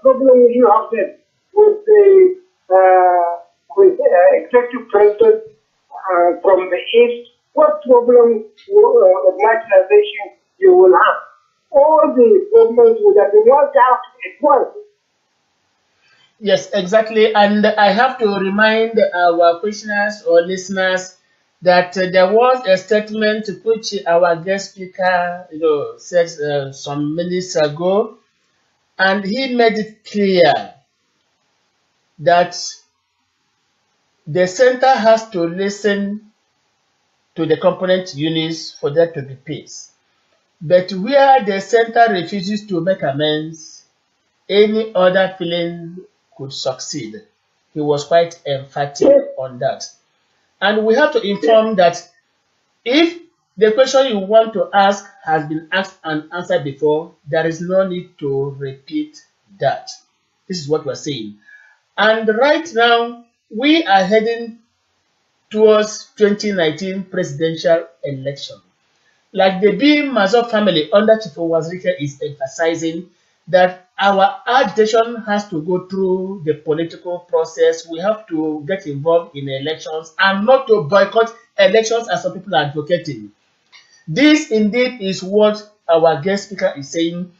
problem will you have then with the executive president from the east? What problem of marginalization you will have? All the problems would have been worked out at once. Yes, exactly. And I have to remind our questioners or listeners that there was a statement which our guest speaker, said some minutes ago, and he made it clear that the center has to listen to the component units for there to be peace. But where the center refuses to make amends, any other feeling could succeed. He was quite emphatic on that. And we have to inform that if the question you want to ask has been asked and answered before, there is no need to repeat that. This is what we're saying. And right now, we are heading towards 2019 presidential election. Like the B Mazo family under Chief Wazirike is emphasizing that our agitation has to go through the political process. We have to get involved in elections and not to boycott elections as some people are advocating. This indeed is what our guest speaker is saying.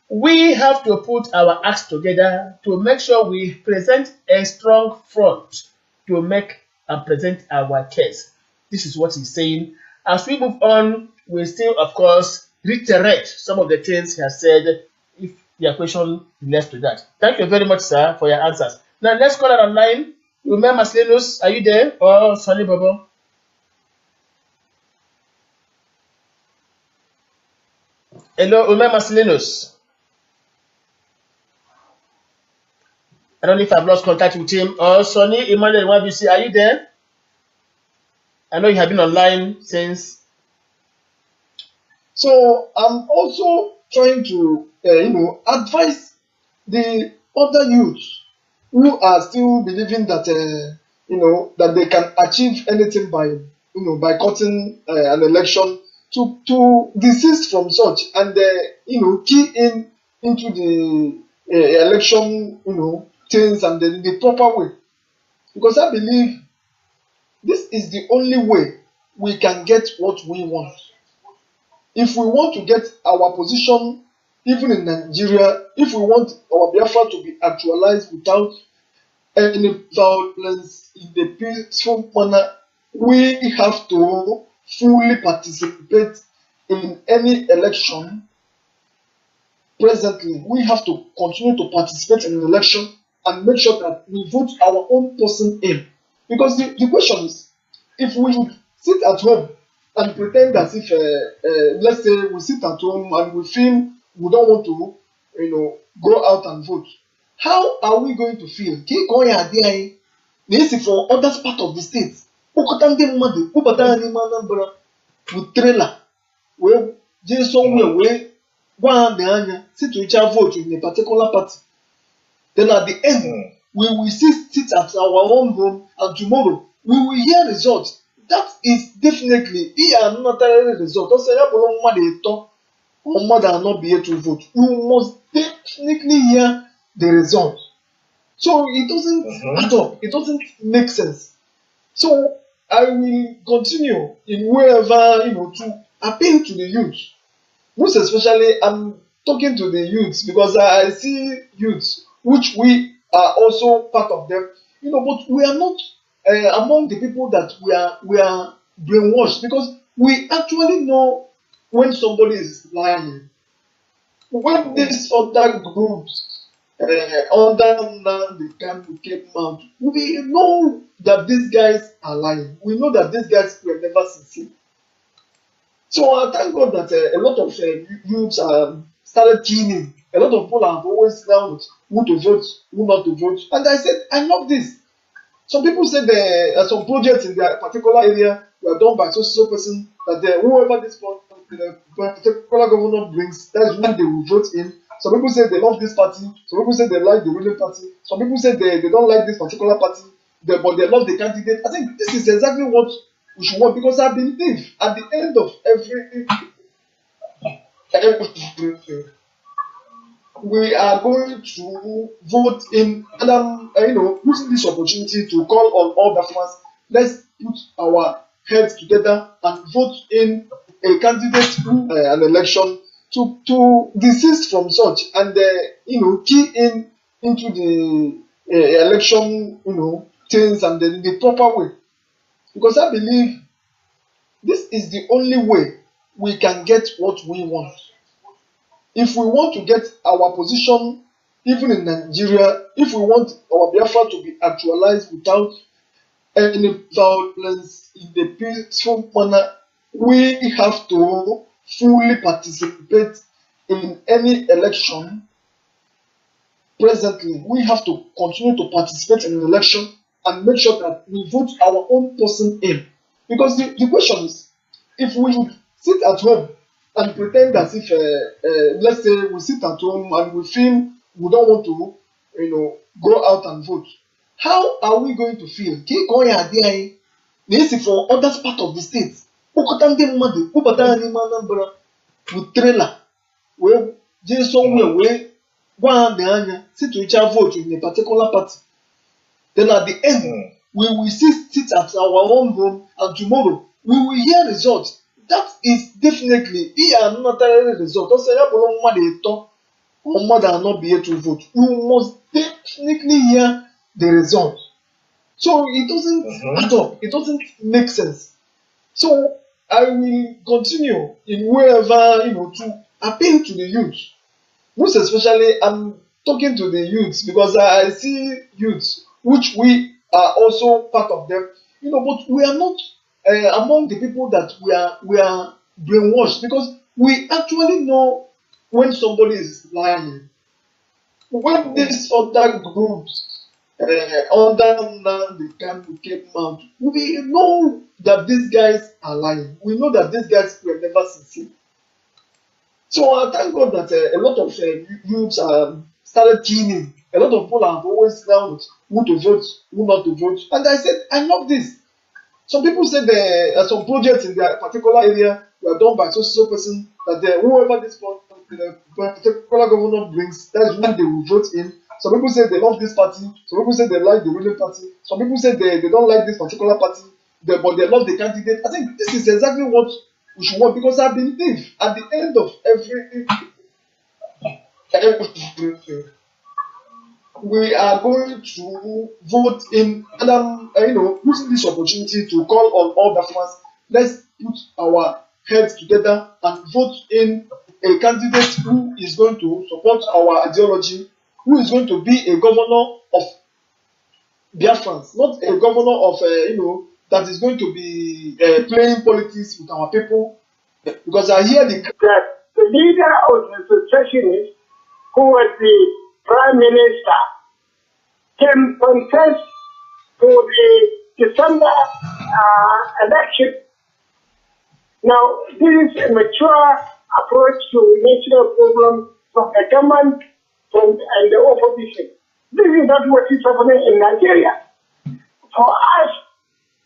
We have to put our acts together to make sure we present a strong front to make and present our case. This is what he's saying. As we move on, we still, of course, reiterate some of the things he has said if your question relates to that. Thank you very much, sir, for your answers. Now, let's call it online. Ume Maslenus, are you there? Or Sonny Bobo? Hello, Ume Maslenus. I don't know if I've lost contact with him. Or Sonny Emmanuel YBC, are you there? I know you have been online since. So I'm also trying to, advise the other youths who are still believing that, that they can achieve anything by cutting an election to desist from such and, key into the election, things and the proper way. Because I believe this is the only way we can get what we want. If we want to get our position, even in Nigeria, if we want our Biafra to be actualized without any violence in the peaceful manner, we have to fully participate in any election presently. We have to continue to participate in an election and make sure that we vote our own person in. Because the question is, if we sit at home and pretend as if, let's say we sit at home and we feel we don't want to, go out and vote, how are we going to feel? For other part of the state, with trailer, where just somewhere where one sit to each vote in a particular party. Then at the end, we will sit at our own home, and tomorrow we will hear results. That is definitely not a result. Also, or mother not be able to vote. You must definitely hear the result. So it doesn't add up. It doesn't make sense. So I will continue in wherever to appeal to the youth. Most especially, I'm talking to the youths because I see youths, which we are also part of them. But we are not among the people that we are brainwashed, because we actually know when somebody is lying. When these other groups under the KANU came out, we know that these guys are lying. We know that these guys were never sincere. So I thank God that a lot of youths started tuning. A lot of people have always down who to vote, who not to vote. And I said, I love this. Some people said there are some projects in their particular area were done by so person that whoever this particular governor brings, that's who they will vote in. Some people say they love this party. Some people say they like the ruling party. Some people say they don't like this particular party, but they love the candidate. I think this is exactly what we should want, because I believe at the end of everything, we are going to vote in, and I'm using this opportunity to call on all Biafrans. Let's put our heads together and vote in a candidate an election to desist from such, and key in into the election things, and then the proper way, because I believe this is the only way we can get what we want. If we want to get our position, even in Nigeria, if we want our Biafra to be actualized without any violence, in a peaceful manner, we have to fully participate in any election presently. We have to continue to participate in an election and make sure that we vote our own person in. Because the question is, if we sit at home and pretend as if, let's say we sit at home and we feel we don't want to, go out and vote, how are we going to feel? For other part of the state, with trailer, where just somewhere where one sit to each vote in a particular party. Then at the end, we will sit at our own home, and tomorrow we will hear results. That is definitely not a result. Also, or mother not be able to vote. You must definitely hear the result. So it doesn't add up. It doesn't make sense. So I will continue in wherever to appeal to the youth. Most especially, I'm talking to the youths because I see youths, which we are also part of them. But we are not among the people that we are brainwashed, because we actually know when somebody is lying. When these other groups under the KANU came out, we know that these guys are lying. We know that these guys were never sincere. So I thank God that a lot of youths started tuning. A lot of people have always down who to vote, who not to vote. And I said, I love this. Some people said there are some projects in their particular area were done by so person that whoever this particular governor brings, that's who they will vote in. Some people say they love this party. Some people say they like the ruling party. Some people say they don't like this particular party, but they love the candidate. I think this is exactly what we should want, because I believe at the end of everything, we are going to vote in, and I'm using this opportunity to call on all Biafrans. Let's put our heads together and vote in a candidate who is going to support our ideology, who is going to be a governor of Biafrans, not a governor of that is going to be playing politics with our people. Because I hear that the leader of the secessionists, who was the prime minister, can contest for the December election. Now, this is a mature approach to national problems from the government and the opposition. This is not what is happening in Nigeria. For us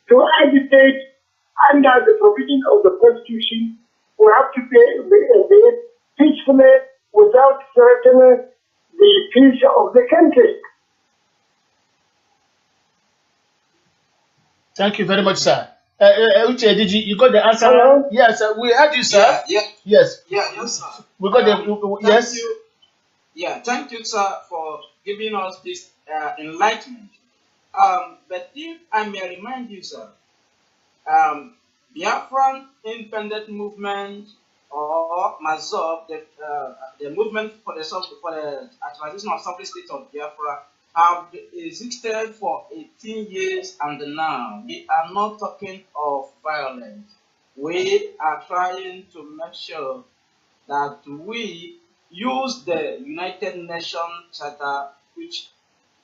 to agitate under the provision of the Constitution, we have to be peacefully without threatening the peace of the country. Thank you very much, sir. Uche, did you got the answer? Hello? Yes, we heard you, sir. Yes. Yes, sir. We got the yes. Thank you, sir, for giving us this enlightenment. But if I may remind you, sir, Biafran independent movement or Mazov, the movement for the actualization of sovereign state of Biafra, have existed for 18 years, and now we are not talking of violence. We are trying to make sure that we use the United Nations Charter, which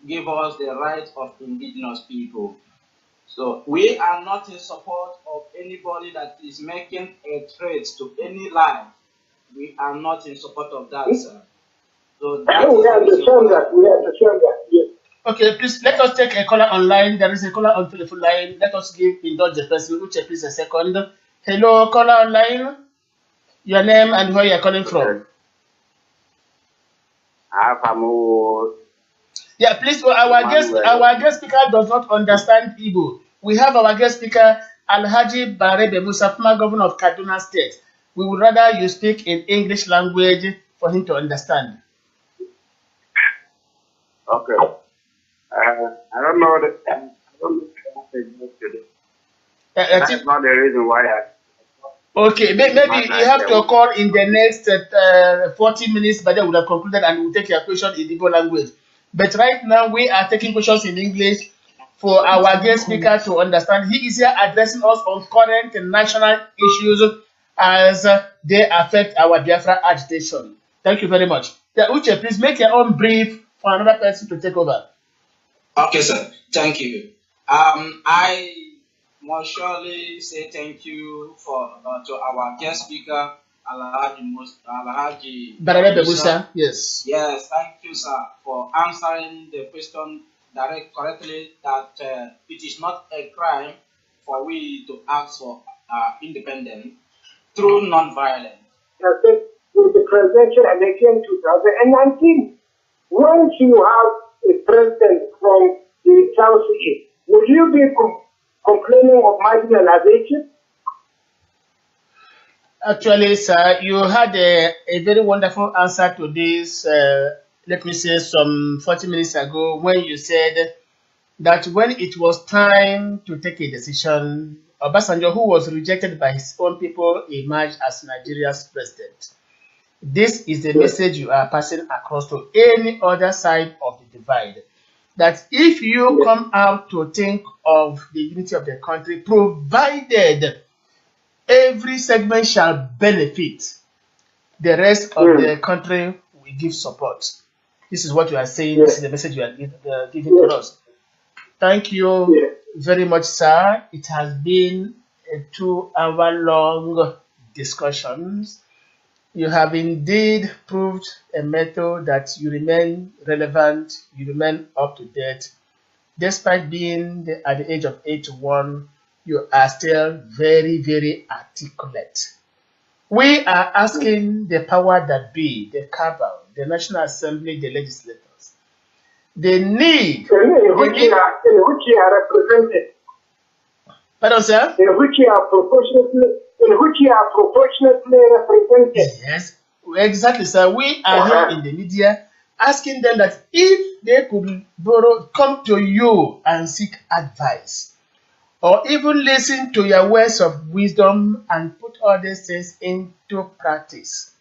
give us the right of indigenous people. So we are not in support of anybody that is making a threat to any life. We are not in support of that, sir. So that we understand that. We understand that. Yes. Okay, please let us take a caller online. There is a caller on telephone line. Let us indulge the person. Uche, please a second. Hello, caller online. Your name and where you are calling from. Yeah, please. Our guest speaker does not understand Igbo. We have our guest speaker Alhaji Barebe Musa, former governor of Kaduna State. We would rather you speak in English language for him to understand. Okay. I don't know that. I don't know that's not the reason why I. Okay, maybe you have to call in the next 40 minutes, but then we'll have concluded and we'll take your question in Igbo language. But right now, we are taking questions in English for our guest speaker to understand. He is here addressing us on current national issues as they affect our Biafra agitation. Thank you very much. Yeah, Uche, please make your own brief for another person to take over. Okay, sir. Thank you. I must surely say thank you to our guest speaker, Alhaji Barebe Musa. Yes. Yes, thank you, sir, for answering the question correctly that it is not a crime for we to ask for independence through non-violence. With the presidential election 2019, once you have a president from the Southeast, would you be complaining of marginalization? Actually, sir, you had a very wonderful answer to this, let me say, some 40 minutes ago when you said that when it was time to take a decision, Obasanjo, who was rejected by his own people, emerged as Nigeria's president. This is the message you are passing across to any other side of the divide. That if you come out to think of the unity of the country, provided every segment shall benefit, the rest of the country will give support. This is what you are saying. This is the message you are giving to us. Thank you very much, sir. It has been a 2-hour-long discussion. You have indeed proved a method that you remain relevant, you remain up to date. Despite being at the age of 81, you are still very, very articulate. We are asking the power that be, the cabal, the National Assembly, the legislators. They need... In which you are represented. Pardon, sir? In which you are proportionately represented. Yes, exactly, sir. We are here in the media asking them that if they could come to you and seek advice, or even listen to your words of wisdom and put all these things into practice.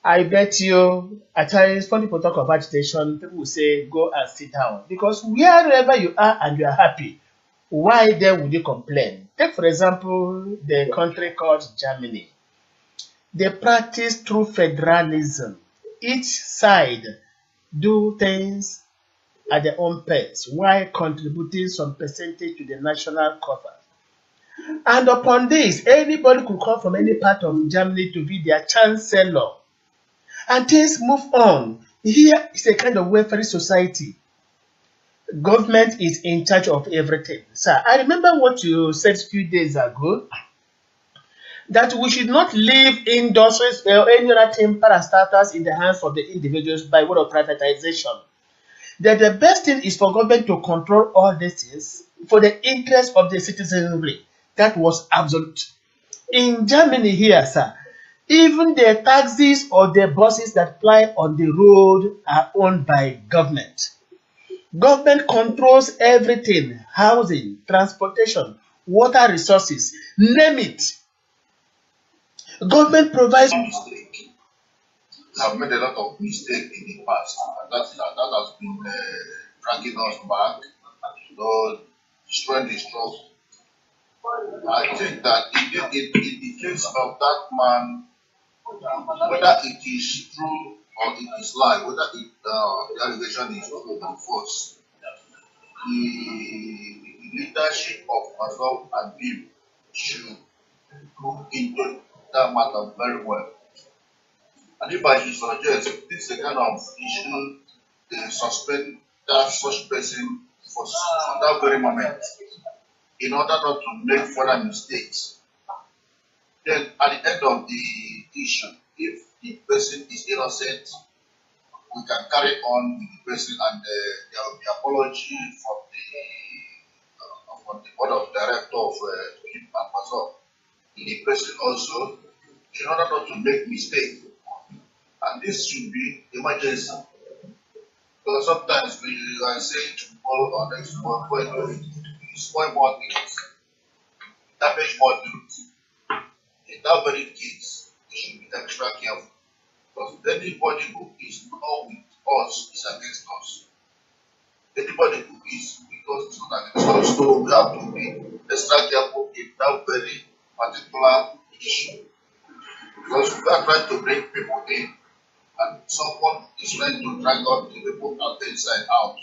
I bet you, at times when people talk of agitation, people will say, go and sit down. Because wherever you are and you are happy, why then would you complain? Take, for example, the country called Germany. They practice true federalism. Each side do things at their own pace while contributing some percentage to the national cover. And upon this, anybody could come from any part of Germany to be their chancellor. And things move on. Here is a kind of welfare society. Government is in charge of everything. Sir, I remember what you said a few days ago, that we should not leave industries or any other thing parastatals in the hands of the individuals by way of privatization. That the best thing is for government to control all these things for the interest of the citizenry. That was absolute. In Germany here, sir, even the taxis or the buses that ply on the road are owned by government. Government controls everything: housing, transportation, water resources, name it. Government provides. Mistake. We have made a lot of mistakes in the past, and that has been dragging us back, destroying the struggle. I think that in the case of that man, whether it is true or it is lie, whether the allegation is true or false, the leadership of myself and him should look into that matter very well. And if I should suggest, this is a kind of issue, they suspend that such person for that very moment in order not to make further mistakes. Then at the end of the issue, if the person is innocent, we can carry on with the person, and there will be apology from the board of director of him and myself. The person also, in order not to make mistakes. And this should be emergency. Because sometimes we are saying tomorrow or next month, we spoil more things, damage more things. In that very case, we should be extra careful. Because anybody who is not with us is against us. Anybody who is with us is not against us. So we have to be extra careful in that very particular issue. Because we are trying to bring people in, and someone is trying to drag out the people out inside out.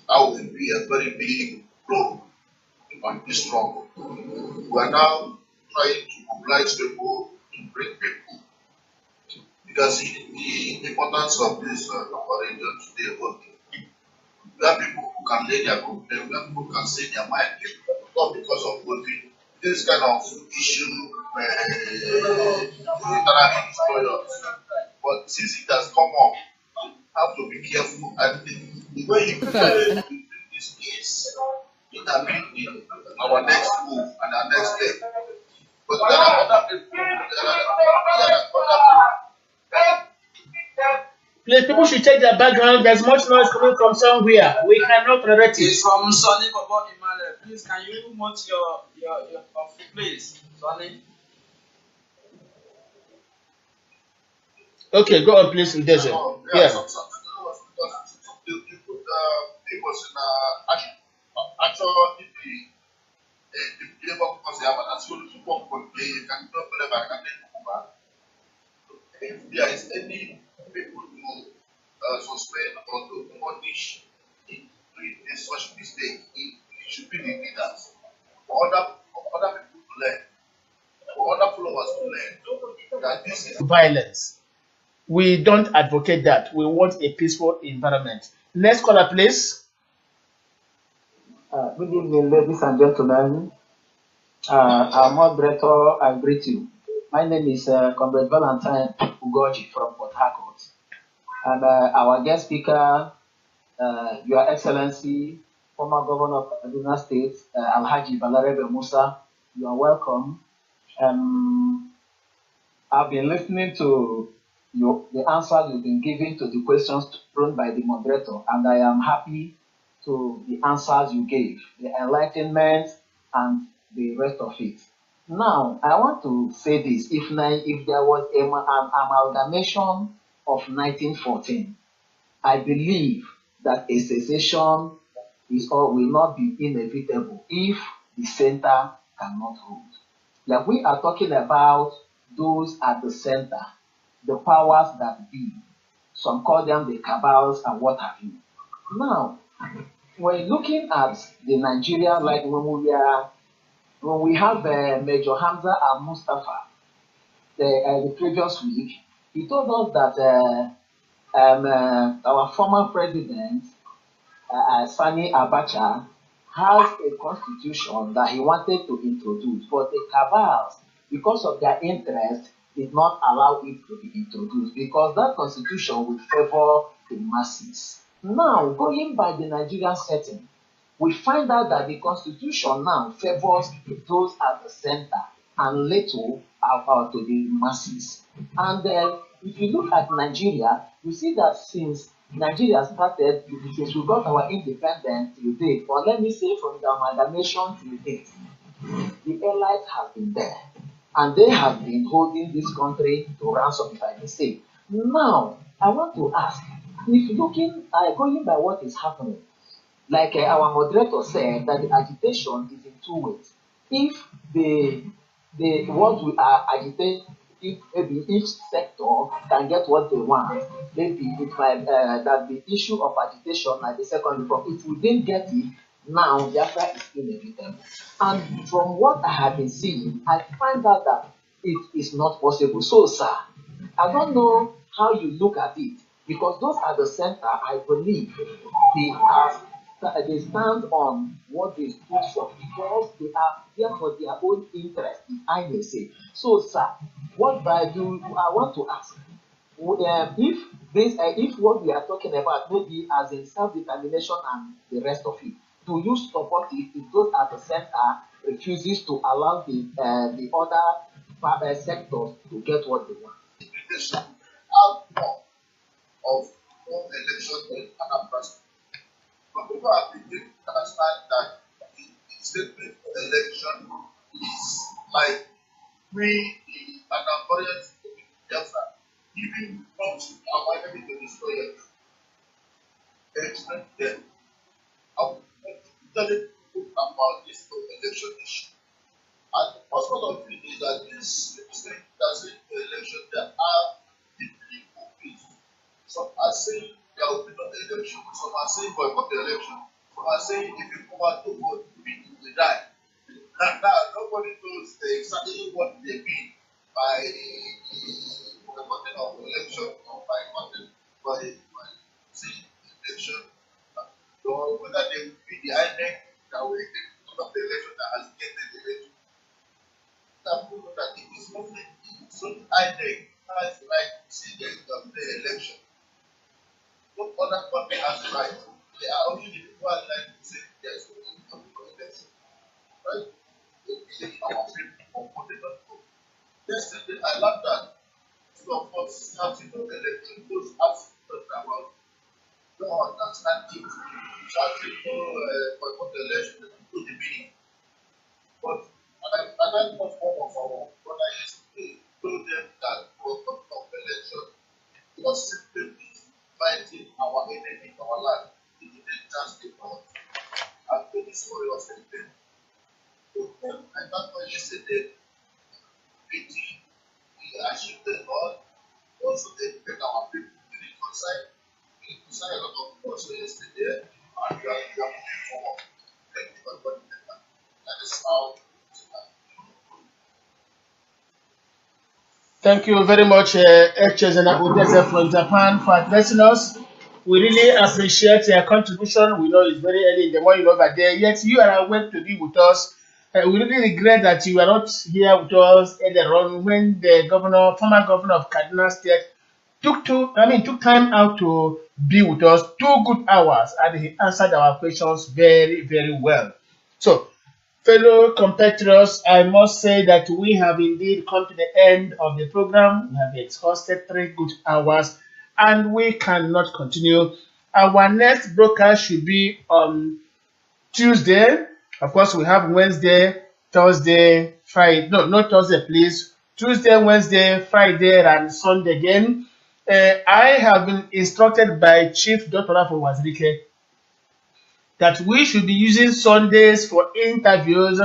That will be a very big blow on this struggle. We are now trying to mobilize people, to bring people, because the importance of this operation today, we have people who can lay their complaint, we have people who can say their mind, not because of voting. This kind of issue literally destroy us. But since it has come up, you have to be careful, and the way you prepare this case determine our next move and our next step. But there are other people, Please, people should check their background. There's much noise coming from somewhere. We cannot tolerate it. It's from Sonny Bobo Emmanuel. Please, can you mute your please, Sonny? Okay, go on, please, with this. Yeah. it was actually the labor because they have an absolute support for play, can not believe I can if there is any people to suspend or to punish in doing such mistake, it should be the leaders. For other people to learn, for other followers to learn that this is Violence. We don't advocate that. We want a peaceful environment. Next caller, please. Good evening, ladies and gentlemen. Our moderator, I greet you. My name is Comrade Valentine Ugoji from Port Harcourt. And our guest speaker, Your Excellency, former Governor of Kaduna State, Alhaji Balarebe Musa, you are welcome. I've been listening to the answer you've been giving to the questions thrown by the moderator, and I am happy to the answers you gave, the enlightenment and the rest of it. Now, I want to say this: if there was an amalgamation of 1914, I believe that a secession is or will not be inevitable if the center cannot hold. Like we are talking about those at the center, the powers that be. Some call them the cabals and what have you. Now, when looking at the Nigeria, like when we have Major Hamza and Mustafa the previous week, he told us that our former president Sani Abacha has a constitution that he wanted to introduce, but the cabals, because of their interest, did not allow it to be introduced because that constitution would favor the masses. Now, going by the Nigerian setting, we find out that the constitution now favors those at the center and little to the masses. And if you look at Nigeria, you see that since Nigeria started, since we got our independence till date, or let me say from the amalgamation till date, the elites have been there. And they have been holding this country to ransom, if I may say. Now, I want to ask, if looking, going by what is happening, like our moderator said, that the agitation is in two ways. If what we are agitating, if maybe each sector can get what they want, maybe it might that the issue of agitation might be secondary. But if we didn't get it, now Biafra is inevitable. And from what I have been seeing, I find out that it is not possible. So, sir, I don't know how you look at it, because those at the center, I believe, they stand on what they stood for because they are there for their own interest, if I may say. So, sir, what I want to ask, if what we are talking about maybe as in self-determination and the rest of it, do you support it if those at the center refuses to allow the other sectors to get what they want? Outcome of one election in Anambra State. But people have been able to understand that the statement of election is like we, the Anambarians, Biafra, giving not our enemy to destroy it. Expect them. I will tell you about this election issue. And the first part of it is that this state doesn't election that are deeply confused. Some are saying there will be no election, some are saying boycott the election, some are saying if you come out to vote, you will die. And now nobody knows exactly what they mean by the boycotting of the election or by saying election, or whether they will be the INEC that will conduct the election that has gained the election. That proves that it is only INEC has the right to see the election. No other country has the right. They are only the people who are like to say there is no election. Right? They our people for the not go. Yesterday, I learned that two of us starting of election, those asking about don't understand it, shouting for the election to the meaning. But another form of our brother yesterday told them that for the election was simply fighting our enemy in our land. It didn't just the God. And the story was in them. I thought yesterday, we achieved the Lord. Also, they make our people to reconcile. We reconcile a lot of people also yesterday, and we are moving forward. Thank you for God. That is how. Thank you very much, OHANEZE from Japan, for addressing us. We really appreciate your contribution. We know it's very early in the morning over there, yet you are awake to be with us. We really regret that you are not here with us earlier on when the former governor of Kaduna State, took time out to be with us 2 good hours, and he answered our questions very, very well. So, Fellow compatriots, I must say that we have indeed come to the end of the program. We have exhausted 3 good hours and we cannot continue. Our next broadcast should be on Tuesday. Of course, we have Wednesday, Thursday, Friday. No, not Thursday, please. Tuesday, Wednesday, Friday, and Sunday again. I have been instructed by Chief Dr. Wazirike that we should be using Sundays for interviews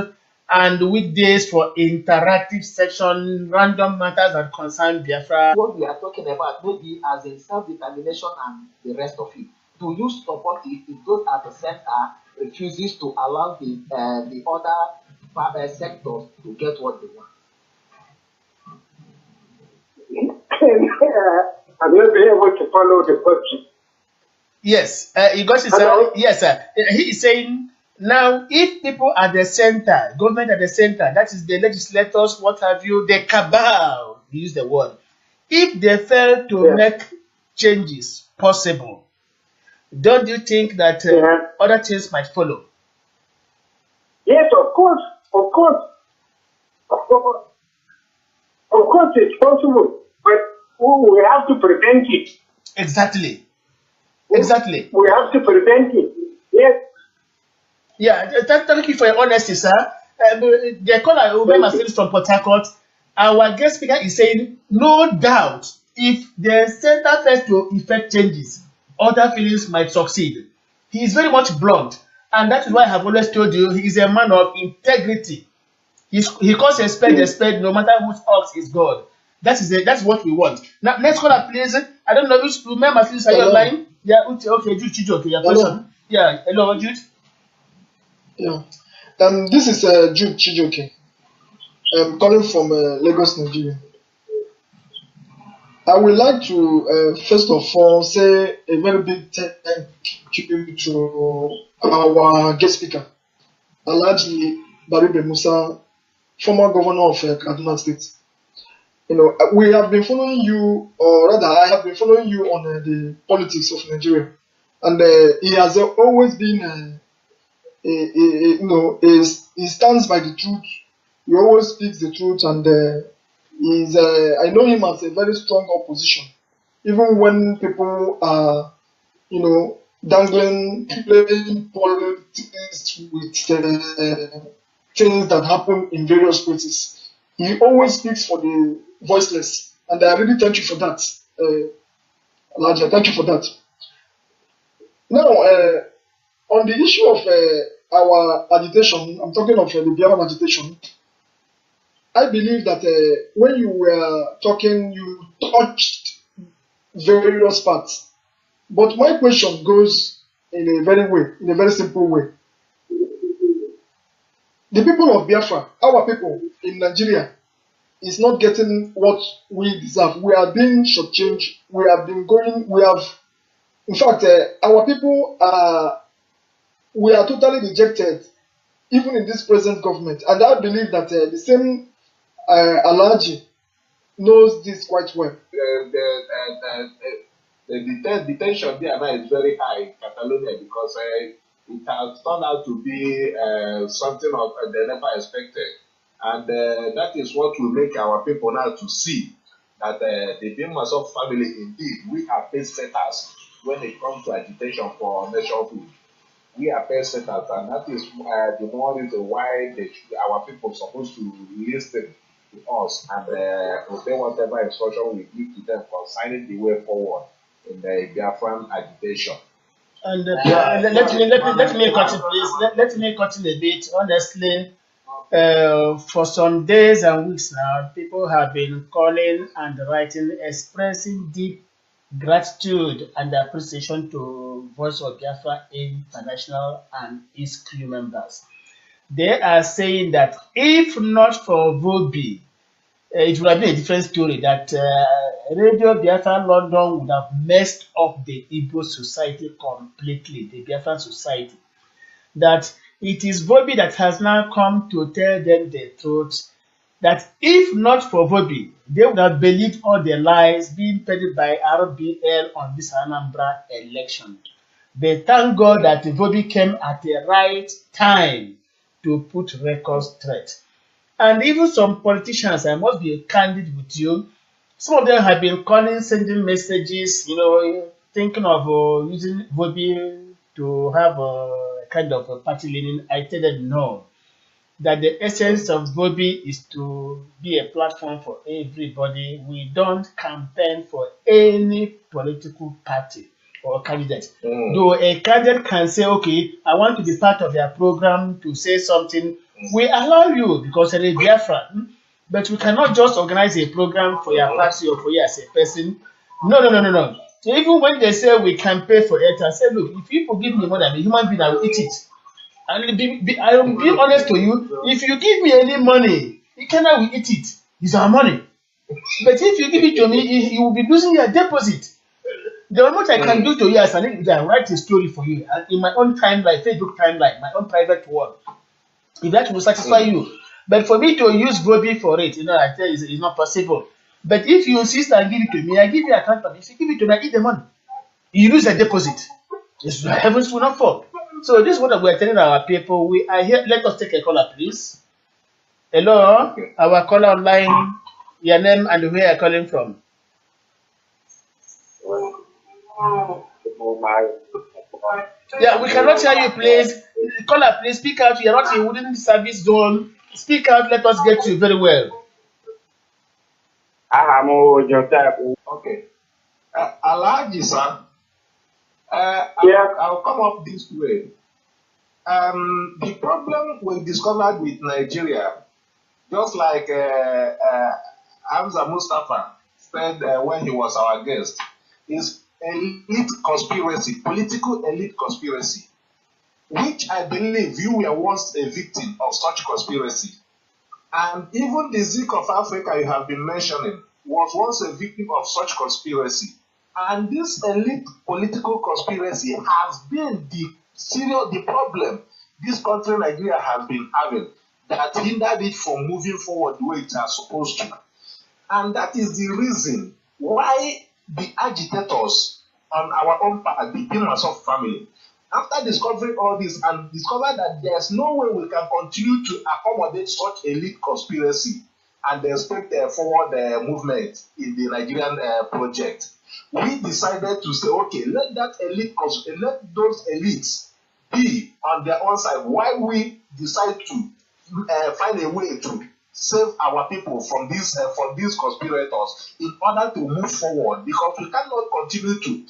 and weekdays for interactive session, random matters that concern Biafra. What we are talking about, maybe as in self-determination and the rest of it, do you support it if those at the center refuses to allow the other sectors to get what they want? I'm not being able to follow the question. Yes, he got it, sir. Yes, sir. He is saying now, if people at the center, government at the center, that is the legislators, what have you, the cabal, use the word, if they fail to make changes possible, don't you think that other things might follow? Yes, of course, of course, of course, of course, it's possible, but we have to prevent it. Exactly. Exactly. We have to prevent it. Yes. Yeah, thank you for your honesty, sir. The caller Obama Phillips from Port Harcourt, our guest speaker is saying, no doubt, if the center fails to effect changes, other feelings might succeed. He is very much blunt, and that is why I have always told you he is a man of integrity. He calls a spade, no matter whose ox is God. That's what we want. Now, next caller, please. I don't know which remember Phillips, are you online? Yeah, okay, Jude Chijo, okay, your question. Yeah, hello, Jude. Yeah. This is Jude Chijoke. I'm calling from Lagos, Nigeria. I would like to first of all say a very big thank you to our guest speaker, Alhaji Baribe Musa, former governor of Kaduna State. You know, we have been following you, or rather, I have been following you on the politics of Nigeria, and he has always been, you know, he stands by the truth. He always speaks the truth, and I know him as a very strong opposition, even when people are, you know, dangling, playing politics with things that happen in various places. He always speaks for the voiceless, and I really thank you for that, Elijah. Thank you for that. Now, on the issue of our agitation, I'm talking of the Biafran agitation. I believe that when you were talking, you touched various parts. But my question goes in a very simple way. The people of Biafra, our people in Nigeria, is not getting what we deserve. We are being shortchanged. We have been going, in fact, our people we are totally rejected, even in this present government. And I believe that the same Alhaji knows this quite well. The detention there now is very high in Catalonia because it has turned out to be something of they never expected. And that is what will make our people now to see that the Biafra family, indeed, we are pace setters when it comes to agitation for nationhood. We are pace setters, and that is the more reason why our people are supposed to listen to us and obey whatever instruction we give to them concerning the way forward in the Biafran agitation. And let me continue, please. Let me continue a bit. Honestly, for some days and weeks now, people have been calling and writing, expressing deep gratitude and appreciation to Voice of Biafra International and its crew members. They are saying that if not for Vobi, it would have been a different story, that Radio Biafra London would have messed up the Igbo society completely, the Biafran society. That it is Vobi that has now come to tell them the truth, that if not for Vobi, they would have believed all the lies being peddled by RBL on this Anambra election. But thank God that Vobi came at the right time to put records straight. And even some politicians, I must be candid with you, some of them have been calling, sending messages, thinking of using Vobi to have a kind of a party leaning. I tell them no, that the essence of Vobi is to be a platform for everybody. We don't campaign for any political party or candidate. Though a candidate can say, okay, I want to be part of their program to say something, we allow you because you're a Biafra. But we cannot just organize a program for your party or for you as a person. No. So even when they say we can pay for it, I say, look, if people give me money, I'm a human being, I will eat it. And I will be honest to you, if you give me any money, you cannot will eat it. It's our money. But if you give it to me, you will be losing your deposit. The amount I can do to you as an individual, write a story for you in my own timeline, Facebook timeline, my own private world. If that will satisfy you. But for me to use Bobby for it, I tell you, it's not possible. But if you insist and give it to me, I give you a account. If you give it to me, I eat the money. You lose a deposit. It's heavens will not fall. So this is what we are telling our people. We are here. Let us take a caller, please. Hello, our caller online. Your name and where you are calling from. Yeah, we cannot hear you, please. Caller, please speak out. You are not in wooden service zone. Speak out. Let us get you very well. Okay. Alaji, sir. I'll come up this way. The problem we discovered with Nigeria, just like Hamza Mustafa said when he was our guest, is elite conspiracy, political elite conspiracy, which I believe you were once a victim of such conspiracy. And even the Zik of Africa you have been mentioning was once a victim of such conspiracy. And this elite political conspiracy has been the problem this country, Nigeria, has been having that hindered it from moving forward the way it has supposed to. And that is the reason why the agitators on our own part, the Pimasoft family, after discovering all this and discovered that there's no way we can continue to accommodate such elite conspiracy and expect forward movement in the Nigerian project, we decided to say, okay, let those elites be on their own side while we decide to find a way to save our people from these conspirators in order to move forward, because we cannot continue to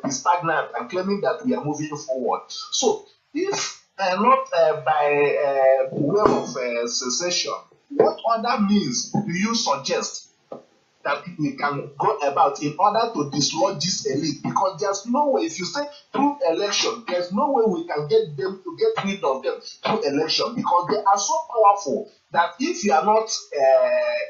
be stagnant and claiming that we are moving forward. So if not by way of secession, what other means do you suggest that we can go about in order to dislodge this elite? Because there's no way, if you say through election, there's no way we can get them to get rid of them through election, because they are so powerful that if you are not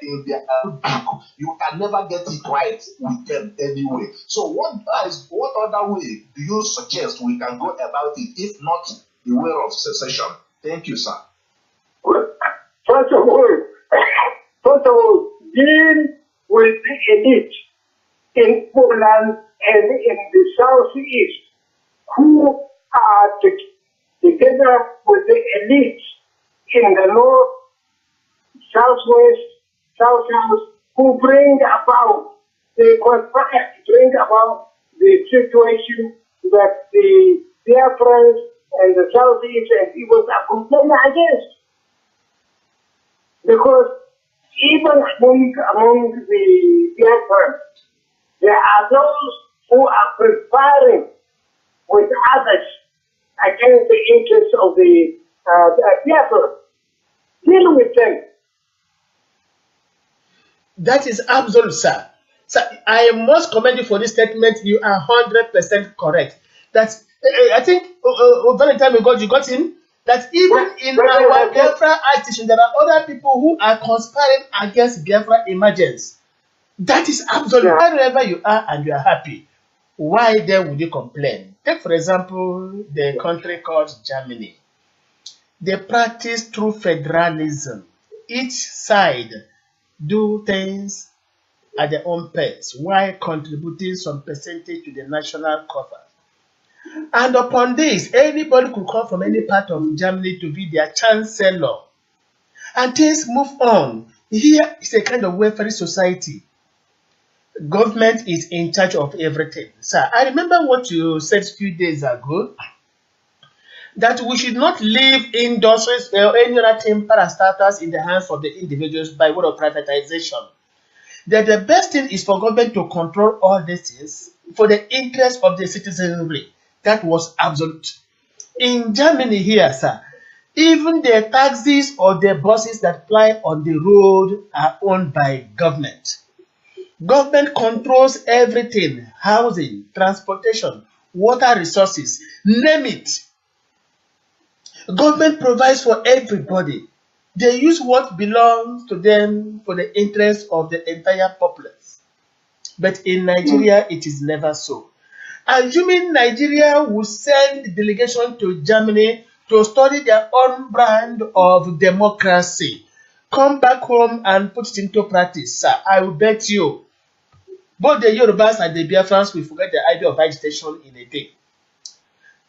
in their book, you can never get it right with them anyway. So what other way do you suggest we can go about it, if not the way of secession? Thank you, sir. Well, first of all, deal with the elite in Poland and in the southeast, who are together with the elite in the north, southwest, southwest, who bring about the situation that the Biafrans and the southeast and people are complaining against. Because even among the Biafrans, there are those who are conspiring with others against the interests of the Biafra. Deal with them. That is absolute, sir. Sir, I must commend you for this statement. You are 100% correct. That's I think very time ago you got in that even in our Biafra agitation, there are other people who are conspiring against Biafra emergence. That is absolute. Wherever you are and you are happy, why then would you complain? Take for example the country called Germany. They practice true federalism. Each side do things at their own pace while contributing some percentage to the national coffers. And upon this, anybody could come from any part of Germany to be their chancellor. And things move on. Here is a kind of welfare society. Government is in charge of everything. Sir, I remember what you said a few days ago, that we should not leave industries or any other thing parastatals in the hands of the individuals by way of privatization. That the best thing is for government to control all these things for the interest of the citizenry. That was absolute. In Germany here, sir, even the taxis or the buses that ply on the road are owned by government. Government controls everything: housing, transportation, water resources, name it. Government provides for everybody. They use what belongs to them for the interest of the entire populace. But in Nigeria, it is never so. Assuming Nigeria will send delegation to Germany to study their own brand of democracy, come back home and put it into practice, sir, I will bet you both the Yorubas and the Biafrans will forget the idea of agitation in a day.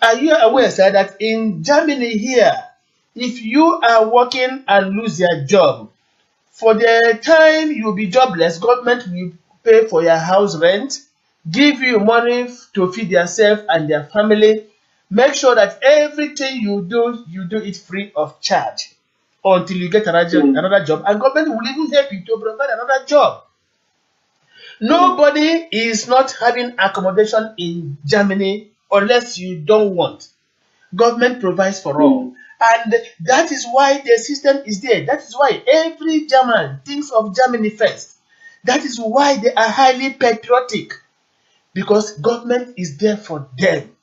Are you aware, sir, that in Germany here, if you are working and lose your job, for the time you'll be jobless, government will pay for your house rent, give you money to feed yourself and their family, make sure that everything you do it free of charge until you get another job, and government will even help you to provide another job. Nobody is not having accommodation in Germany unless you don't want. Government provides for all. And that is why the system is there. That is why every German thinks of Germany first. That is why they are highly patriotic. Because government is there for them.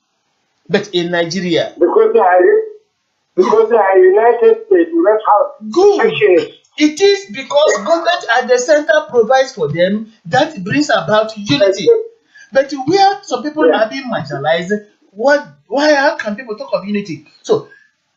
But in Nigeria, Because they are United States, you don't have good. It is because government at the center provides for them that brings about unity. But where some people are being marginalized, how can people talk of unity? So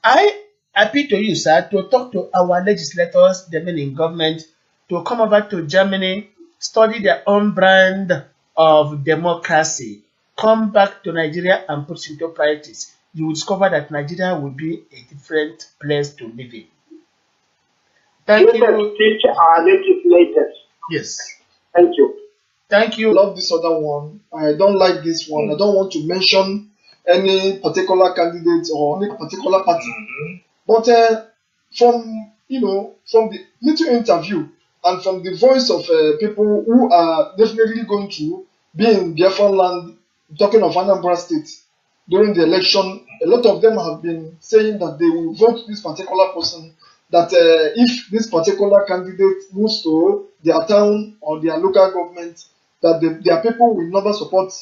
I appeal to you, sir, to talk to our legislators, the men in government, to come over to Germany, study their own brand of democracy, come back to Nigeria and put it into practice. You will discover that Nigeria will be a different place to live in. Thank you. Teach our legislators. Yes. Thank you. Thank you. I love this other one. I don't like this one. I don't want to mention any particular candidate or any particular party. But from the little interview and from the voice of people who are definitely going to be in Biafra land, talking of Anambra State during the election, a lot of them have been saying that they will vote this particular person. That if this particular candidate moves to their town or their local government, that their people will never support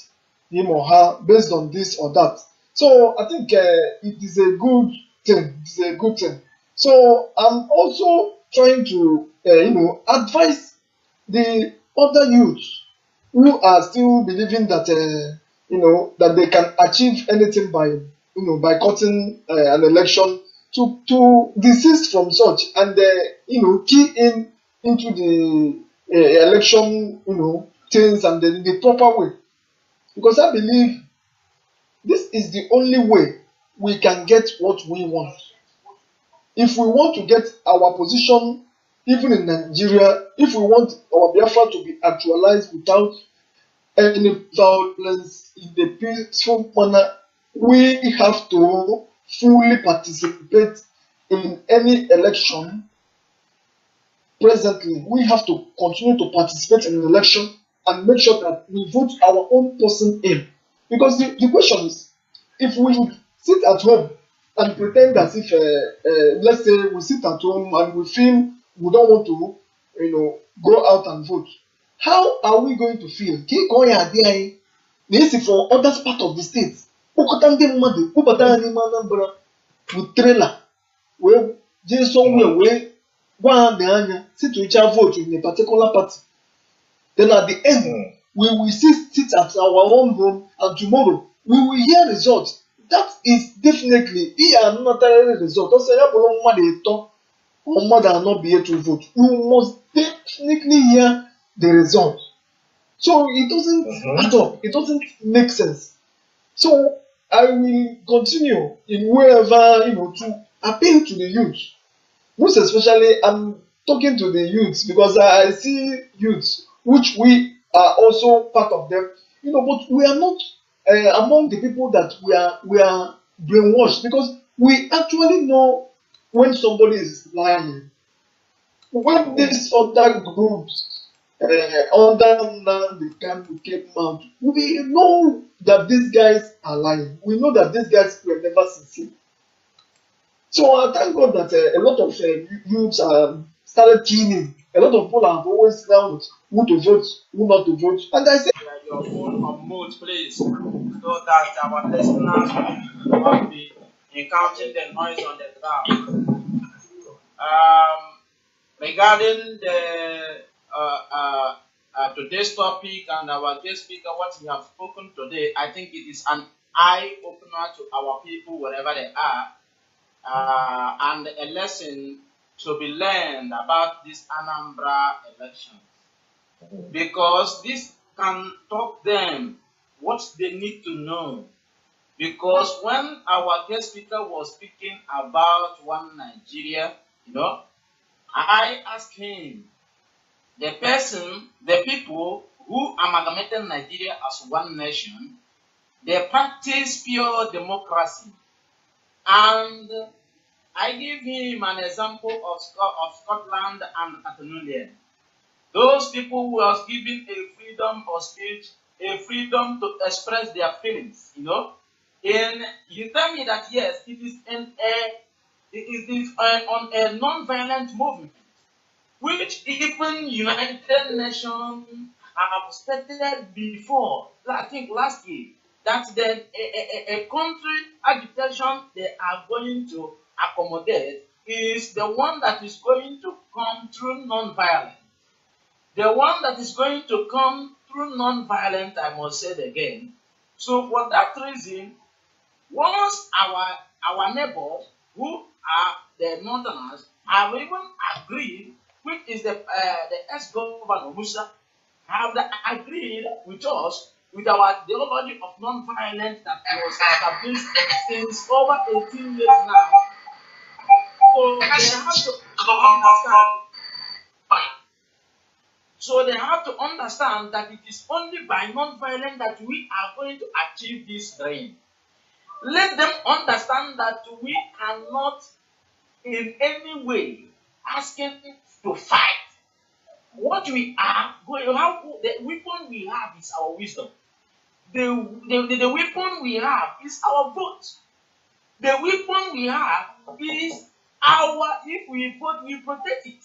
him or her based on this or that. So I think it is a good thing. It's a good thing. So I'm also trying to advise the other youths who are still believing that that they can achieve anything by cutting an election to desist from such and key into the election things and the proper way, because I believe this is the only way we can get what we want. If we want to get our position even in Nigeria, if we want our Biafra to be actualized without any violence in the peaceful manner, we have to fully participate in any election. Presently, we have to continue to participate in an election and make sure that we vote our own person in. Because the question is, if we sit at home and pretend as if, let's say we sit at home and we feel we don't want to, go out and vote, how are we going to feel? For other part of the state, with trailer, where just somewhere where one sit to each vote in a particular party. Then at the end, we will sit at our own home, and tomorrow we will hear results. That is definitely another result. Also, or mother not be able to vote. You must definitely hear the result. So it doesn't add up. It doesn't make sense. So I will continue in wherever to appeal to the youth. Most especially, I'm talking to the youths because I see youths, which we are also part of them. But we are not among the people that we are brainwashed because we actually know when somebody is lying. When these other groups under the KANU came out, we know that these guys are lying. We know that these guys were never sincere. So I thank God that a lot of youths started tuning. A lot of people have always down with who to vote, who not to vote. And I say, Your phone on mute, please, so that our listeners will not be encountering the noise on the ground. Regarding the today's topic and our guest speaker, what he have spoken today, I think it is an eye opener to our people wherever they are, and a lesson to be learned about this Anambra election, because this can taught them what they need to know. Because when our guest speaker was speaking about one Nigeria, I asked him, the people who amalgamated Nigeria as one nation, they practice pure democracy. And I give him an example of Scotland and Catalonia. Those people who are given a freedom of speech, a freedom to express their feelings, And you tell me that yes, it is on a non-violent movement, which even United Nations have stated before, I think last year, that then a country agitation they are going to accommodate is the one that is going to come through non-violence. The one that is going to come through non-violent, I must say it again. So for that reason, once our neighbors who are the northerners have even agreed, which is the ex-governor Musa, have agreed with us with our ideology of non-violence that was established since over 18 years now. So they have to understand. So they have to understand that it is only by non-violence that we are going to achieve this dream. Let them understand that we are not in any way asking to fight. What we are going, the weapon we have is our wisdom. The weapon we have is our vote. The weapon we have is if we vote, we protect it.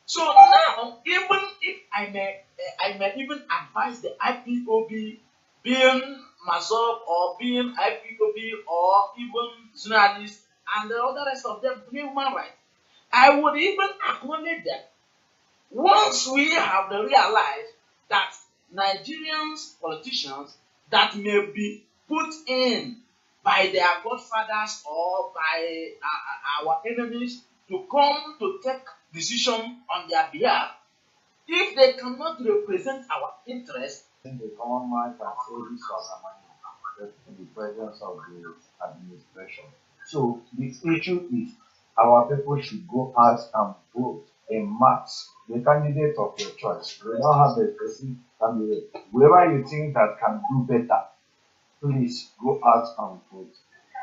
So now, even if I may even advise the IPOB, being myself or being IPOB or even journalists and the other rest of them human rights, I would even acknowledge that once we have realized that Nigerians politicians that may be put in by their godfathers or by our enemies to come to take decision on their behalf, if they cannot represent our interests. In the common man can say this was in the presence of the administration. So the issue is our people should go out and vote en masse the candidate of your choice. We don't have a specific candidate. Whoever you think that can do better, please go out and vote.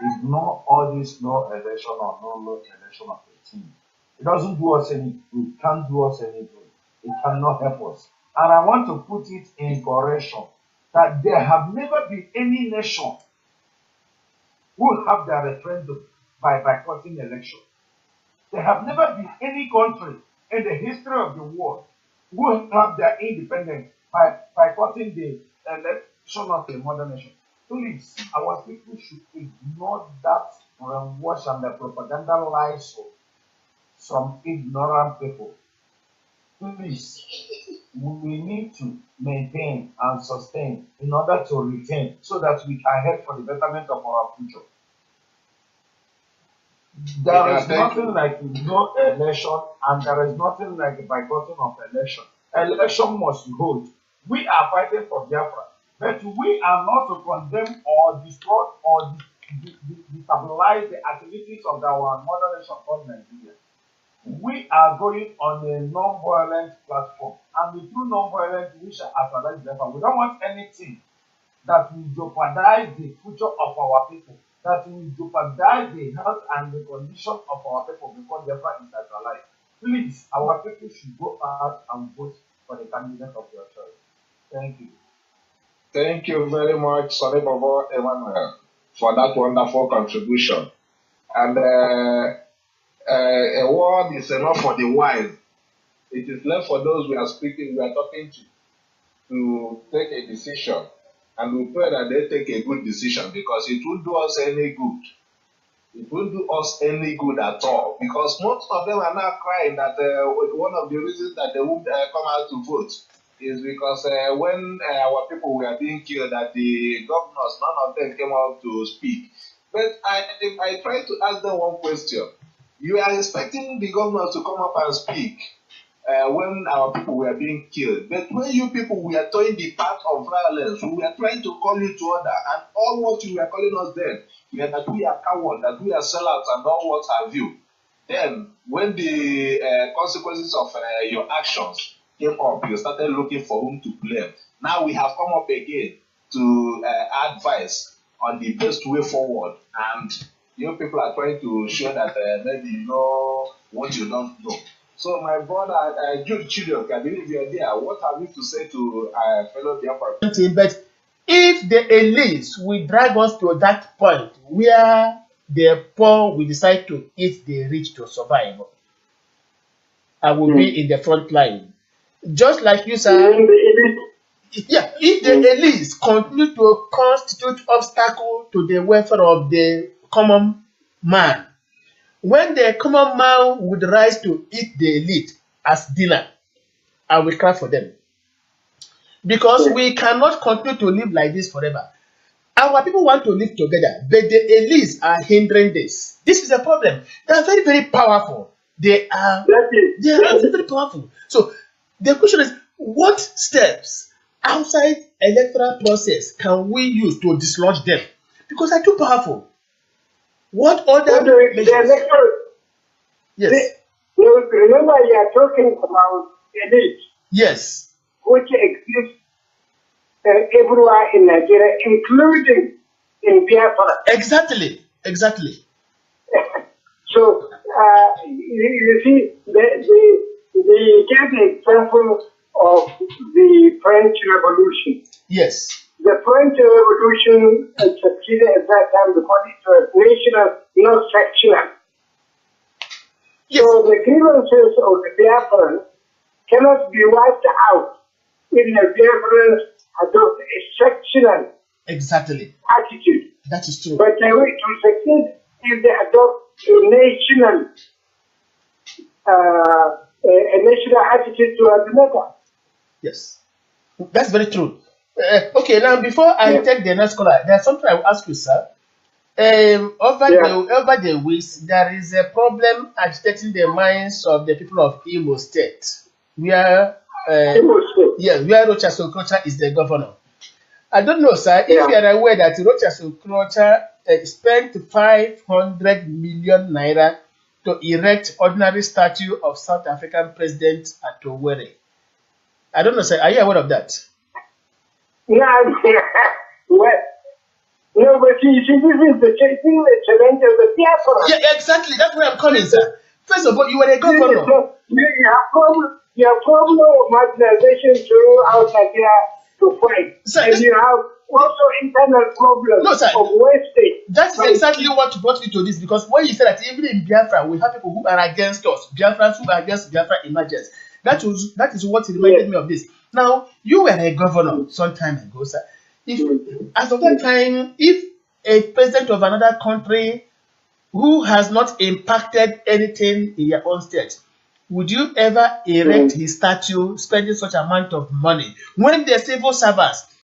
Ignore all this no election or no law election of a team. It doesn't do us any good. It can't do us any good. It cannot help us. And I want to put it in correction that there have never been any nation who have their referendum by boycotting election. There have never been any country in the history of the world who have their independence by boycotting the election of a modern nation. Please, our people should ignore that wash and the propaganda lies of some ignorant people. Please, we need to maintain and sustain in order to retain so that we can help for the betterment of our future. There is nothing like no election, and there is nothing like a boycotting of election. Election must hold. We are fighting for Biafra. But we are not to condemn or destroy or destabilize the activities of our mother nation called Nigeria. We are going on a non-violent platform, and through non-violence we shall actualize Biafra. We don't want anything that will jeopardize the future of our people, that will jeopardize the health and the condition of our people before Biafra is actualized. Please, our people should go out and vote for the candidate of your choice. Thank you. Thank you very much, Sonny Bobo Emmanuel, for that wonderful contribution. And a word is enough for the wise. It is left for those we are talking to take a decision. And we pray that they take a good decision, because it won't do us any good. It won't do us any good at all, because most of them are now crying that one of the reasons that they won't come out to vote is because when our people were being killed, that the governors, none of them came out to speak. But I tried to ask them one question. You are expecting the governors to come up and speak when our people were being killed. But when you people were towing the path of violence, we were trying to call you to order, and all what you were calling us then, that we are cowards, that we are sellouts, and all what have you. Then, when the consequences of your actions came up, you started looking for whom to blame. Now we have come up again to advise on the best way forward, and you people are trying to show that maybe you know what you don't know. So, my brother, Jude Chidok, I believe you are there. What have you to say to fellow Biafra? But if the elites will drag us to that point where the poor will decide to eat the rich to survive, I will be in the front line. Just like you said, yeah, if the elites continue to constitute obstacle to the welfare of the common man, when the common man would rise to eat the elite as dinner, I will cry for them. Because we cannot continue to live like this forever. Our people want to live together, but the elites are hindering this. This is a problem. They are very, very powerful. They are very powerful. So the question is, what steps outside electoral process can we use to dislodge them? Because they're too powerful. What other measures? Yes. Remember, you are talking about elite. Yes. Which exists everywhere in Nigeria, including in Biafra. Exactly. Exactly. So, you see, the get the example of the French Revolution. Yes. The French Revolution succeeded at that time because it was national, not sectional. Yes. So the grievances of the Biafrans cannot be wiped out if the Biafrans adopt a sectional attitude. That is true. But they will succeed if they adopt a national attitude to the matter. Yes, that's very true. Okay, now before I take the next caller, there's something I will ask you, sir. Over the weeks, there is a problem agitating the minds of the people of Imo State, where where Rochas Okrocha is the governor. I don't know, sir, if you are aware that Rochas Okrocha spent 500 million naira to erect ordinary statue of South African President at Owerri. I don't know, sir. Are you aware of that? No, but you see, this is the challenge of the Biafra. Yeah, exactly. That's where I'm coming, sir. First of all, you were a governor. You have problem of marginalization throughout Nigeria to fight. Sir, and you have also internal problems of wastage. That's exactly what brought me to this, because when you said that even in Biafra, we have people who are against us, Biafrans who are against Biafra emergence. That is what reminded me of this. Now, you were a governor some time ago, sir. As of that time, if a president of another country who has not impacted anything in your own state, would you ever erect his statue spending such amount of money when the civil servants